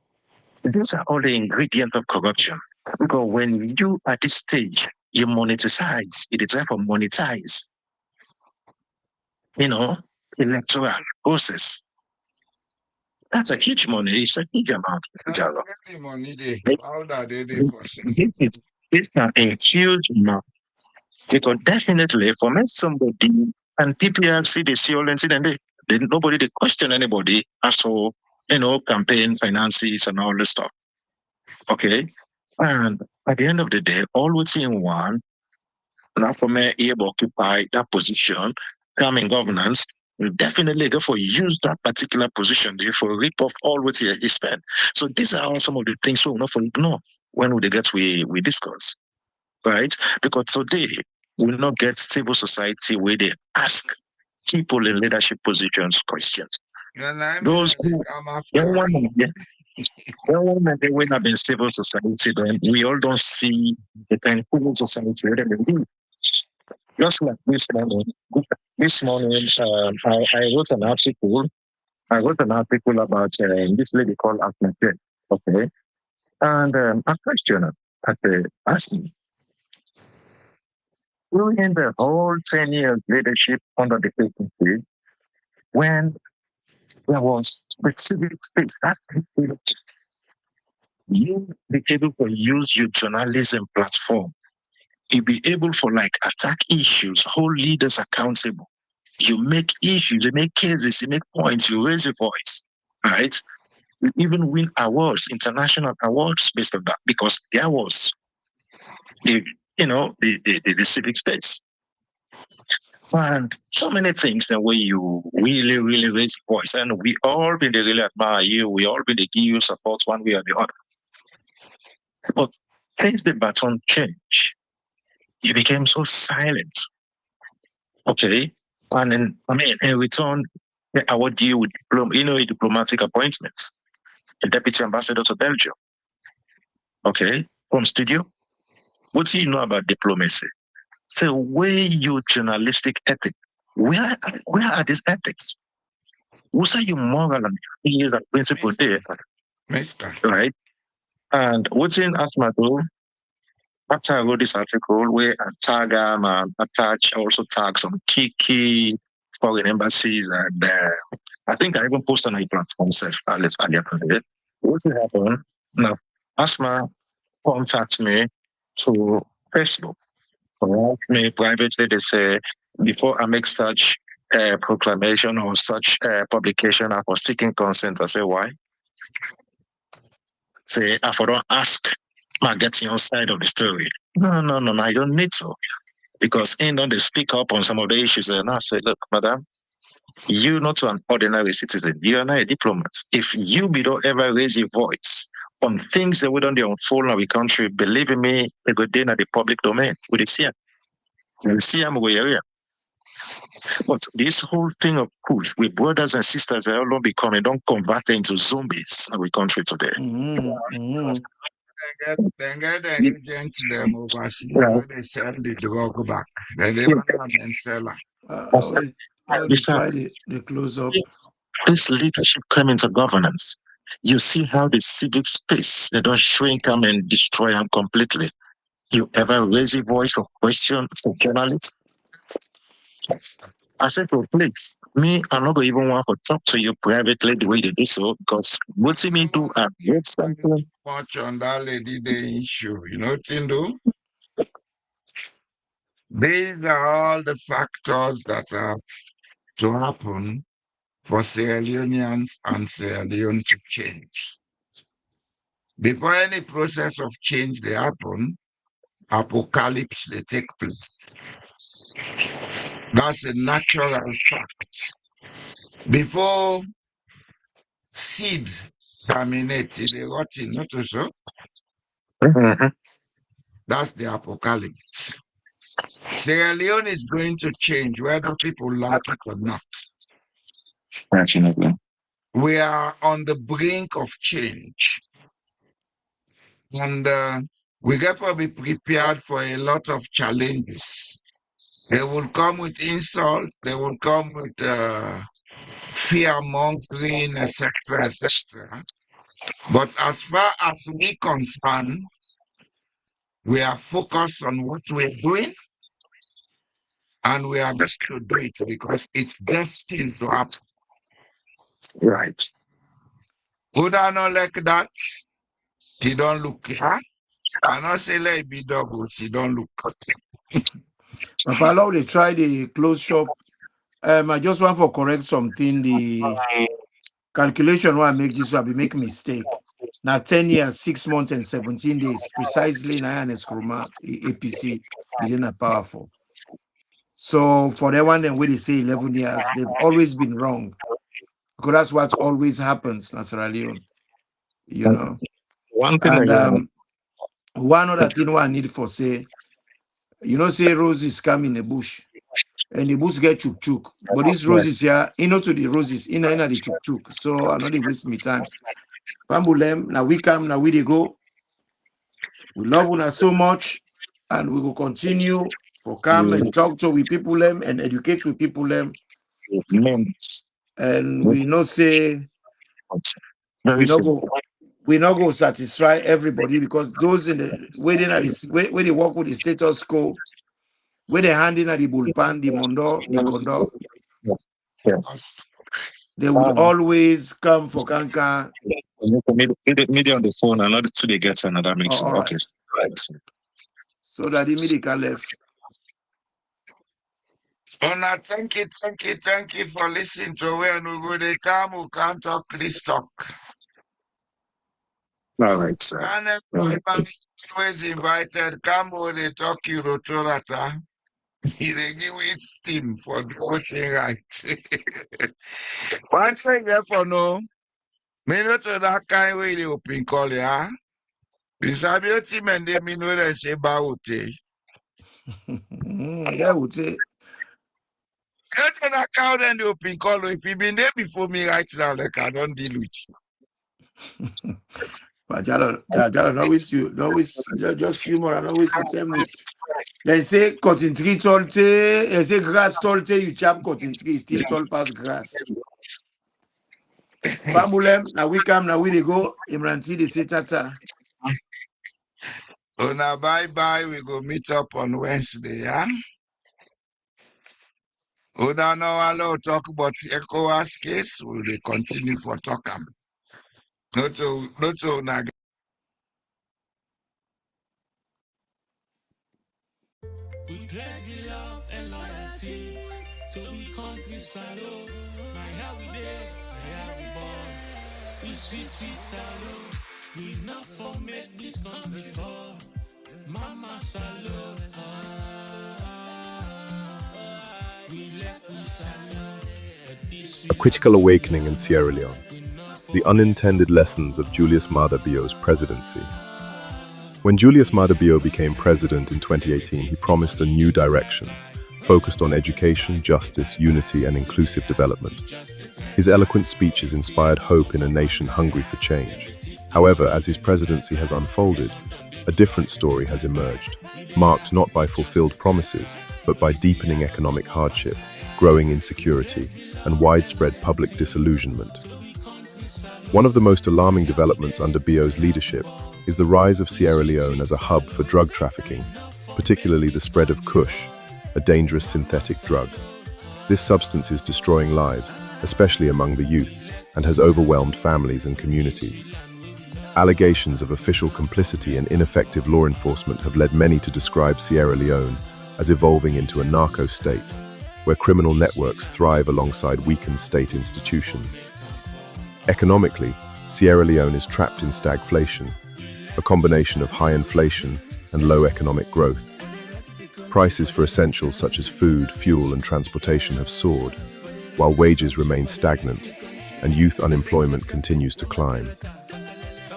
these are all the ingredients of corruption. Because when you at this stage, you monetize, it is therefore monetize, electoral process. That's a huge money. It's a huge amount. It's not a huge amount. Because definitely for me, somebody and people see the COLNC and nobody they question anybody as for campaign finances and all this stuff. Okay. And at the end of the day, all within one, now for me able to occupy that position, come in governance, we definitely go for use that particular position there for rip off all what he spent. So these are all some of the things we will not ignore when we get we discuss. Right? Because today we will not get civil society where they ask people in leadership positions questions. Those who when they went up in civil society, then we all don't see the kind of civil society that they do. Just like this morning, I wrote an article. I wrote an article about this lady called Aknate. Okay, and a questioner asked me, during the whole 10 years leadership under the agency, when there was specific space, you be able to use your journalism platform. You be able for attack issues, hold leaders accountable. You make issues, you make cases, you make points, you raise a voice, right? You even win awards, international awards based on that, because there was the civic space. And so many things that way you really, really raise your voice. And we all been really admire you. We all been give you support one way or the other. But since the baton changed, you became so silent. Okay. And then, in return, they award you with diplomatic appointments. A deputy ambassador to Belgium. Okay. From studio. What do you know about diplomacy? So where your journalistic ethics? Where are these ethics? What are your moral and values and principles there? Right? And what's in Asmado, after I wrote this article, where I tag and attach also tag some key foreign embassies, and I think I even posted on a platform earlier today. What will happen now? Asma contacts me to Facebook. Write me privately. They say, before I make such proclamation or such publication, I was seeking consent. I say, why? Say, I don't ask, I get your side of the story. No, I don't need to. Because in they speak up on some of the issues, and I say, look, madam, you're not an ordinary citizen. You are not a diplomat. If you don't ever raise your voice on things that we don't unfold in our country, believe in me, they go in the public domain. We see them. We see them over area. But this whole thing of push with brothers and sisters are all becoming, don't convert into zombies in our country today. Then get the agents them overseas where they sell the drug back. Then they run and sell them. They try the close up. This leadership come into governance. You see how the civic space, they don't shrink them and destroy them completely. You ever raise your voice for question for journalists? I said, oh, please, me, I'm not going to even want to talk to you privately the way they do so, because what you mean to get something? Much on that lady, the issue, you know what you do? These are all the factors that have to happen for Sierra Leoneans and Sierra Leone to change. Before any process of change they happen, apocalypse they take place. That's a natural fact. Before seed germinate, they rot in, not so. That's the apocalypse. Sierra Leone is going to change whether people like it or not. Definitely. We are on the brink of change. And we therefore be prepared for a lot of challenges. They will come with insult, they will come with fear mongering, etc., etc. But as far as we concern, we are focused on what we're doing, and we are just to do it because it's destined to happen. Right. Would I not like that? He don't look. Huh? I not say let be dog, she don't look. Papa Law, they try the close shop. I just want to correct something. The calculation why I make this will be make mistake. Now 10 years, 6 months, and 17 days, precisely now and Skruma APC within a powerful. So for that one, then when they say 11 years, they've always been wrong. Because that's what always happens in Sierra Leone. You know. One thing And one other thing I need for say, say roses come in the bush. And the bush get chuk chuk. But these roses here, to the roses, in the chuk chuk. So I know they waste me time. Pambulem, now we come, now we they go. We love una so much, and we will continue for come and talk to with people them and educate with people them. And we not say we not go satisfy everybody, because those in the where they work with the status quo, where they handing at the bullpan, the mondo, the condor, they would always come for Kanka. Media on the phone, and not today gets another mix. All right. Okay. Right. So that the medical left. Oh, now, thank you for listening to when we go. They come, we can't talk, please talk. All right, sir. And always invited. Come over, they talk you rotorata. They give it steam for the whole thing, right? One thing, therefore, no. Me not to that kind way they open call, yeah. Bisabio team and they mean what I say about it. Yeah, would say. Not to that count and the open call. If you been there before me right now, like I don't deal with you. But Jalo, always just humor and always for 10 minutes. They say cotton tree tolte, they say grass tolte, you chap cotton tree, still tall past grass. Fabulem, now we come, now we they go, Imranti, they say tata. Oh, now bye. We go meet up on Wednesday, yeah? Oh, now I'll talk about Ecowas case. Will they continue for talk? Not to To be countryside, oh, my how we there, my how we born. We sweet salon, we not for make this country fall. Mama salon, we let we salon. A critical awakening in Sierra Leone. The unintended lessons of Julius Maada Bio's presidency. When Julius Maada Bio became president in 2018, he promised a new direction, focused on education, justice, unity, and inclusive development. His eloquent speeches inspired hope in a nation hungry for change. However, as his presidency has unfolded, a different story has emerged, marked not by fulfilled promises, but by deepening economic hardship, growing insecurity, and widespread public disillusionment. One of the most alarming developments under Bio's leadership is the rise of Sierra Leone as a hub for drug trafficking, particularly the spread of Kush, a dangerous synthetic drug. This substance is destroying lives, especially among the youth, and has overwhelmed families and communities. Allegations of official complicity and ineffective law enforcement have led many to describe Sierra Leone as evolving into a narco state, where criminal networks thrive alongside weakened state institutions. Economically, Sierra Leone is trapped in stagflation, a combination of high inflation and low economic growth. Prices for essentials such as food, fuel, and transportation have soared, while wages remain stagnant and youth unemployment continues to climb.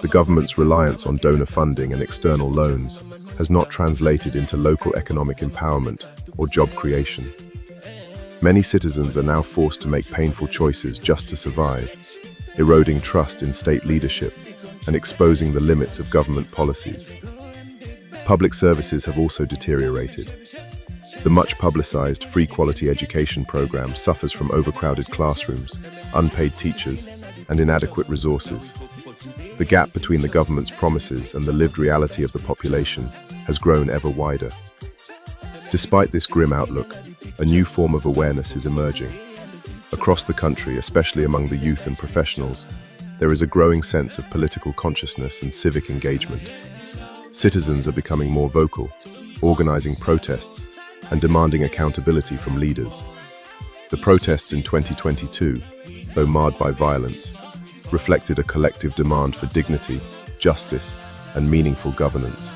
The government's reliance on donor funding and external loans has not translated into local economic empowerment or job creation. Many citizens are now forced to make painful choices just to survive, eroding trust in state leadership and exposing the limits of government policies. Public services have also deteriorated. The much publicized free quality education program suffers from overcrowded classrooms, unpaid teachers, and inadequate resources. The gap between the government's promises and the lived reality of the population has grown ever wider. Despite this grim outlook, a new form of awareness is emerging. Across the country, especially among the youth and professionals, there is a growing sense of political consciousness and civic engagement. Citizens are becoming more vocal, organizing protests and demanding accountability from leaders. The protests in 2022, though marred by violence, reflected a collective demand for dignity, justice, and meaningful governance.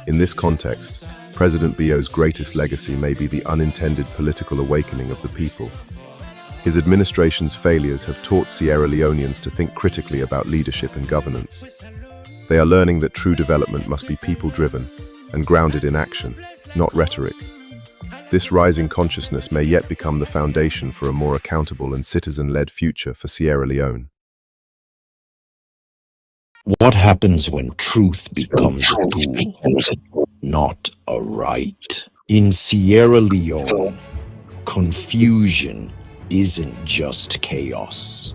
In this context, President Bio's greatest legacy may be the unintended political awakening of the people. His administration's failures have taught Sierra Leoneans to think critically about leadership and governance. They are learning that true development must be people-driven and grounded in action, not rhetoric. This rising consciousness may yet become the foundation for a more accountable and citizen-led future for Sierra Leone. What happens when truth becomes a tool, not a right? In Sierra Leone, confusion isn't just chaos,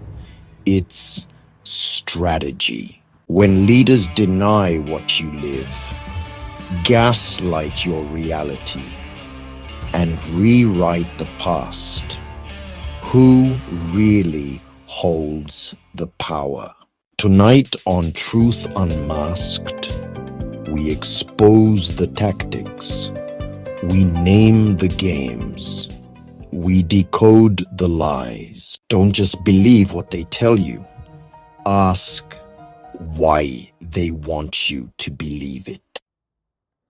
it's strategy. When leaders deny what you live, gaslight your reality, and rewrite the past, who really holds the power? Tonight on Truth Unmasked, we expose the tactics, we name the games, we decode the lies. Don't just believe what they tell you. Ask why they want you to believe it.